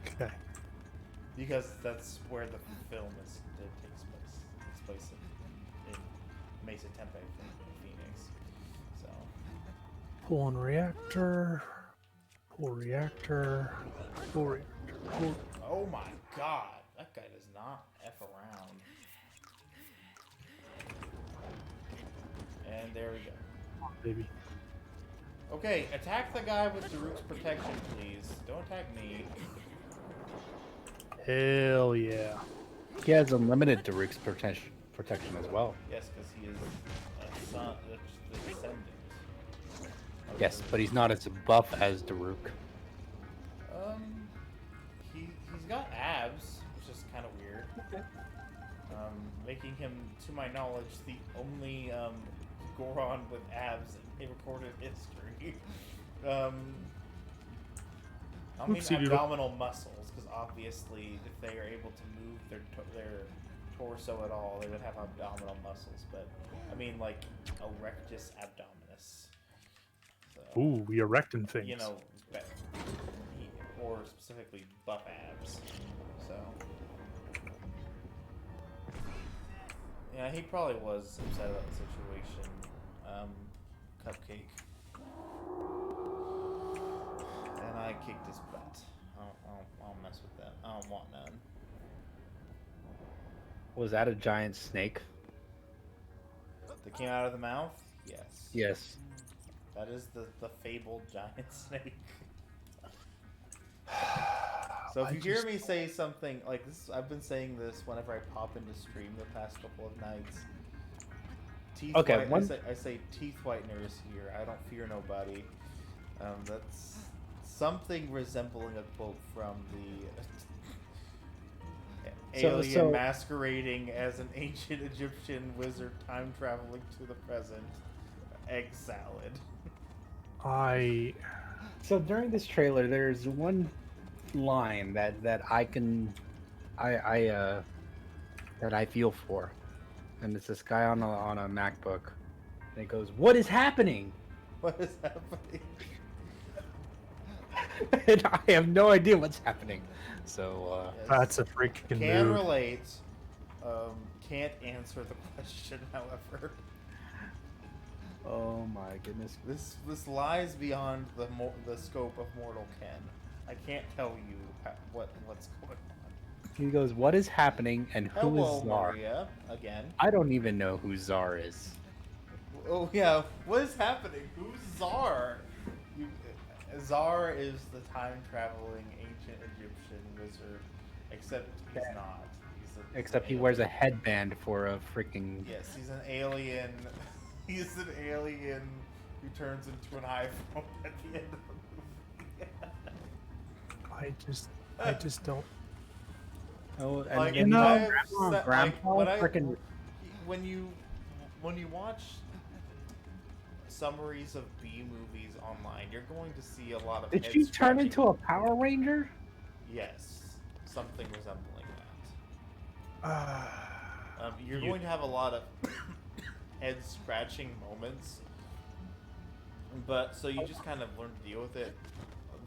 Okay. Because that's where the film takes place. It's place in Mesa, Tempe, Phoenix. So. Pull on reactor. Pull reactor. Pull reactor. Pull. Oh my god, that guy does not F around. And there we go. Come on, baby. Okay, attack the guy with Daruk's protection, please. Don't attack me. Hell yeah. he has unlimited Daruk's protection as well? Yes, because he is a son, the descendant. of Yes, Daruk. but he's not as buff as Daruk. He's got abs, which is kind of weird. Making him, to my knowledge, the only Goron with abs in recorded history. I mean Oopsie doodle. abdominal muscles, because obviously, if they are able to move their torso at all, they would have abdominal muscles. But I mean, like erectus abdominis. So, Ooh, we erecting things. you know, or specifically buff abs. So, yeah, he probably was upset about the situation. Cupcake, and I kicked his butt. I don't mess with that. I don't want none. Was that a giant snake? That came out of the mouth? Yes. Yes. That is the fabled giant snake. So if you hear me say something like this, I've been saying this whenever I pop into stream the past couple of nights. Teeth Okay, I say teeth whitener is here. I don't fear nobody. That's something resembling a quote from the alien masquerading as an ancient Egyptian wizard time traveling to the present. Egg salad. So during this trailer, there's one line that I that I feel for, and it's this guy on a MacBook, and it goes, "What is happening?" What is happening? And I have no idea what's happening. So Yes. That's a freaking Can move. relate. Can't answer the question, however. oh my goodness. This lies beyond the scope of mortal ken. I can't tell you what's going on. He goes, "What is happening?" And who Hello, is Czar? Maria, again. I don't even know who Czar is. Oh yeah, what is happening? Who's Czar? Czar is the time-traveling ancient Egyptian wizard, except he's not. Except he wears a headband for a freaking. Yes, he's an alien. He's an alien who turns into an iPhone at the end of the movie. I just don't. Oh, and Like, then Grandpa freaking. when you watch summaries of B movies online, you're going to see a lot of. Did she turn into a Power Ranger? Yes, something resembling that. You're going to have a lot of head scratching moments, but so you just kind of learn to deal with it.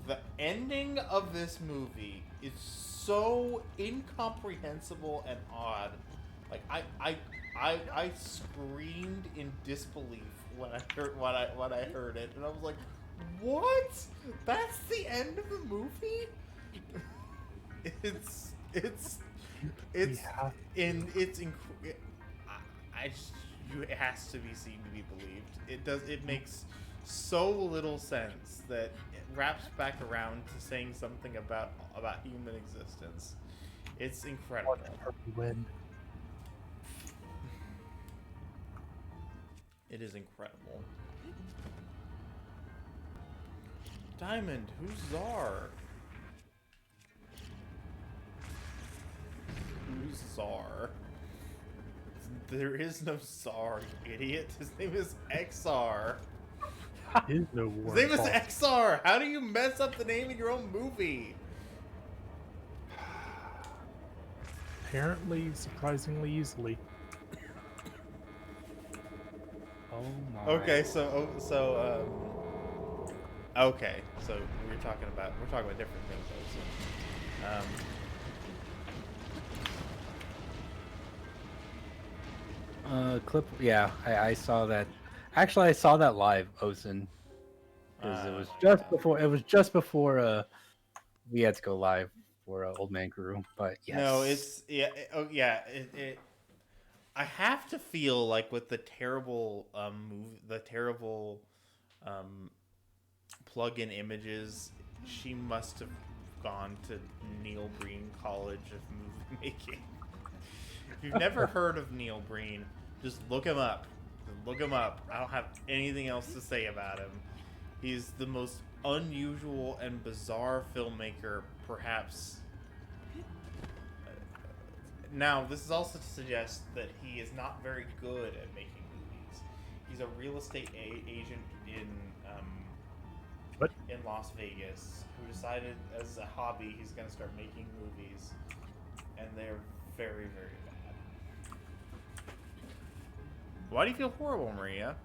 The ending of this movie is so incomprehensible and odd. Like I screamed in disbelief when I heard it, and I was like, "What? That's the end of the movie?" It's Yeah. it has to be seen to be believed. It makes so little sense that it wraps back around to saying something about human existence. It's incredible. Win. It is incredible. Diamond, who's Czar? Who's Czar? There is no Czar, you idiot. His name is XR. Is no war. His name is XR. How do you mess up the name in your own movie? Apparently, surprisingly easily. Oh my. Okay, so okay, so we're talking about different things. Clip. Yeah, I saw that. Actually, I saw that live, Osen. Because it was just before. It was just before. We had to go live for Old Man Crew. But yes. No, it's It I have to feel like with the terrible plug-in images, she must have gone to Neil Breen College of Movie Making. If you've never heard of Neil Breen, just look him up. Look him up. I don't have anything else to say about him. He's the most unusual and bizarre filmmaker, perhaps. Now, this is also to suggest that he is not very good at making movies. He's a real estate agent in Las Vegas who decided as a hobby he's going to start making movies, and they're very, very bad. Why do you feel horrible, Maria?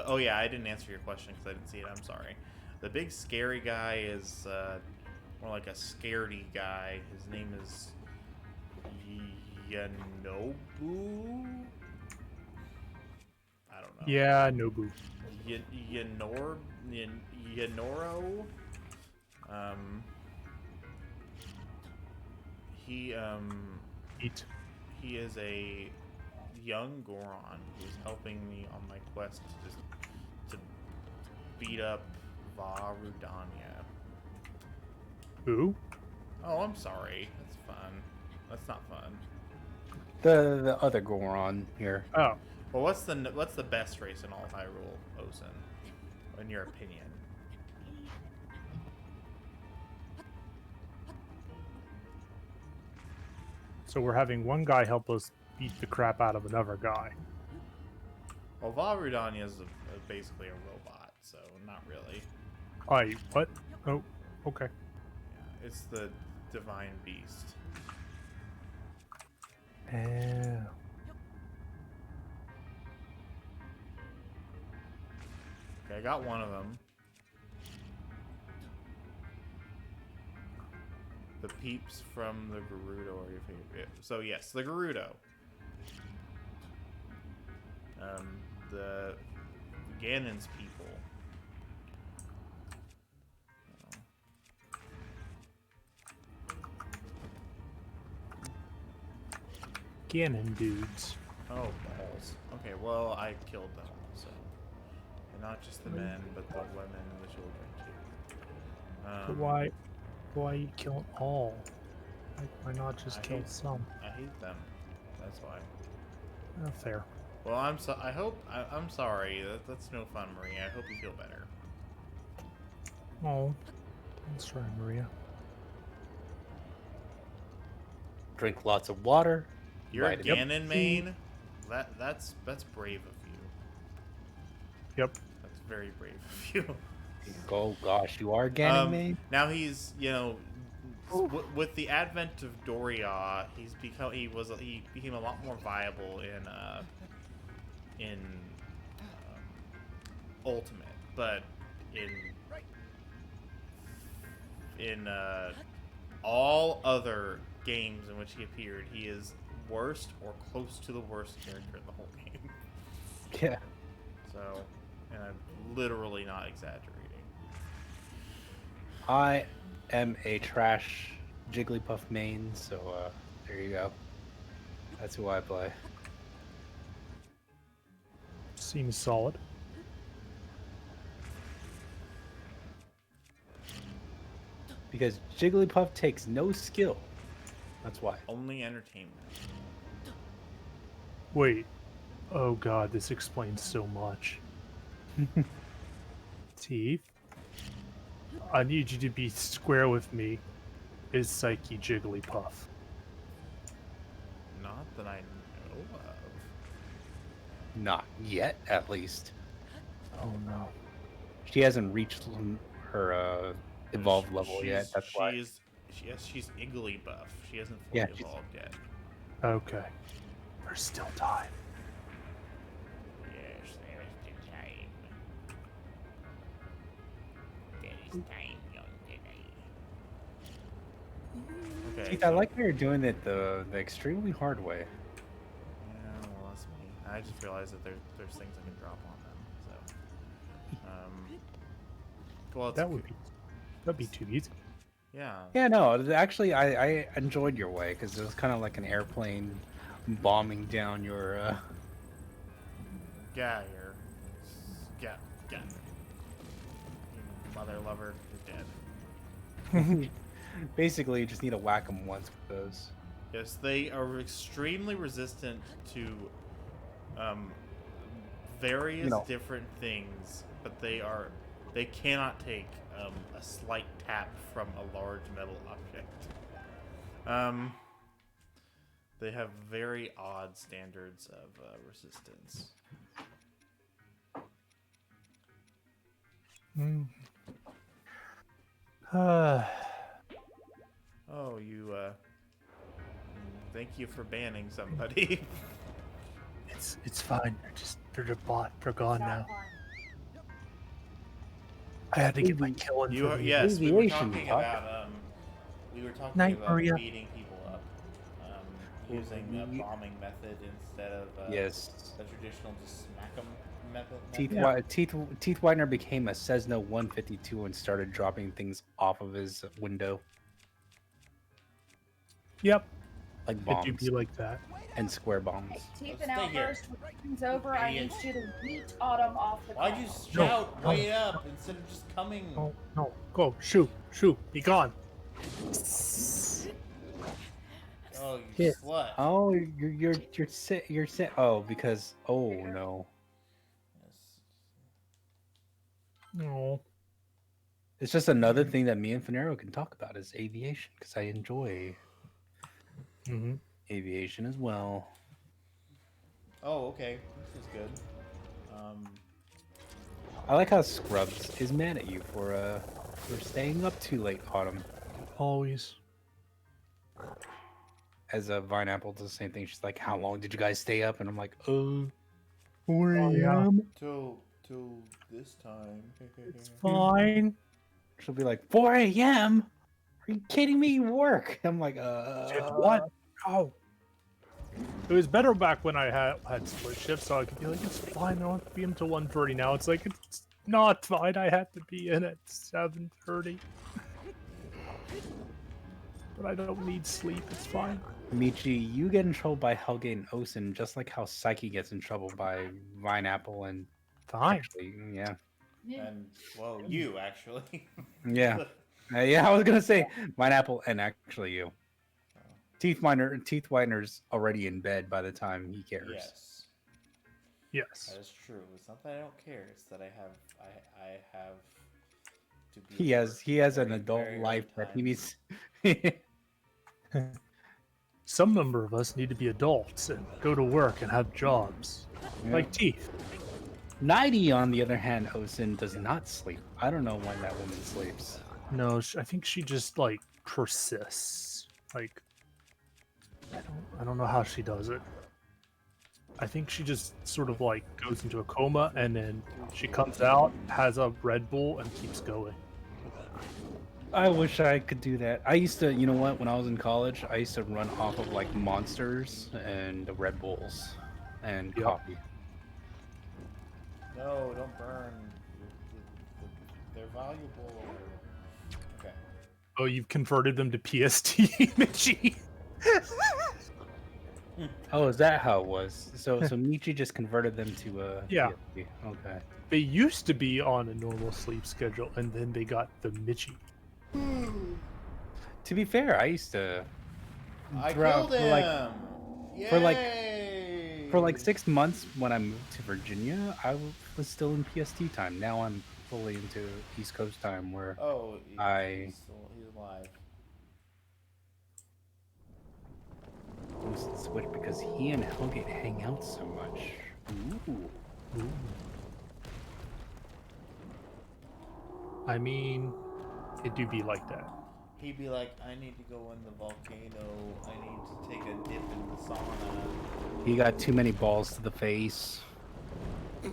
Oh yeah, I didn't answer your question because I didn't see it. I'm sorry. The big scary guy is more like a scaredy guy. His name is Yanobu. I don't know. Yeah, Nobu. Yanoro. He is a young Goron who's helping me on my quest to beat up Varudanya. Who? Oh, I'm sorry. That's fun. That's not fun. The other Goron here. Oh. Well, what's the best race in all Hyrule, Ozen, in your opinion? So we're having one guy help us beat the crap out of another guy. Well, Valrudania is basically a robot, so not really. What? Oh, okay. Yeah, it's the divine beast. Yeah. Okay, I got one of them. The peeps from the Gerudo are your favorite. So yes, the Gerudo. The Ganon's people. Ganon dudes. Oh, balls. Okay, well, I killed them, so. And not just the men, but the women and the children, too. But why you killing all? Like, why not just kill some? I hate them. That's why. Fair. Well, I'm sorry. That's no fun, Maria. I hope you feel better. Oh, that's right, Maria. Drink lots of water. You're a Vitamin Ganon C. main? That's brave of you. Yep. That's very brave of you. Oh gosh, you are Ganon main? Now he's, with the advent of Doria, he became a lot more viable in Ultimate, but in all other games in which he appeared, he is worst or close to the worst character in the whole game. Yeah. So, and I'm literally not exaggerating. I am a trash Jigglypuff main, so there you go. That's who I play. Seems solid. Because Jigglypuff takes no skill. That's why. Only entertainment. Wait. Oh god, this explains so much. Teeth? I need you to be square with me. Is Psyche Jigglypuff? Not that I know of. Not yet, at least. Oh no. She hasn't reached her evolved level yet. That's why. She's Igglybuff. She hasn't fully Yeah, she's- evolved yet. Okay. There's still time. Yes, there is the time. There is time, young lady. Okay. Keith, I like how you're doing it the extremely hard way. Yeah, well, that's me. I just realized that there's things I can drop on them. So, well, That'd be too easy. yeah. Yeah, no, actually, I enjoyed your way because it was kind of like an airplane bombing down your. Yeah, yeah. You mother lover, you're dead. Basically, you just need to whack them once with those. Yes, they are extremely resistant to various different things, but they cannot take a slight tap from a large metal object. They have very odd standards of resistance. Oh, you thank you for banning somebody. It's fine. They're gone now. I had to get my kill in. Yes, we were Aviation, talking Puck. about Night, Maria. beating people up, using a bombing method instead of Yes. the traditional just smack 'em method. Teeth Whitener became a Cessna 152 and started dropping things off of his window, Yep. like It do bombs be like that. and square bombs. Teeth Stay and here. Outburst, when it's over, I need you to yeet Autumn off the Why'd ground. you shout way up instead of just coming? Oh no! Go shoot! Be gone! Oh, you shit. slut. Oh, you're sick. You're sick. Oh, because no, Yes. No. it's just another thing that me and Finero can talk about is aviation because I enjoy Mm-hmm. aviation as well. Oh, okay. This is good. I like how Scrubs is mad at you for staying up too late, Autumn. Always. As a Vine Apple does the same thing. She's like, "How long did you guys stay up?" And I'm like, 4 Oh, yeah. a.m. till this time. It's fine. She'll be like, 4 a.m. Are you kidding me? You work. I'm like, Shit, what? Oh, It was better back when I had split shifts, so I could be like, it's fine, I don't have to be in until 1:30 now. It's like, it's not fine, I have to be in at 7:30. But I don't need sleep, it's fine. Michi, you get in trouble by Hellgate and Osen, just like how Psyche gets in trouble by Vine Apple and Fine. actually, yeah, Yeah. And well, you actually. yeah, yeah. I was gonna say Vine Apple and actually you. Teeth Whitener's already in bed by the time he cares. Yes, Yes. that is true. It's not that I don't care. It's that I have to be. He has an very, adult very life early that he times. needs. Some number of us need to be adults and go to work and have jobs. Yeah. Like Teeth. 90, on the other hand, Osen does not sleep. I don't know when that woman sleeps. No, I think she just, like, persists. Like, I don't know how she does it. I think she just sort of, like, goes into a coma, and then she comes out, has a Red Bull, and keeps going. I wish I could do that. I used to, you know what, when I was in college, I used to run off of like Monsters and the Red Bulls and Yep. coffee. No, don't burn. They're valuable. Okay. Oh, you've converted them to PST, Michi. Oh, is that how it was? So Michi just converted them to Yeah. PSP. Okay. They used to be on a normal sleep schedule, and then they got the Michi. To be fair, I used to I throughout- killed for, like- him. for like Yay! 6 months when I moved to Virginia, I was still in PST time. Now I'm fully into East Coast time where Oh, I- he's alive. we switch because he and Hellgate hang out so much. Ooh. I mean, it do be like that. He'd be like, I need to go in the volcano. I need to take a dip in the sauna. He got too many balls to the face. I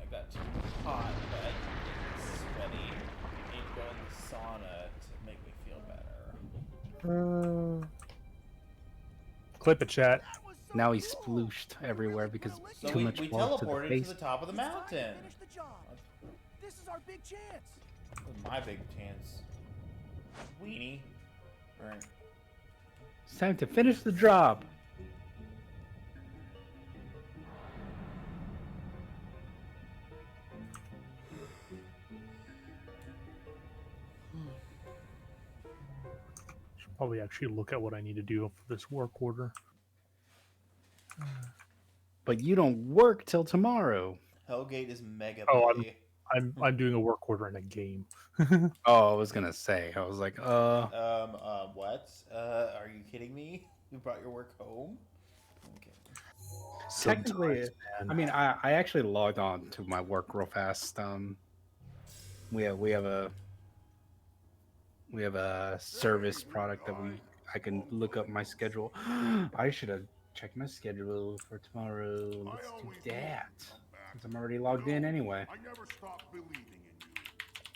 got too hot, but it's sweaty. I need to go in the sauna to make me feel better. Clip it, chat. Now he's splooshed everywhere because So too we much balls to the teleported face. to the top of the mountain. Finish the job. This is our big chance. My big chance. Weenie. Alright. It's time to finish the job. Should probably actually look at what I need to do for this work order. But you don't work till tomorrow. Hellgate is mega Oh, pay. I'm doing a work order in a game. Oh, I was gonna say. I was like, What? Are you kidding me? You brought your work home? Okay. Technically, Sometimes, man. I mean, I actually logged on to my work real fast. We have a service product that I can look up my schedule. I should have checked my schedule for tomorrow. Let's do that. Since I'm already logged in anyway. I never stopped believing in you.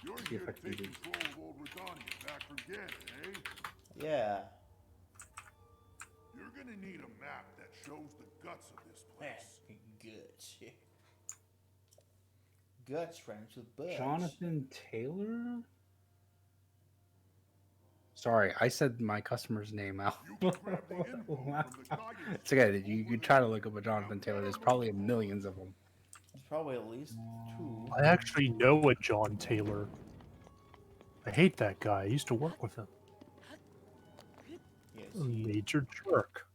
You're See if here I to can take do- control of old Redania back from Gannon, eh? Yeah. You're gonna need a map that shows the guts of this place. Guts. Guts rhymes with butt. Jonathan Taylor? Sorry, I said my customer's name out. You can grab the info from the guidance. It's okay. You try to look up a Jonathan Taylor. There's probably millions of them. There's probably at least two. I actually know a John Taylor. I hate that guy. I used to work with him. Yes, A he, major jerk.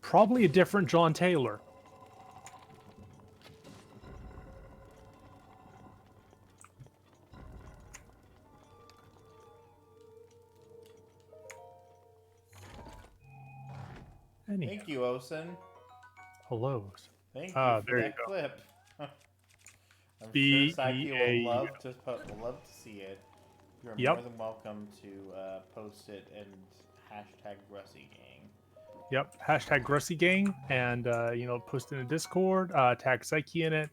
Probably a different John Taylor. Anyhow, thank you, Osen. hello. Thank you Ah, for there you that go. clip. I'm sure Psyche will BEAU. love to see it. You're Yep. more than welcome to post it and hashtag Rusty Gang. Yep. Hashtag Grussy Gang, and post in the Discord. Tag Psyche in it.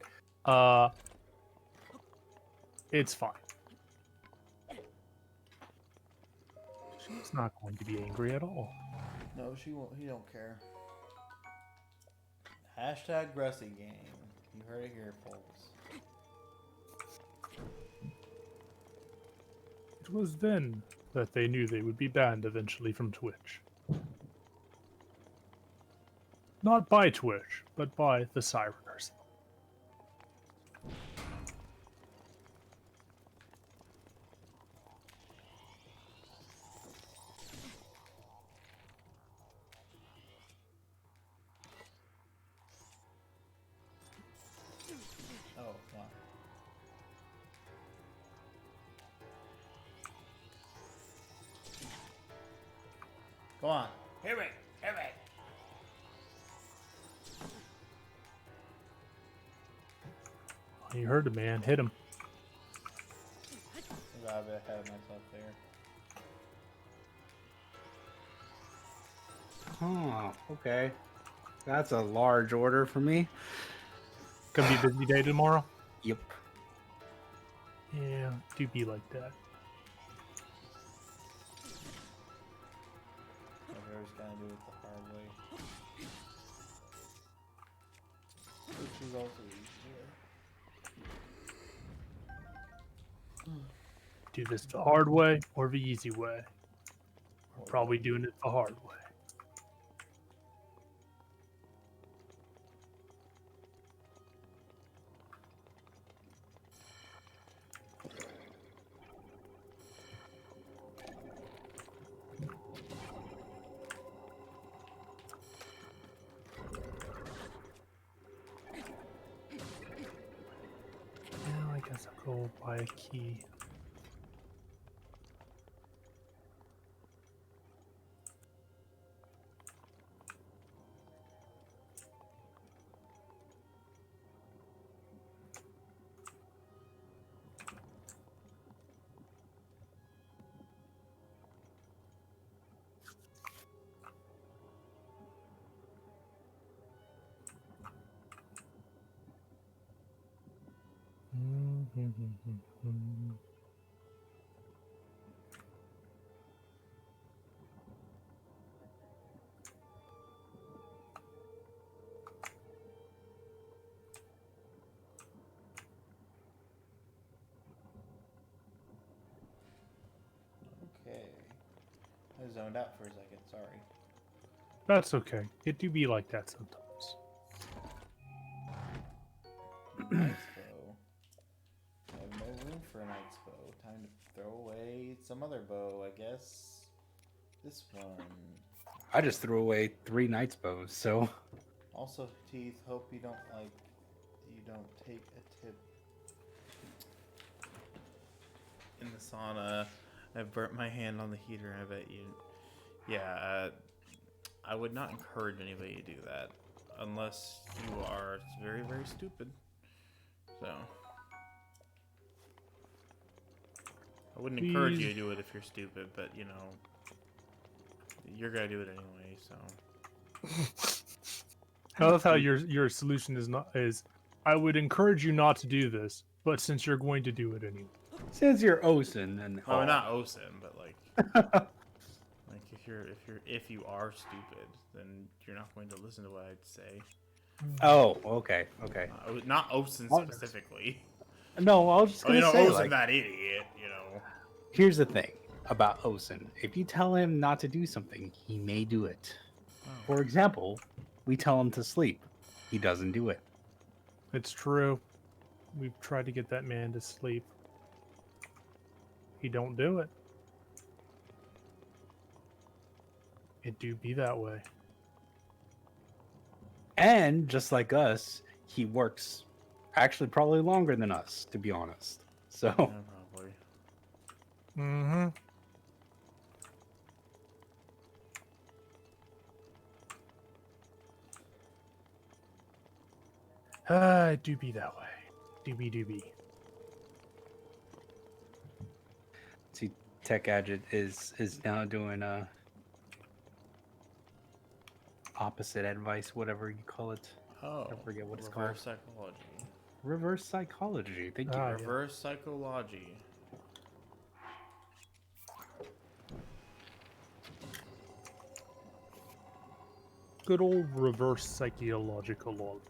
It's fine. She's not going to be angry at all. No, she won't. He don't care. Hashtag Rusty Gang. You heard it here, folks. It was then that they knew they would be banned eventually from Twitch. Not by Twitch, but by the Sireners. Oh, wow. Go on. Hit it. Hit it. You heard it, man. Hit him. I got a bit ahead of myself there. Oh, okay. That's a large order for me. Gonna be a busy day tomorrow? Yep. Yeah, do be like that. I was gonna do it the hard way. Which is also easier. Do this the hard way or the easy way? We're probably doing it the hard way. Now I guess I'll go buy a key. Okay. I zoned out for a second, sorry. That's okay. It do be like that sometimes. Knight's bow. I have no room for a knight's bow. Time to throw away some other bow, I guess. This one. I just threw away 3 knight's bows, so Also, Teeth, hope you don't take a tip in the sauna. I burnt my hand on the heater, I bet you. Yeah, I would not encourage anybody to do that. Unless you are very, very stupid. So. I wouldn't encourage you to do it if you're stupid, but, you know. You're gonna do it anyway, so. I love how your solution is I would encourage you not to do this, but since you're going to do it anyway. since you're Osen and Oh, all. not Osen, but like, like if you are stupid, then you're not going to listen to what I'd say. Oh, okay. Not Osen specifically. No, I was just Oh, gonna you know, say, Osen, like, that idiot. You know. here's the thing about Osen. If you tell him not to do something, he may do it. Oh. For example, we tell him to sleep. He doesn't do it. It's true. We've tried to get that man to sleep. He don't do it. It do be that way. And just like us, he works actually probably longer than us, to be honest. So Yeah, probably. Mm-hmm. It do be that way. Do be. see, Tech Gadget is now doing opposite advice, whatever you call it. Oh, I forget what it's reverse called. psychology. Reverse psychology. Thank you. Ah, yeah. Reverse psychology. Good old reverse psychological log.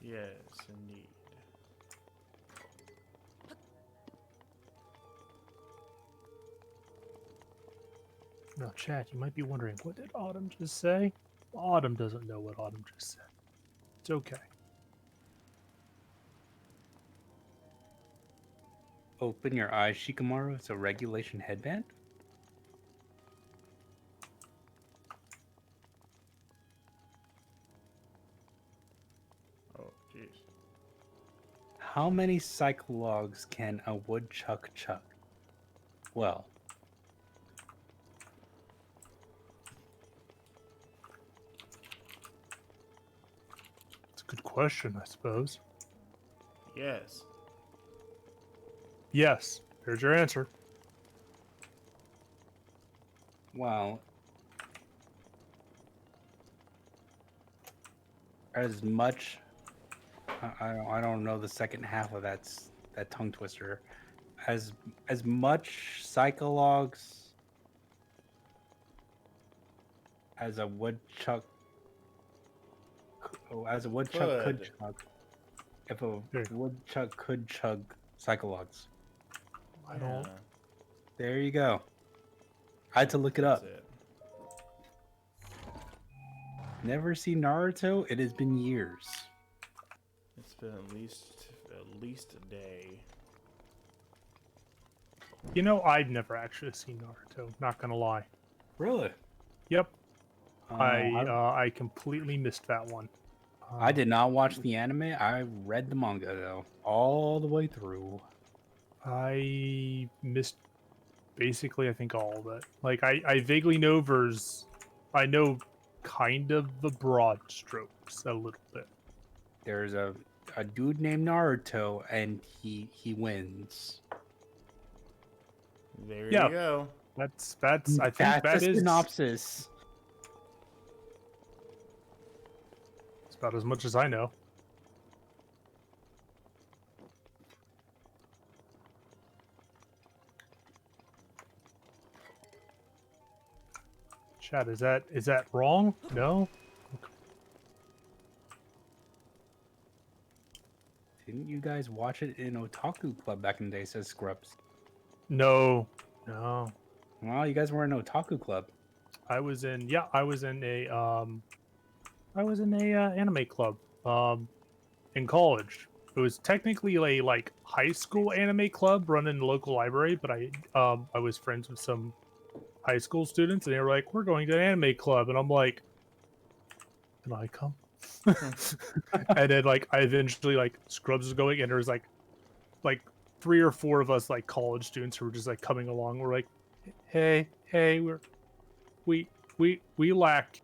Yes, indeed. Now, chat, you might be wondering, what did Autumn just say? Autumn doesn't know what Autumn just said. It's okay. Open your eyes, Shikamaru. It's a regulation headband. Oh, jeez. How many psychologs can a woodchuck chuck? Well, It's a good question, I suppose. Yes. Yes, here's your answer. well, as much. I don't know the second half of that tongue twister. As much psychologs as a woodchuck could chug. If a There. woodchuck could chug psychologs. I don't. Yeah, There you go. I had to look it that's up. it. Never seen Naruto? It has been years. It's been at least a day. You know, I've never actually seen Naruto. Not gonna lie. Really? Yep, I I completely missed that one. I did not watch the anime. I read the manga though, all the way through. I missed basically, I think, all of it. Like, I vaguely know I know kind of the broad strokes a little bit. There's a dude named Naruto, and he wins. There Yeah. you go. That's I think That's that a is synopsis. it's about as much as I know. Chat, is that wrong? No? Didn't you guys watch it in Otaku Club back in the day? Says Scrubs. No. Well, you guys were in Otaku Club. I was in a anime club in college. It was technically a like high school anime club run in the local library, but I was friends with some high school students, and they were like, "We're going to an anime club," and I'm like, "Can I come?" And then like I eventually like Scrubs was going, and there was like 3 or 4 of us like college students who were just like coming along. We're like, "Hey, we lack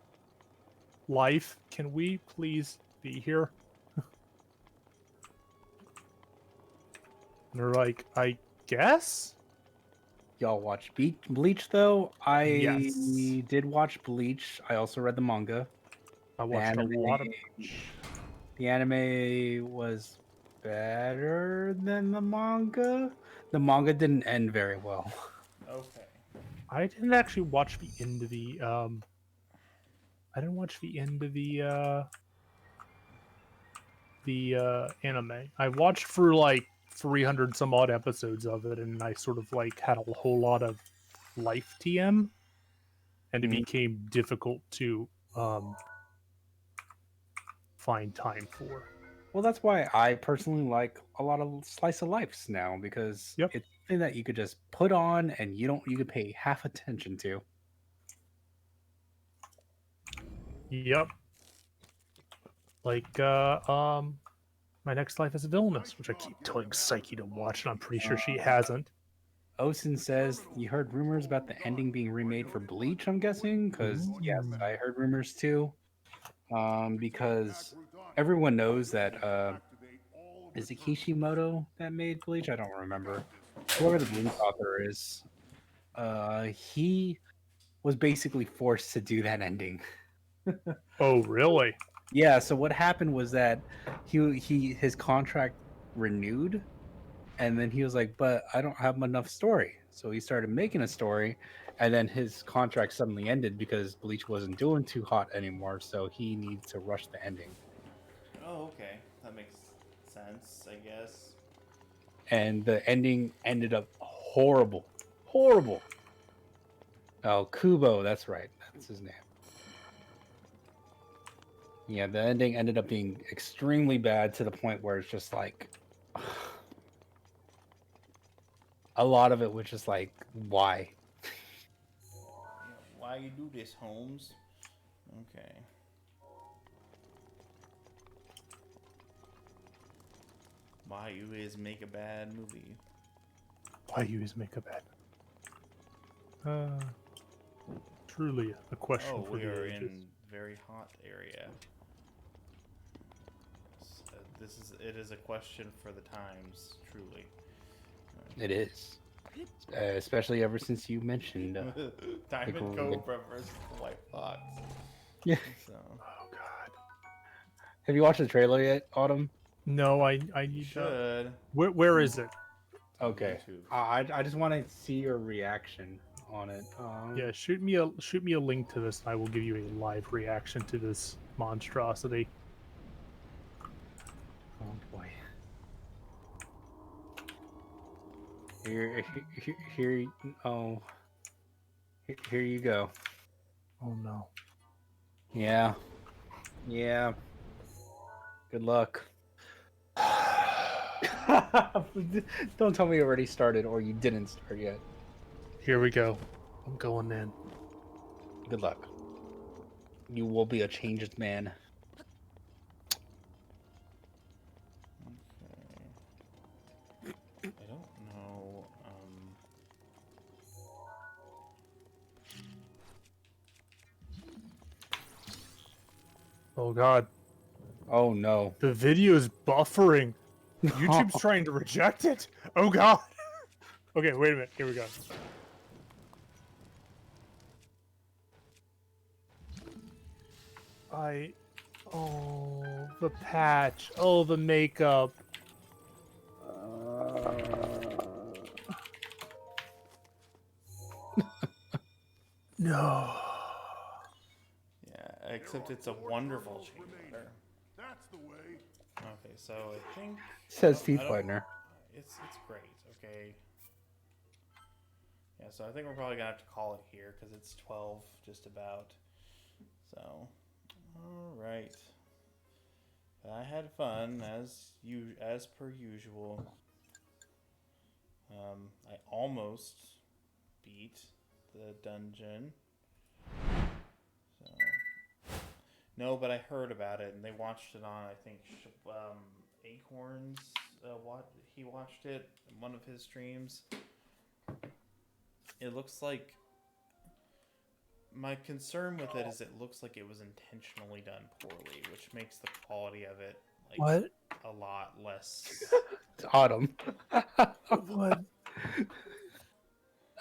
life. Can we please be here?" And they're like, "I guess." Y'all watch Bleach though? I Yes. did watch Bleach. I also read the manga. I watched a lot of. The anime was better than the manga. The manga didn't end very well. Okay. I didn't actually watch the end of the. I didn't watch the end of the anime. I watched for like 300 some odd episodes of it, and I sort of like had a whole lot of life TM, and it Mhm. became difficult to find time for. Well, that's why I personally like a lot of slice of lives now because Yep. it's something that you could just put on and you could pay half attention to. Yep. Like My Next Life as a Villainous, which I keep telling Psyche to watch, and I'm pretty sure she hasn't. Osen says you heard rumors about the ending being remade for Bleach. I'm guessing because yes, I heard rumors too. Because everyone knows that is it Kishimoto that made Bleach? I don't remember. Whoever the Bleach author is, he was basically forced to do that ending. Oh, really? Yeah. So what happened was that his contract renewed, and then he was like, "But I don't have enough story." So he started making a story, and then his contract suddenly ended because Bleach wasn't doing too hot anymore. So he needs to rush the ending. Oh, okay. That makes sense, I guess. And the ending ended up horrible. Horrible. Oh, Kubo, that's right. That's his name. Yeah, the ending ended up being extremely bad to the point where it's just like a lot of it was just like, why? Yeah, why you do this, Holmes? Okay. Why you is make a bad movie? Why you is make a bed? Truly a question Oh, for we the are ages. in very hot area. It is a question for the times, truly. It is. Especially ever since you mentioned. Diamond Cobra versus the White Fox. Yeah. So Oh God. Have you watched the trailer yet, Autumn? No, I you need to. should. Where is it? Okay. YouTube. I just want to see your reaction on it. Yeah, shoot me a link to this, and I will give you a live reaction to this monstrosity. Oh boy. Here, oh, here you go. Oh no. Yeah. Yeah. Good luck. Don't tell me you already started or you didn't start yet. Here we go. I'm going in. Good luck. You will be a changed man. Okay. I don't know. Oh God. Oh no. The video is buffering. YouTube's trying to reject it. Oh God. Okay, wait a minute. Here we go. Oh, the patch. Oh, the makeup. No. Yeah, except it's a wonderful change letter. That's the way. Okay, so I think Says I Teeth don't- Whitener. It's great. Okay. Yeah, so I think we're probably gonna have to call it here because it's 12, just about. So, all right. I had fun as per usual. I almost beat the dungeon. So no, but I heard about it and they watched it on. I think Acorns. He watched it in one of his streams. It looks like. My concern with it is it looks like it was intentionally done poorly, which makes the quality of it like What? a lot less. It's Autumn. What?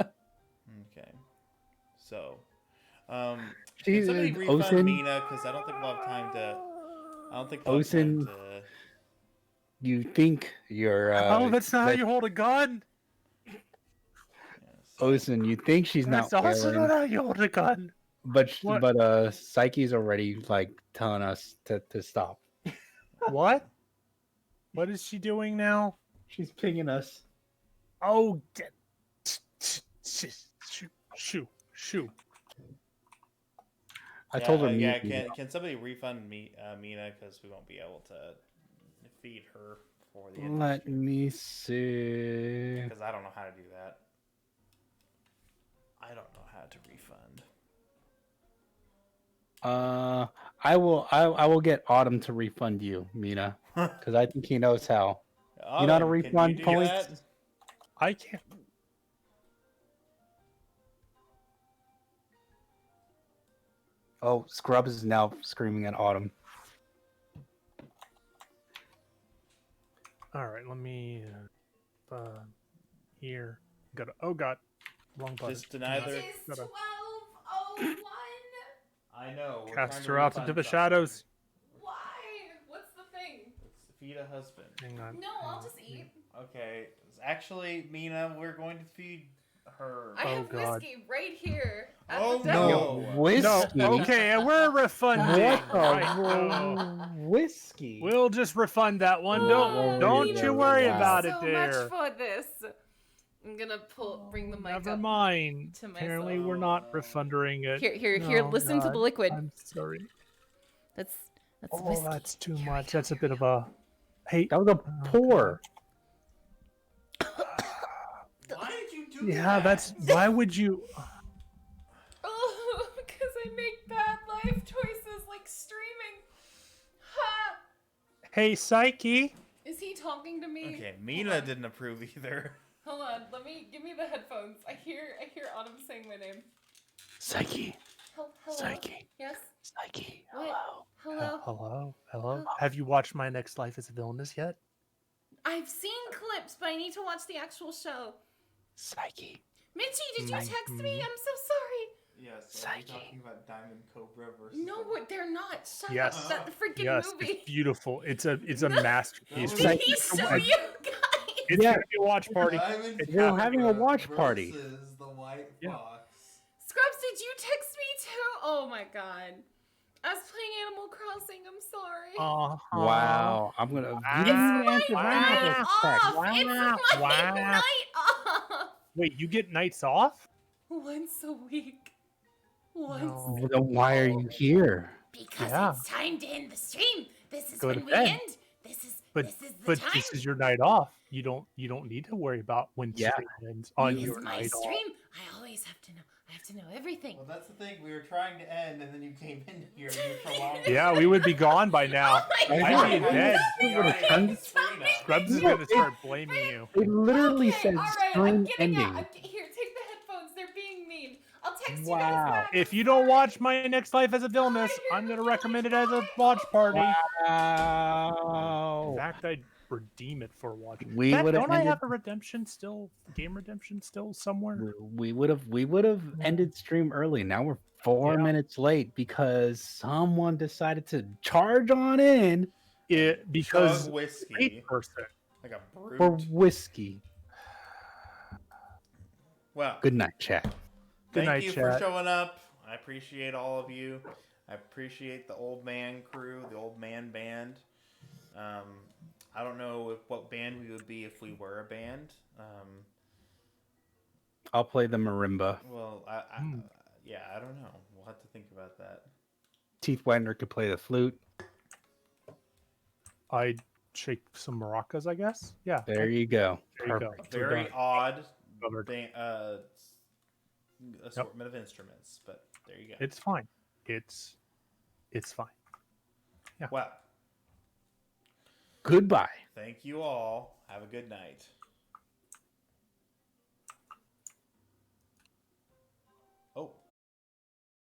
Okay, so She can somebody is refund Osen. Mina because I don't think we'll have time to. I don't think we'll have Osen. time to. You think you're Oh, that's not how that- you hold a gun. Yes. Osen, you think she's That's not also wearing, not how you hold a gun. but What? Psyche's already like telling us to stop. What? What is she doing now? She's pinging us. Oh, shoo. I told her mute Yeah. me. Can somebody refund me Mina because we won't be able to Feed her for the end. Let me see. Because I don't know how to do that. I don't know how to refund. I will get Autumn to refund you, Mina, because I think he knows how. You know how to Autumn, refund can you do points? that? I can't. Oh, Scrubs is now screaming at Autumn. All right, let me. Here. Got. Oh God. Wrong button. Just deny their. It is Gotta- 12:01. I know. We're Cast trying to her out refund into the something. shadows. Why? What's the thing? Let's feed a husband. Hang on. No, I'll just eat. Okay. Actually, Mina, we're going to feed her. I have God. whiskey right here. At Oh, the no. desk. Whiskey? No, okay, and we're refunding. What the Right, whiskey? we'll just refund that one. Oh, Don't Mina, you worry thank you about it so there. much for this. I'm gonna bring the mic Never up mind. to myself. Apparently, we're not refunding it. Here, No, listen to God, the liquid. I'm sorry. That's Oh, whiskey. that's too Here we much. go, That's a here bit we of a. Hey. That was a pour. Why did you do Yeah, that? that's. Why would you? Oh, because I make bad life choices like streaming. Ha! Hey, Psyche. Is he talking to me? Okay, Hold Mina on. didn't approve either. Hold on, give me the headphones. I hear Autumn saying my name. Psyche. Hello. Psyche. Yes. Psyche. What? Hello. Hello. Hello? Have you watched My Next Life as a Villainess yet? I've seen clips, but I need to watch the actual show. Psyche. Mitchie, did you Psyche. text me? I'm so sorry. Yes, Psyche. are we talking about Diamond Cobra versus... No, they're not. Shut Yes. up. That the freaking Yes, movie. it's beautiful. It's a No. masterpiece. Did Did Psyche. he show you guys? It's Yeah. gonna be a watch party. Diamond We're Cobra having a watch party. versus the White Yeah. Fox. Scrubs, did you text me too? Oh my god. I was playing Animal Crossing. I'm sorry. Wow. I'm gonna. You didn't Wow. even answer Brandon's Off. text. It's my night off. Wait, you get nights off? Once a week. Once. No. Well, then why are you here? Because Yeah. it's time to end the stream. This is Go to when we bed. end. This is But the but time. this is your night off. You don't need to worry about when Yeah. stream ends on It's your my night off. stream. I always have to know. I have to know everything. Well, that's the thing. We were trying to end, and then you came in here and you prolonged Yeah, we would be gone by now. Oh my I'd be in God. bed. It would've turned- Scrubs is gonna start blaming you. It literally Okay, said all right, I'm stream getting ending. out. Here, take the headphones. They're being mean. I'll text you Wow. guys back. If you don't watch My Next Life as a Villainess, I'm gonna recommend it as a watch party. In Wow. fact, I'd redeem it for a watch. We Matt, would've don't I ended- have a redemption still? Game redemption still somewhere? We would have ended stream early. Now we're 4 Yeah. minutes late because someone decided to charge on in Because Chug whiskey 8%. like a brute. for whiskey. Well, Good night, chat. Good thank night, you chat. for showing up. I appreciate all of you. I appreciate the old man crew, the old man band. I don't know what band we would be if we were a band. I'll play the marimba. Well, yeah, I don't know. We'll have to think about that. Teeth Whitener could play the flute. I'd shake some maracas, I guess. Yeah. There you go. There you go. Perfect. We're Very done. odd Covered. assortment of instruments, but there you go. It's fine. It's fine. Well, Goodbye. thank you all. Have a good night.